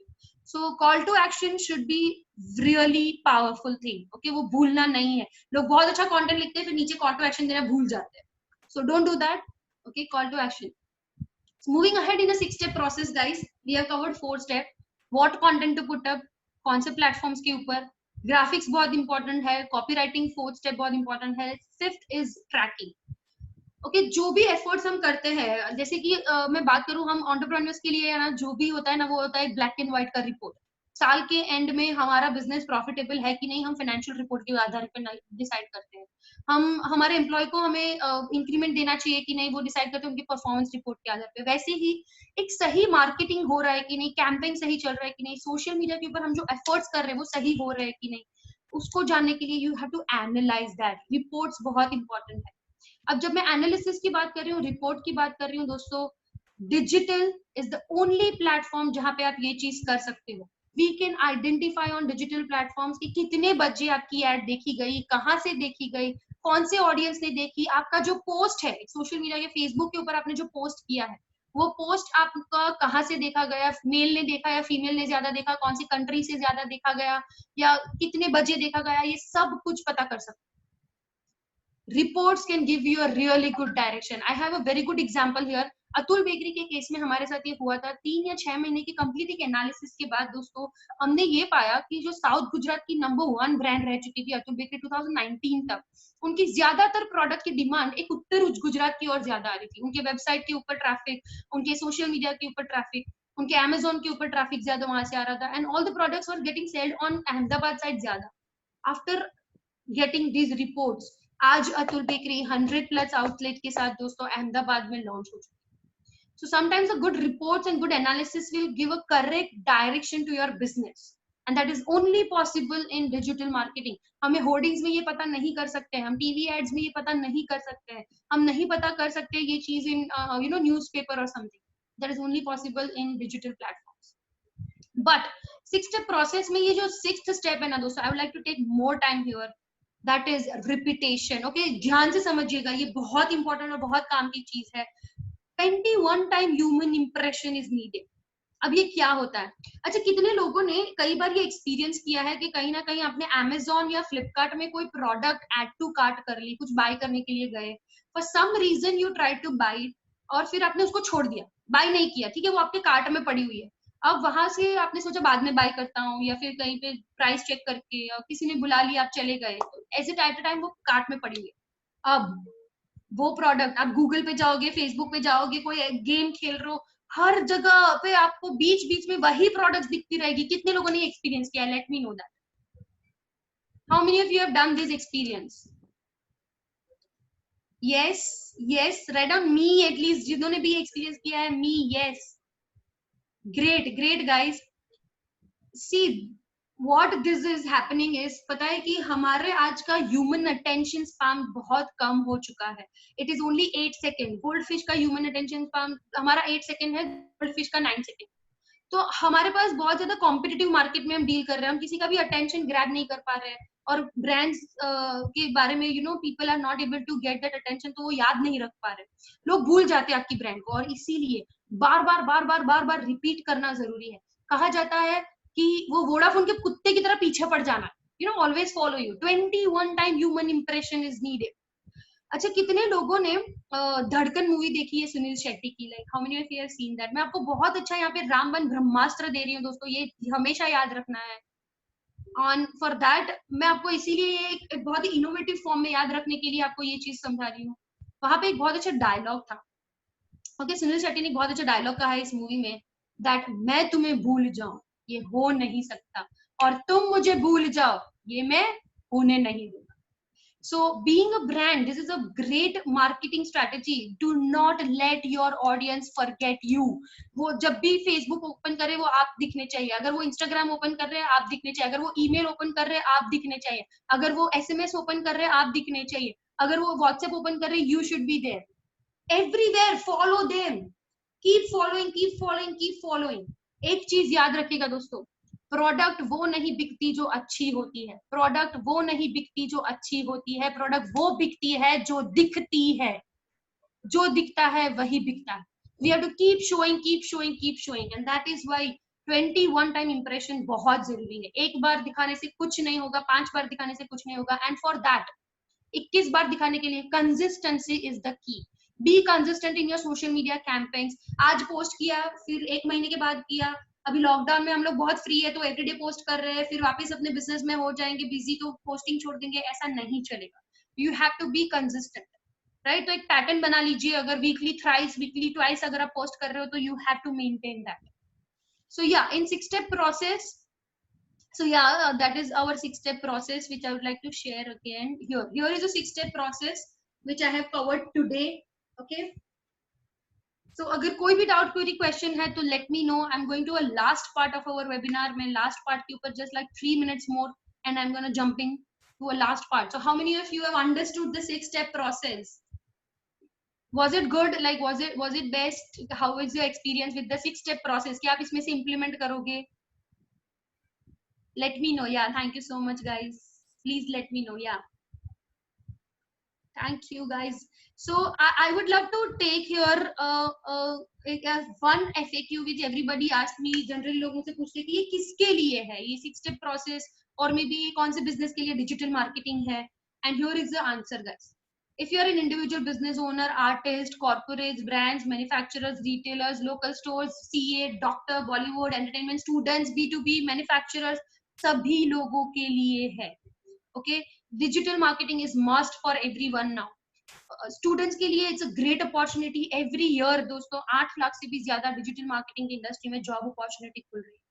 So call to action should be really powerful thing. Okay, वो भूलना नहीं है. लोग बहुत अच्छा content लिखते हैं फिर नीचे call to action देना भूल जाते हैं. So don't do that. Okay, call to action. So moving ahead in a 6-step process, guys, we have covered 4 steps. What content to put up, कौन से platforms के ऊपर, graphics बहुत important है, copywriting 4th step बहुत important है, 5th is tracking. Okay जो भी एफर्ट्स हम करते हैं, जैसे कि मैं बात करूं हम एंटरप्रेन्योर्स के लिए, है ना, जो भी होता है ना, वो होता है ब्लैक एंड व्हाइट का रिपोर्ट। साल के एंड में हमारा बिजनेस प्रॉफिटेबल है कि नहीं, हम फाइनेंशियल रिपोर्ट के आधार पर डिसाइड करते हैं। हम हमारे एम्प्लॉय को हमें इंक्रीमेंट देना चाहिए कि नहीं, वो डिसाइड करते हैं उनके परफॉर्मेंस रिपोर्ट के आधार पे। वैसे ही एक सही मार्केटिंग हो रहा है कि नहीं, कैंपेन सही चल रहा है कि नहीं, सोशल मीडिया के ऊपर हम जो एफर्ट्स कर रहे हैं वो सही हो रहे हैं कि नहीं, उसको जानने के लिए you have to analyse that. Reports बहुत इंपॉर्टेंट है। अब जब मैं एनालिसिस की बात कर रही हूँ, रिपोर्ट की बात कर रही हूँ दोस्तों, digital is the only platform जहां पे आप ये चीज कर सकते हो। We can identify on digital platforms कि कितने बजे आपकी एड देखी गई, कहाँ से देखी गई, कौन से ऑडियंस ने देखी, आपका जो पोस्ट है सोशल मीडिया या फेसबुक के ऊपर आपने जो पोस्ट किया है, वो पोस्ट आपका कहाँ से देखा गया, मेल ने देखा या फीमेल ने ज्यादा देखा, कौन सी कंट्री से ज्यादा देखा गया, या कितने बजे देखा गया, ये सब कुछ पता कर सकते। Reports can give you a really good direction. I have a very good example here. Atul bakery के केस में हमारे साथ ये हुआ था। 3 या 6 महीने की कंप्लीट एक एनालिसिस के बाद दोस्तों हमने ये पाया कि जो साउथ गुजरात की नंबर 1 ब्रांड रह चुकी थी अतुल बेकरी 2019 तक, उनकी ज्यादातर प्रोडक्ट की डिमांड एक उत्तर गुजरात की ओर ज्यादा आ रही थी। उनके वेबसाइट के ऊपर ट्रैफिक, उनके सोशल मीडिया के ऊपर ट्रैफिक, उनके Amazon के ऊपर ट्रैफिक ज्यादा वहां से आ रहा था, and all the products were getting sailed on Ahmedabad side ज्यादा। आफ्टर गेटिंग दीज रिपोर्ट्स, आज अतुल बेकरी 100+ आउटलेट के साथ दोस्तों अहमदाबाद में लॉन्च हो चुकी है। So sometimes a good reports and good analysis will give a correct direction to your business, and that is only possible in digital marketing. हमें hoardings में ये पता नहीं कर सकते हैं, हम टीवी एड्स में ये पता नहीं कर सकते हैं, हम नहीं पता कर सकते ये चीज इन न्यूज़पेपर और something. That is only possible in digital platforms. But 6-step process में ये जो 6th step है ना दोस्तों, I would like to take more time here. That is repetition. Okay, ध्यान से समझिएगा, ये बहुत इंपॉर्टेंट और बहुत काम की चीज है। 21 time human impression is needed. अब ये क्या होता है? अच्छा, कितने लोगों ने कई बार ये एक्सपीरियंस किया है कि कहीं ना कहीं आपने Amazon या फ्लिपकार्ट में कोई प्रोडक्ट ऐड टू कार्ट कर ली, कुछ बाय करने के लिए गए, for some reason you try to buy, और फिर आपने उसको छोड़ दिया, बाय नहीं किया, ठीक है, वो आपके कार्ट में पड़ी हुई है। अब वहां से आपने सोचा बाद में बाय करता हूँ, या फिर कहीं पे प्राइस चेक करके, या किसी ने बुला लिया, आप चले गए, तो ऐसे टाइम टू टाइम वो कार्ट में पड़ी हुई है। अब वो प्रोडक्ट आप गूगल पे जाओगे, फेसबुक पे जाओगे, कोई गेम खेल रहे हो, हर जगह पे आपको बीच बीच में वही प्रोडक्ट्स दिखती रहेगी। कितने लोगों ने एक्सपीरियंस किया? Let me know that. How many of you have done this experience? Yes yes, right on me, at least जिन्होंने भी एक्सपीरियंस किया है, me, yes, great great guys. See what this is happening is, पता है कि हमारे आज का ह्यूमन अटेंशन स्पैन बहुत कम हो चुका है। It is only 8 second. Gold fish का ह्यूमन अटेंशन स्पैन हमारा 8 सेकेंड है, गोल्ड फिश का 9 सेकेंड। तो हमारे पास बहुत ज्यादा कॉम्पिटिटिव मार्केट में हम डील कर रहे हैं, हम किसी का भी अटेंशन ग्रैब नहीं कर पा रहे हैं, और ब्रांड्स के बारे में people are not able to get that attention, तो वो याद नहीं रख पा रहे, लोग भूल जाते हैं आपकी ब्रांड को, और इसीलिए बार बार बार बार बार बार रिपीट करना जरूरी है। कहा जाता है कि वो वोडाफोन के कुत्ते की तरह पीछे पड़ जाना, always follow you. 21 time human impression is needed. अच्छा, कितने लोगों ने धड़कन मूवी देखी है सुनील शेट्टी की? Like how many of you have seen that? मैं आपको बहुत अच्छा यहाँ पे रामबन ब्रह्मास्त्र दे रही हूँ दोस्तों, ये हमेशा याद रखना है। ऑन फॉर दैट मैं आपको इसीलिए एक बहुत ही इनोवेटिव फॉर्म में याद रखने के लिए आपको ये चीज समझा रही हूँ। वहां पे एक बहुत अच्छा डायलॉग था। ओके, सुनील शेट्टी ने बहुत अच्छा डायलॉग कहा है इस मूवी में, दैट मैं तुम्हें भूल जाऊं ये हो नहीं सकता, और तुम मुझे भूल जाओ ये मैं होने नहीं दूंगा। So being a brand, this is a great marketing strategy. Do not let your audience forget you. वो जब भी Facebook ओपन करे वो आप दिखने चाहिए, अगर वो Instagram ओपन कर रहे हैं आप दिखने चाहिए, अगर वो ईमेल ओपन कर रहे हैं आप दिखने चाहिए, अगर वो SMS ओपन कर रहे हैं आप दिखने चाहिए, अगर वो WhatsApp ओपन कर रहे हैं you should be there. Everywhere follow them. Keep following, keep following, keep following. एक चीज याद रखिएगा दोस्तों, प्रोडक्ट वो नहीं बिकती जो अच्छी होती है, प्रोडक्ट वो नहीं बिकती जो अच्छी होती है, प्रोडक्ट वो बिकती है जो दिखती है, जो दिखता है वही बिकता है। We have to keep showing, keep showing, keep showing, and that is why 21 time impression बहुत जरूरी है। एक बार दिखाने से कुछ नहीं होगा, 5 बार दिखाने से कुछ नहीं होगा, एंड फॉर दैट 21 बार दिखाने के लिए कंसिस्टेंसी इज द की। Be consistent in your social media campaigns. आज पोस्ट किया, फिर 1 महीने के बाद किया, अभी लॉकडाउन में हम लोग बहुत फ्री है तो एवरीडे पोस्ट कर रहे हैं, फिर वापस अपने बिजनेस में हो जाएंगे बिजी तो पोस्टिंग छोड़ देंगे, ऐसा नहीं चलेगा। You have to be consistent. Right? तो एक पैटर्न बना लीजिए, अगर वीकली थ्राइस, वीकली ट्वाइस अगर आप पोस्ट कर रहे हो तो you have to maintain that. So yeah, in 6-step process, so yeah, that is our 6-step process which I would like to share again here. Here is a 6-step process which I have covered today. Okay, so अगर कोई भी doubt, कोई question है तो let me know. I'm going to a last part of our webinar. मैं last part के ऊपर just like 3 minutes more and I'm gonna jumping to a last part. So how many of you have understood the 6-step process? Was it good? Like was it best? How is your experience with the 6-step process? क्या आप इसमें से implement करोगे? Let me know. Yeah, thank you so much guys. Please let me know. Yeah, thank you guys. So I would love to take here one FAQ which everybody asked me. Generally लोग मुझसे पूछते हैं कि ये किसके लिए है ये 6-step process, और मे बी कौन से business के लिए digital marketing है. And here is the answer guys. If you are an individual business owner, artist, corporates, brands, manufacturers, retailers, local stores, CA, doctor, Bollywood, entertainment, students, B2B, manufacturers, सभी लोगों के लिए है. Okay, digital marketing is must for everyone now. Students के लिए it's a great opportunity. Every year दोस्तों 8 लाख से भी ज्यादा digital marketing की industry में job opportunity खुल रही है.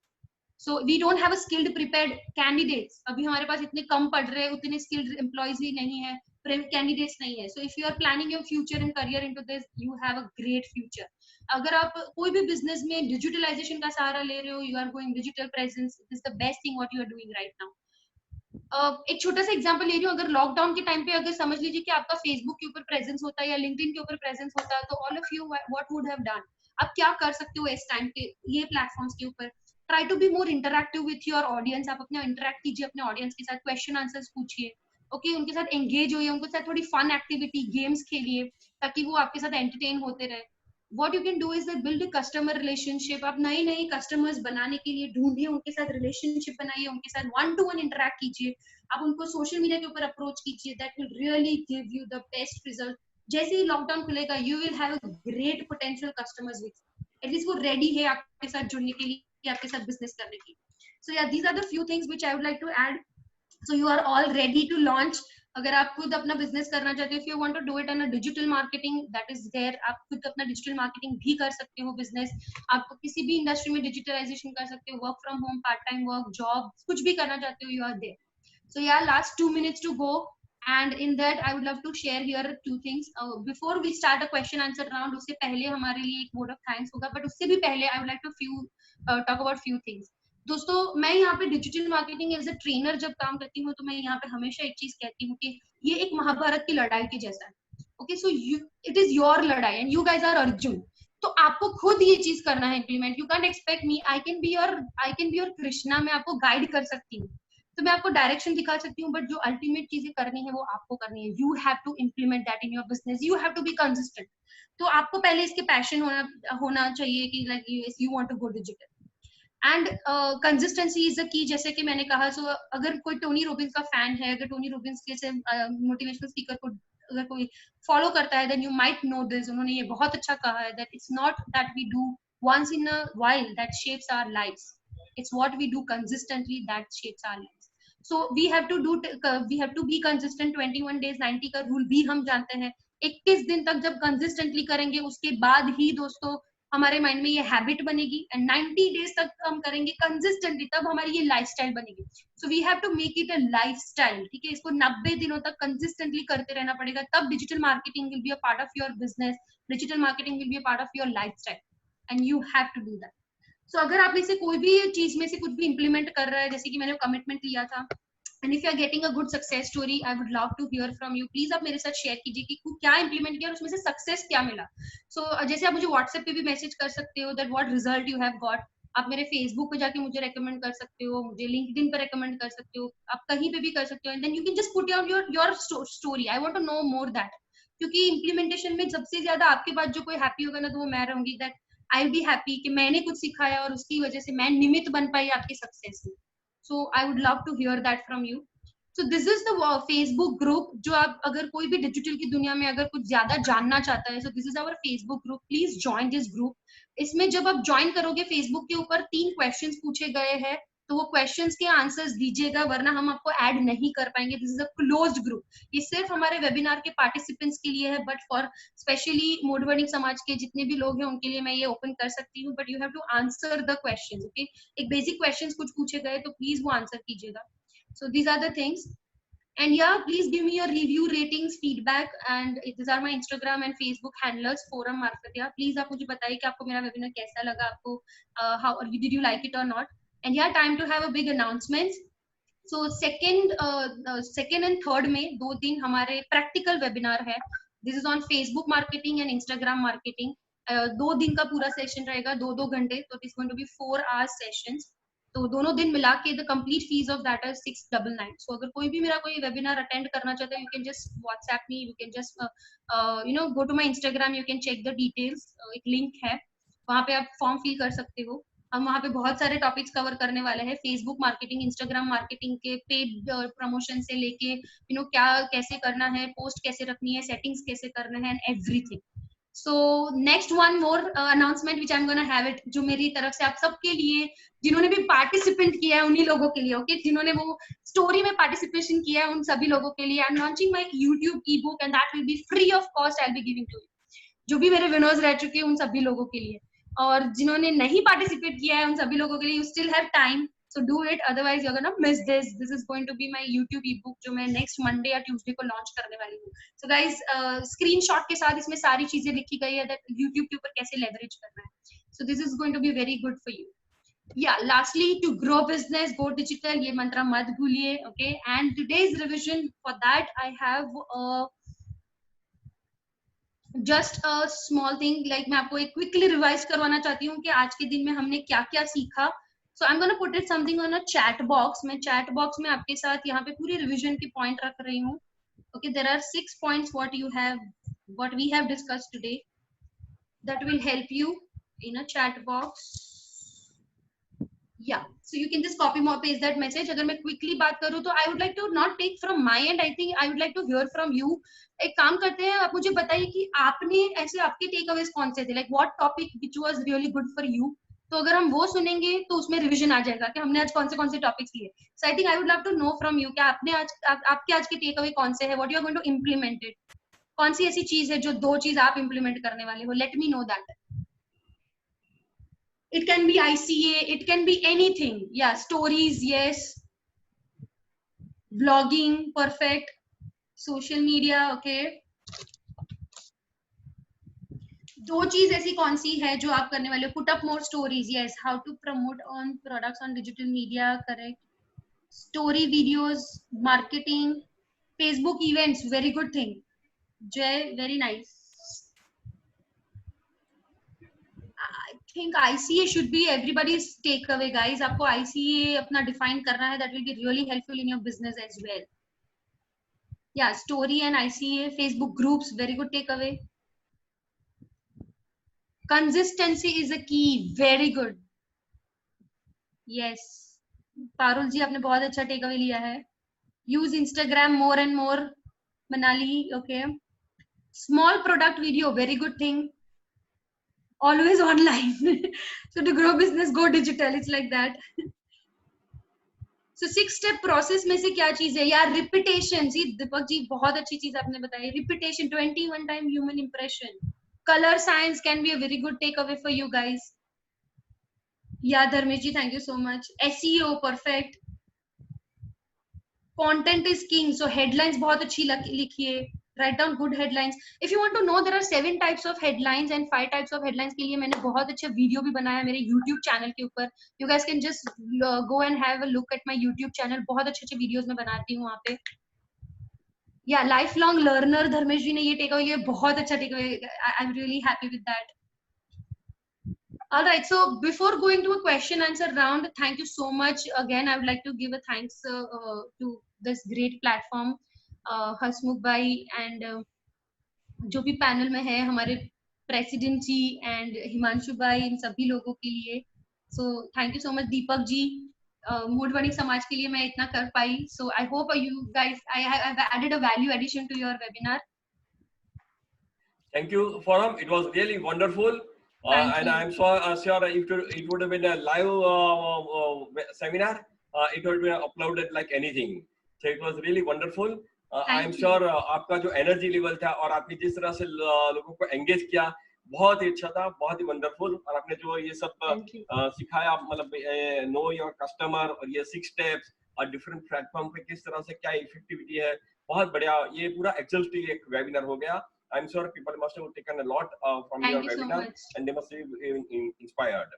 So we don't have a skilled prepared candidates. अभी हमारे पास इतने कम पढ़ रहे, उतने skilled employees ही नहीं है, candidates नहीं है. So if you are planning your future and career into this, you have a great future. अगर आप कोई भी business में digitalization का सहारा ले रहे हो, you are going digital presence, this is the best thing what you are doing right now. एक छोटा सा एग्जांपल ले रही हूँ. अगर लॉकडाउन के टाइम पे अगर समझ लीजिए कि आपका फेसबुक के ऊपर प्रेजेंस होता है या लिंक्डइन के ऊपर प्रेजेंस होता है, तो all of you what would have done? आप क्या कर सकते हो इस टाइम पे ये प्लेटफॉर्म्स के ऊपर? Try to be more interactive with your audience. आप अपने इंटरैक्ट कीजिए अपने ऑडियंस के साथ, क्वेश्चन आंसर्स पूछिए. ओके, उनके साथ एंगेज होइए, उनके साथ थोड़ी फन एक्टिविटी गेम्स खेलिए ताकि वो आपके साथ एंटरटेन होते रहे. What you can do is that build a customer relationship. आप नए नए कस्टमर्स बनाने के लिए ढूंढिए, उनके साथ रिलेशनशिप बनाइए, उनके साथ 1-to-1 इंटरैक्ट कीजिए. आप उनको सोशल मीडिया के ऊपर अप्रोच कीजिए. That will really give you the best result. जैसे ही लॉकडाउन खुलेगा you will have a great potential customers with, at least वो रेडी है आपके साथ जुड़ने के लिए, आपके साथ बिजनेस करने के लिए. सो या these are the few things which I would like to add. So you are all ready to launch. अगर आप खुद अपना बिजनेस करना चाहते हो, if you want to do it on a digital marketing, that is there. आप खुद अपना डिजिटल मार्केटिंग भी कर सकते हो बिजनेस. आप किसी भी इंडस्ट्री में डिजिटलाइजेशन कर सकते हो, work from home, part time work, job, कुछ भी करना चाहते हो, you are there. So yeah, last 2 minutes to go, and in that I would love to share here 2 things. Before we start a question answer round, उससे पहले हमारे लिए एक word of thanks होगा, but उससे भी पहले I would like to talk about few things. दोस्तों, मैं यहाँ पे digital marketing as a trainer जब काम करती हूँ तो मैं यहाँ पे हमेशा एक चीज कहती हूँ कि ये एक महाभारत की लड़ाई के जैसा है. Okay, so it is your ladai and you guys are Arjun. तो आपको खुद ये चीज करना है implement. You can't expect me. I can be your Krishna. मैं आपको गाइड कर सकती हूँ, तो मैं आपको डायरेक्शन दिखा सकती हूँ, बट जो अल्टीमेट चीजें करनी है वो आपको करनी है. You have to implement that in your business. You have to be consistent. तो आपको पहले इसके पैशन होना चाहिए कि like you want to go digital. And consistency is the key. जैसे कि मैंने कहा, सो अगर कोई टोनी रॉबिन्स का फैन है, अगर टोनी रॉबिन्स के मोटिवेशनल स्पीकर को अगर कोई फॉलो करता है, then you might know this. उन्होंने ये बहुत अच्छा कहा है that it's not that we do once in a while that shapes our lives. It's what we do consistently that shapes our lives. So we have to be consistent. 21 days 90 का rule भी हम जानते हैं. 21 दिन तक जब consistently करेंगे उसके बाद ही दोस्तों हमारे माइंड में ये हैबिट बनेगी. एंड 90 डेज तक हम करेंगे कंसिस्टेंटली, तब हमारी ये लाइफस्टाइल बनेगी. So we have to make it a lifestyle. ठीक है, इसको 90 दिनों तक कंसिस्टेंटली करते रहना पड़ेगा, तब digital marketing will be a part of your business. Digital marketing will be a part of your lifestyle and you have to do that. So अगर आप में से कोई भी चीज में से कुछ भी इंप्लीमेंट कर रहा है, जैसे कि मैंने कमिटमेंट लिया था, and if you are getting a good success story, I would love to hear from you. Please आप मेरे साथ शेयर कीजिए कि क्या इंप्लीमेंट किया और उसमें से सक्सेस क्या मिला. सो जैसे आप मुझे व्हाट्सएप पे भी मैसेज कर सकते हो that what result you have got. आप मेरे फेसबुक पे जाके मुझे रेकमेंड कर सकते हो, मुझे लिंक्डइन पे रेकमेंड कर सकते हो, आप कहीं पे भी कर सकते हो. And then you can just put your story. I want to know more that, क्योंकि इंप्लीमेंटेशन में सबसे ज्यादा आपके बाद जो कोई हैप्पी होगा ना, तो वो मैं रहूंगी. That I will be happy कि मैंने कुछ सिखाया और उसकी वजह से मैं निमित्त बन पाई आपकी सक्सेस में. So I would love to hear that from you. So this is the Facebook group. जो आप अगर कोई भी डिजिटल की दुनिया में अगर कुछ ज्यादा जानना चाहता है, so this is our Facebook group. Please join this group. इसमें जब आप ज्वाइन करोगे, फेसबुक के ऊपर 3 क्वेश्चंस पूछे गए हैं, तो वो क्वेश्चंस के आंसर्स दीजिएगा, वरना हम आपको ऐड नहीं कर पाएंगे. This is a closed group. ये सिर्फ हमारे वेबिनार के पार्टिसिपेंट्स के लिए है, बट फॉर स्पेशली मोडवर्निंग समाज के जितने भी लोग हैं उनके लिए मैं ये ओपन कर सकती हूँ. But you have to answer the questions. Okay, एक बेसिक क्वेश्चंस कुछ पूछे गए तो प्लीज वो आंसर कीजिएगा. So these are the things. And yeah, please give me your review, ratings, feedback, and these are my Instagram and Facebook handlers, Forum Marfatia. Please आप मुझे बताइए कि आपको मेरा webinar कैसा लगा, आपको how did you like it or not. And yeah, time to have a big announcements. So second and third में 2 दिन हमारे practical webinar है. This is on Facebook marketing and Instagram marketing. 2 दिन का पूरा सेशन रहेगा, 2 घंटे. So it is going to be 4 hours sessions. तो दोनों दिन मिला के the complete fees of that is 699. सो अगर कोई भी मेरा कोई वेबिनार अटेंड करना चाहता है, you can just WhatsApp me, you can just go to my Instagram, you can check the details. एक लिंक है, वहां पे आप फॉर्म फिल कर सकते हो. हम वहां पे बहुत सारे टॉपिक्स कवर करने वाले हैं, फेसबुक मार्केटिंग, इंस्टाग्राम मार्केटिंग के पेड प्रमोशन से लेके क्या कैसे करना है, पोस्ट कैसे रखनी है, सेटिंग्स कैसे करना है, and everything. So next one more announcement which I'm gonna have it, जो मेरी तरफ से आप सबके लिए, जिन्होंने भी पार्टिसिपेंट किया है उन्हीं लोगों के लिए. ओके, जिन्होंने वो स्टोरी में पार्टिसिपेशन किया है उन सभी लोगों के लिए. I am launching my YouTube ebook and that will be free of cost. I'll be giving to you. जो भी मेरे विनर्स रह चुके हैं उन सभी लोगों के लिए, और जिन्होंने नहीं पार्टिसिपेट किया है उन सभी लोगों के लिए, you still have time. So do it, otherwise you're gonna miss this. This is going to be my YouTube ebook जो मैं next Monday या Tuesday को launch करने वाली हूँ. So guys, screenshot के साथ इसमें सारी चीजें लिखी गई है that YouTube के ऊपर कैसे leverage करना है. So this is going to be very good for you. Yeah, lastly, to grow business, go digital, ये मंत्र मत भूलिए. Okay, and today's revision for that I have just a small thing, like मैं आपको एक quickly revise करवाना चाहती हूँ कि आज के दिन में हमने क्या क्या सीखा. So I'm gonna put it something on a chat box. मैं chat box में आपके साथ यहाँ पे पूरी revision की point रख रही हूँ. Okay, there are 6 points what we have discussed today that will help you in a chat box. Yeah, so you can just copy more paste that message. अगर मैं quickly बात करूँ तो I would like to not take from my end. I think I would like to hear from you. एक काम करते हैं, आप मुझे बताइए कि आपने ऐसे आपके takeaways कौन से थे, like what topic which was really good for you. तो अगर हम वो सुनेंगे तो उसमें रिवीजन आ जाएगा कि हमने आज कौन से टॉपिक्स लिए. So I think I would love to know from you कि आपने आज आपके आज के टेक अवे कौन से है, what you are going to implement it. कौन सी ऐसी चीज है जो 2 चीज आप इम्प्लीमेंट करने वाले हो. Let me know that. It can be ICA, it can be anything. या stories, yes, blogging, perfect, social media. Okay, 2 चीज ऐसी कौन सी है जो आप करने वाले हो. Put up more stories, yes. How to promote on products on digital media, correct. Story videos, marketing, Facebook events, very good thing. Jai, very nice. I think ICA should be everybody's take away guys. आपको ICA अपना define करना है. That will be really helpful in your business as well. या story and ICA, Facebook groups, very good take away. Consistency is a key. Very good. Yes. Parul जी, आपने बहुत अच्छा take away लिया है. Use Instagram more and more. Manali, okay. Small product video, very good thing. Always online. So to grow business, go digital. It's like that. So 6-step process में से क्या चीज है यार. Repetition. जी दीपक जी, बहुत अच्छी चीज आपने बताई. Repetition, 21 time human impression. Color science can be a very good takeaway for you guys. Yeah, Dharmesh ji, thank you so much. SEO, perfect. Content is king. So headlines बहुत अच्छी लिखिए. Write down good headlines. If you want to know, there are 7 types of headlines and 5 types of headlines के लिए मैंने बहुत अच्छा video भी बनाया मेरे YouTube चैनल के ऊपर. You guys can just go and have a look at my YouTube channel. बहुत अच्छे वीडियोस मैं बनाती हूँ वहाँ पे. Yeah, lifelong learner, धर्मेश जी ने ये टेक अवे, ये बहुत अच्छा take away. I'm really happy with that. All right, so before going to a question answer round, thank you so much again. I would like to give a thanks to this great platform, हसमुख भाई and जो भी panel में है, हमारे president ji and Himanshu भाई, इन सभी लोगों के लिए. So thank you so much. Deepak ji, मोडवर्निंग समाज के लिए मैं इतना कर पाई. So I hope you guys, I have added a value addition to your webinar. Thank you, Forum. It was really wonderful. Thank And you. I'm sure it would have been a live seminar. It would be uploaded like anything. So it was really wonderful. I'm Thank you. sure आपका जो energy level था और आपने जिस तरह से लोगों को एंगेज किया, बहुत ही अच्छा था, बहुत ही वंडरफुल. और आपने जो ये सब Thank you. सिखाया, मतलब नो योर कस्टमर और ये 6 स्टेप्स और डिफरेंट प्लेटफॉर्म पे किस तरह से क्या इफेक्टिविटी है, बहुत बढ़िया. ये पूरा एग्जॉस्टिव एक वेबिनार हो गया. I'm sure people must have taken a lot from your Thank you so webinar, much. and they must be inspired.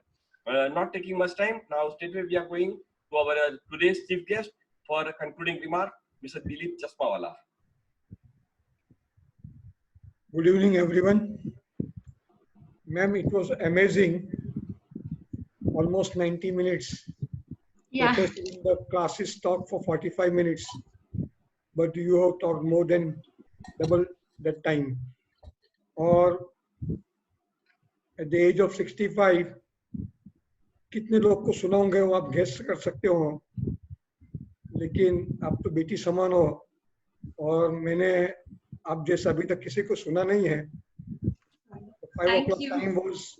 Not taking much time, now straight away we are going to our today's chief guest for a concluding remark, Mr. Dilip Chasmawala. Good evening, everyone. Ma'am, it was amazing. Almost 90 minutes. Yeah. Professor in the classes talked for 45 minutes, but you have talked more than double that time. Or at the age of 65, कितने लोग को सुना होंगे वो आप guess कर सकते हो, लेकिन आप तो बेटी समान हो और मैंने आप जैसा अभी तक किसी को सुना नहीं है. 5 Thank o'clock you. time was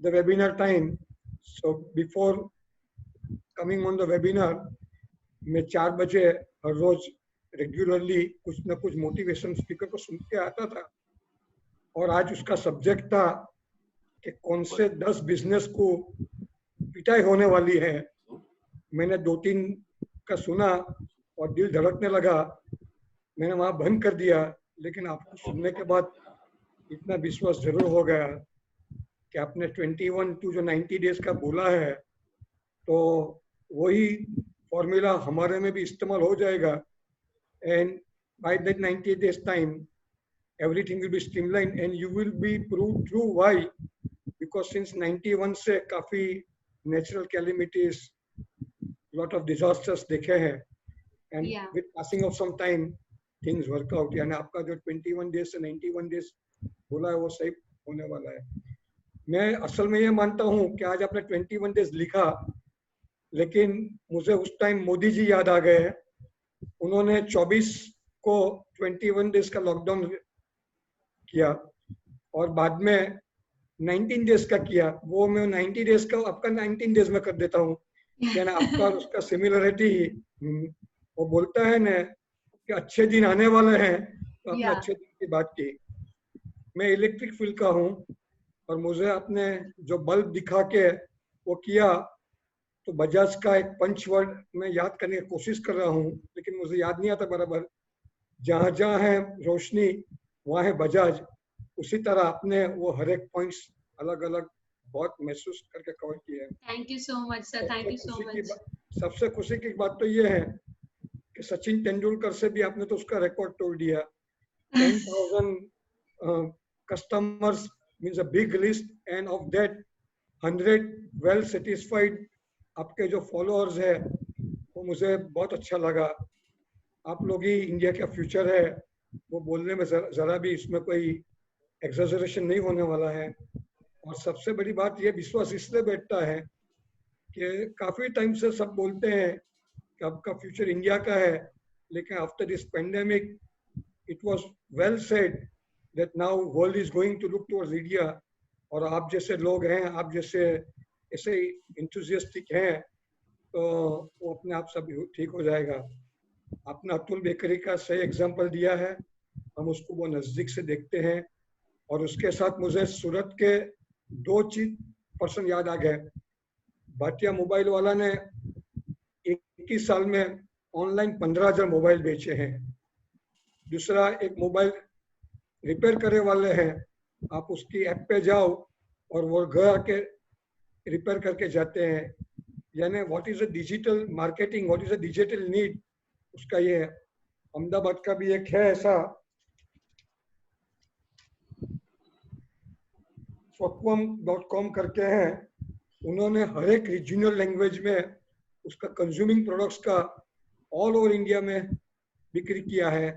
the webinar time. So before coming on the webinar, मैं 4 बजे हर रोज रेगुलरली कुछ ना कुछ मोटिवेशन स्पीकर को सुन के आता था. और आज उसका सब्जेक्ट था कि कौन से 10 बिजनेस को पिटाई होने वाली है. मैंने 2-3 का सुना और दिल धड़कने लगा. मैंने वहां बंद कर दिया, लेकिन आपको सुनने के बाद इतना विश्वास जरूर हो गया कि आपने 21 टू जो 90 डेज का बोला है, तो वही फॉर्मूला हमारे में भी इस्तेमाल हो जाएगा. And by that 90 days time everything will be streamlined and you will be proved true. Why? Because since 91 से काफी natural calamities, lot of disasters देखे हैं, and Yeah. with passing of some time things work out. यानी आपका जो 21 days से 91 days बोला है वो सही होने वाला है. मैं असल में ये मानता हूँ कि आज आपने 21 days लिखा, लेकिन मुझे उस टाइम मोदी जी याद आ गए. उन्होंने 24 को 21 days का लॉकडाउन किया और बाद में 19 डेज का किया. वो मैं 90 डेज का आपका 19 डेज में कर देता हूँ. यानी आपका और उसका सिमिलरिटी, वो बोलता है ना कि अच्छे दिन आने वाले हैं, तो आपने Yeah. अच्छे दिन की बात की. मैं इलेक्ट्रिक फील्ड का हूँ और मुझे आपने जो बल्ब दिखा के वो किया, तो बजाज का एक पंच वर्ड मैं याद करने की कोशिश कर रहा हूँ, लेकिन मुझे याद नहीं आता बराबर. जहाँ जहाँ है रोशनी वहाँ है बजाज. उसी तरह आपने वो हर एक पॉइंट्स अलग अलग बहुत महसूस करके कवर किए हैं. Thank you so much, sir. Thank you so much. सबसे खुशी की बात तो ये है कि सचिन तेंदुलकर से भी आपने तो उसका रिकॉर्ड तोड़ दिया. 10,000 customers means a big list, and of that 100 well satisfied आपके जो फॉलोअर्स है, वो मुझे बहुत अच्छा लगा. आप लोग ही इंडिया का फ्यूचर है, वो बोलने में जरा भी इसमें कोई एक्सैजरेशन नहीं होने वाला है. और सबसे बड़ी बात ये विश्वास इसलिए बैठता है कि काफी टाइम से सब बोलते हैं कि आपका फ्यूचर इंडिया का है, लेकिन after this pandemic it was well said that now world is going to look towards India. और आप जैसे लोग हैं, आप जैसे ऐसे इंथुजियास्टिक हैं, तो वो अपने आप सब ठीक हो जाएगा. आपने अतुल बेकरी का सही एग्जांपल दिया है, हम उसको वो नजदीक से देखते हैं. और उसके साथ मुझे सूरत के 2 पर्सन याद आ गए. भाटिया मोबाइल वाला ने 21 साल में ऑनलाइन 15,000 मोबाइल बेचे हैं. दूसरा एक मोबाइल रिपेयर करने वाले हैं, आप उसकी ऐप पे जाओ और वो घर आके रिपेयर करके जाते हैं. यानी what is a digital marketing, what is a digital need, उसका ये है. अहमदाबाद का भी एक है ऐसा, Swapam.com करके हैं. उन्होंने हर एक रीजनल लैंग्वेज में उसका कंज्यूमिंग प्रोडक्ट्स का ऑल ओवर इंडिया में बिक्री किया है.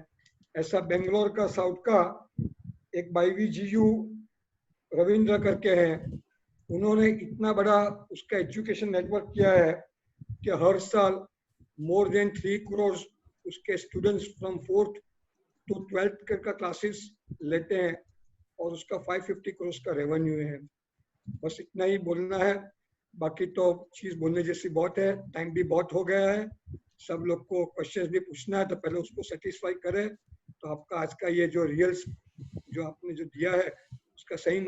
ऐसा बेंगलोर का साउथ का एक YVGU रविंद्र करके हैं, उन्होंने इतना बड़ा उसका एजुकेशन नेटवर्क किया है कि हर साल मोर देन 3 करोड़ उसके students from 4th to 12th का क्लासेस लेते हैं और उसका 550 करोड़ का रेवेन्यू है. बस इतना ही बोलना है, बाकी तो चीज बोलने जैसी बहुत है, टाइम भी बहुत हो गया है, सब लोग को क्वेश्चंस भी पूछना है, तो पहले उसको सेटिस्फाई करें। तो आपका आज का ये जो रियल्स जो आपने जो दिया है उसका सही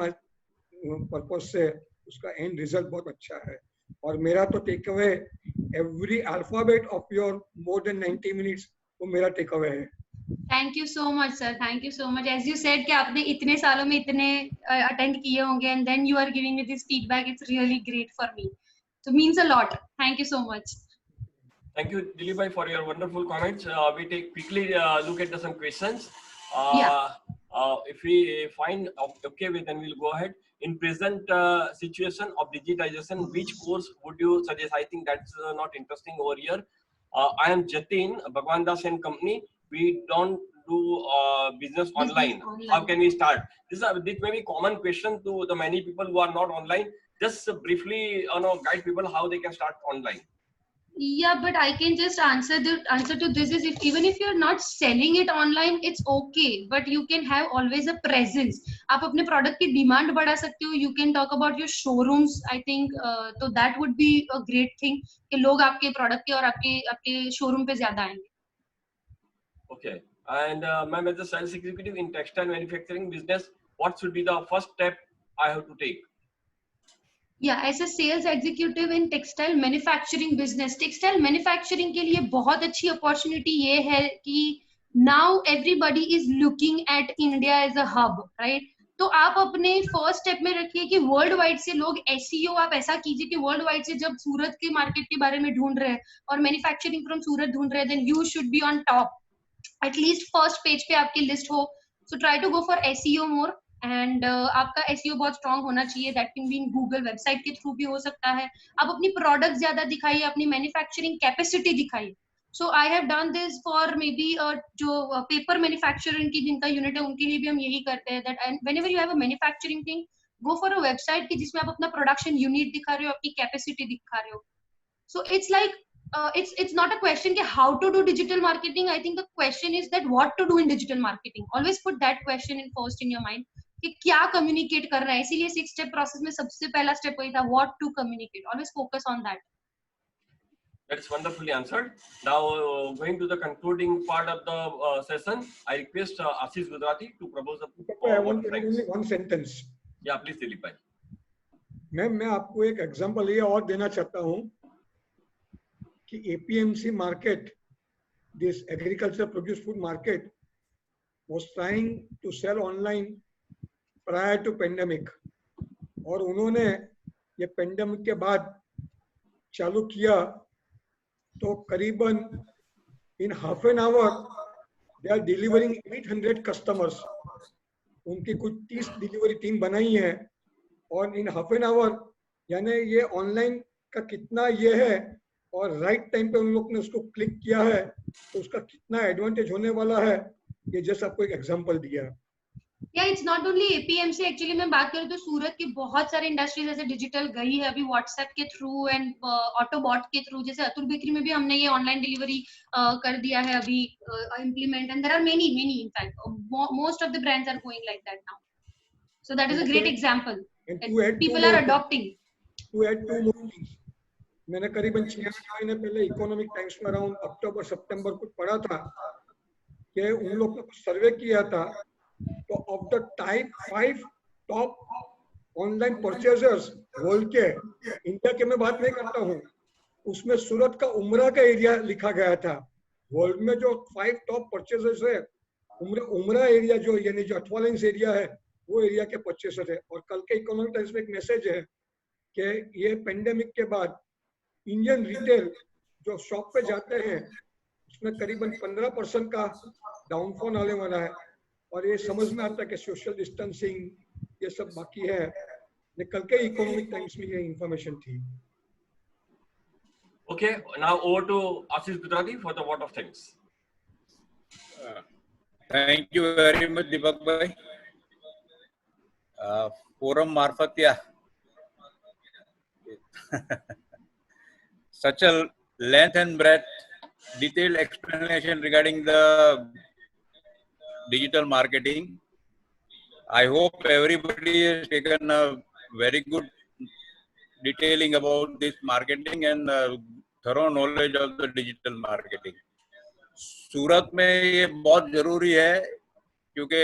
पर्पज से उसका एंड रिजल्ट बहुत अच्छा है। और मेरा तो take away every alphabet of your more than 90 minutes वो मेरा टेक अवे है। Thank you so much sir, thank you so much. As you said कि आपने इतने सालों में इतने अटेंड किए होंगे and then you are giving me this feedback, it's really great for me, so means a lot. Thank you so much. Thank you, Dilip bhai, for your wonderful comments. We take quickly look at some questions. If we find okay with, then we'll go ahead. In present situation of digitization, which course would you suggest? I think that's not interesting over here. I am Jatin, Bhagwan Das and Company. We don't do business online. How can we start? This may be common question to the many people who are not online. Just briefly, guide people how they can start online. Yeah, but I can just answer to this is, if even if you're not selling it online, it's okay, but you can have always a presence. आप अपने product की demand बढ़ा सकते हो. You can talk about your showrooms. I think so that would be a great thing कि लोग आपके product के और आपके showroom पे ज़्यादा आएंगे. Okay. And ma'am, as a sales executive in textile manufacturing business, what should be the first step I have to take? Yeah, as a sales executive in textile manufacturing business, textile manufacturing के लिए बहुत अच्छी opportunity ये है कि now everybody is looking at India as a hub, right? तो आप अपने फर्स्ट स्टेप में रखिए कि वर्ल्ड वाइड से लोग SEO आप ऐसा कीजिए कि वर्ल्ड वाइड से जब सूरत के मार्केट के बारे में ढूंढ रहे हैं और मैन्युफैक्चरिंग फ्रॉम सूरत ढूंढ रहे हैं, then you should be on top, at least first page पे आपकी लिस्ट हो. So try to go for SEO more. And आपका SEO बहुत स्ट्रांग होना चाहिए. That can be in Google, website के थ्रू भी हो सकता है. आप अपनी प्रोडक्ट ज्यादा दिखाइए, अपनी मैन्युफैक्चरिंग कैपेसिटी दिखाइए. So I have done this for maybe जो पेपर मैन्युफैक्चरिंग की जिनका यूनिट है उनके लिए भी हम यही करते हैं. That whenever you have a manufacturing thing, go for a website की जिसमें आप अपना प्रोडक्शन यूनिट दिखा रहे हो, आपकी कैपेसिटी दिखा रहे हो. So it's like it's not a question कि how to do digital marketing. I think the question is that what to do in digital marketing. Always put that question in first in your mind कि क्या communicate कर रहा है. इसीलिए 6 step process में सबसे पहला step वही था, what to communicate. Always focus on that. That's wonderfully answered. Now going to the concluding part of the session, I request Ashish Gujarati to propose I want only one sentence. Yeah, please, Dilip bhai. मैं आपको एक example ये और देना चाहता हूँ कि APMC market, this agriculture produce food market, was trying to sell online prior to pandemic, और उन्होंने ये पेंडेमिक के बाद चालू किया तो करीबन in half an hour they are delivering 800 customers. उनकी कुछ 30 डिलीवरी टीम बनाई है और इन हाफ एन आवर, यानी ये ऑनलाइन का कितना ये है और राइट टाइम पे उन लोग ने उसको क्लिक किया है तो उसका कितना एडवांटेज होने वाला है, ये जैसे आपको एक एग्जांपल दिया. या it's not only APMC. Actually मैं बात करूँ तो सूरत की बहुत सारे इंडस्ट्रीज ऐसे डिजिटल गई है अभी व्हाट्सएप के थ्रू एंड ऑटोबॉट के थ्रू. जैसे अतुल बेकरी में भी हमने ये ऑनलाइन डिलीवरी कर दिया है अभी implement, and there are many in fact most of the brands are going like that now. So that is a great example. People are adopting. To add to more things, मैंने करीबन 6 महीने पहले Economic Times में around October सितंबर कुछ पढ़ा था कि उन लोग ने कुछ सर्वे किया था तो of the type 5 top online purchasers world के, इंडिया के मैं बात नहीं करता हूँ, उसमें सूरत का उमरा का एरिया लिखा गया था. वर्ल्ड में जो 5 टॉप परचेजर्स है, उमरा एरिया जो यानी जो अठवालेंस एरिया है वो एरिया के परचेजर है. और कल के इकोनॉमिक टाइम्स में एक मैसेज है कि ये पेंडेमिक के बाद इंडियन रिटेल जो शॉप पे जाते हैं उसमें करीबन 15% का डाउनफॉल आने वाला है. और ये समझ में आता है कि सोशल डिस्टेंसिंग ये सब बाकी है. कल के इकोनॉमिक टाइम्स में ये इंफॉर्मेशन थी. Okay, now over to Ashish Gujarati for the vote of thanks. Thank you very much, Deepak bhai. Forum Marfatia. Such a length and breadth, detailed explanation regarding the digital marketing. I hope everybody has taken a very good detailing about this marketing and thorough knowledge of the digital marketing. सूरत में ये बहुत जरूरी है क्योंकि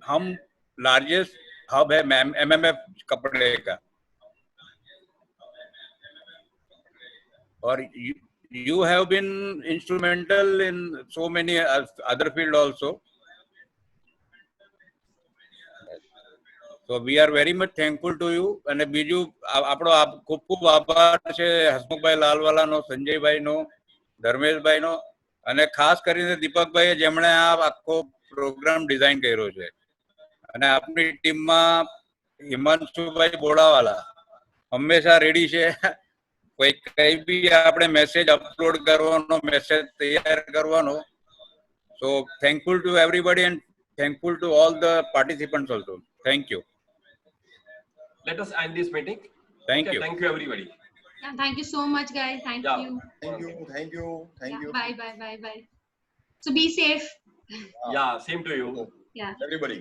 हम largest hub है MMF कपड़े का और you have been instrumental in so many other field also. So we are very much thankful to you. અને બીજું આપણો ખૂબ ખૂબ આભાર છે હસમુખભાઈ લાલવાલાનો, સંજયભાઈનો, ધર્મેશભાઈનો અને ખાસ કરીને દીપકભાઈએ જેમણે આ આખો પ્રોગ્રામ ડિઝાઇન કર્યો છે. અને આપણી ટીમમાં હિમાંશુભાઈ બોડાવાલા હંમેશા રેડી છે. કઈ બી આપણે મેસેજ અપલોડ કરવાનો, મેસેજ તૈયાર કરવાનો. So thankful to everybody and thankful to all the participants also. Thank you. Let us end this meeting. Thank Okay, you. thank you everybody. Yeah, thank you so much, guys. Thank Yeah. you. Thank you. Bye, bye, bye, bye. So be safe. Yeah, same to you. Yeah. Everybody.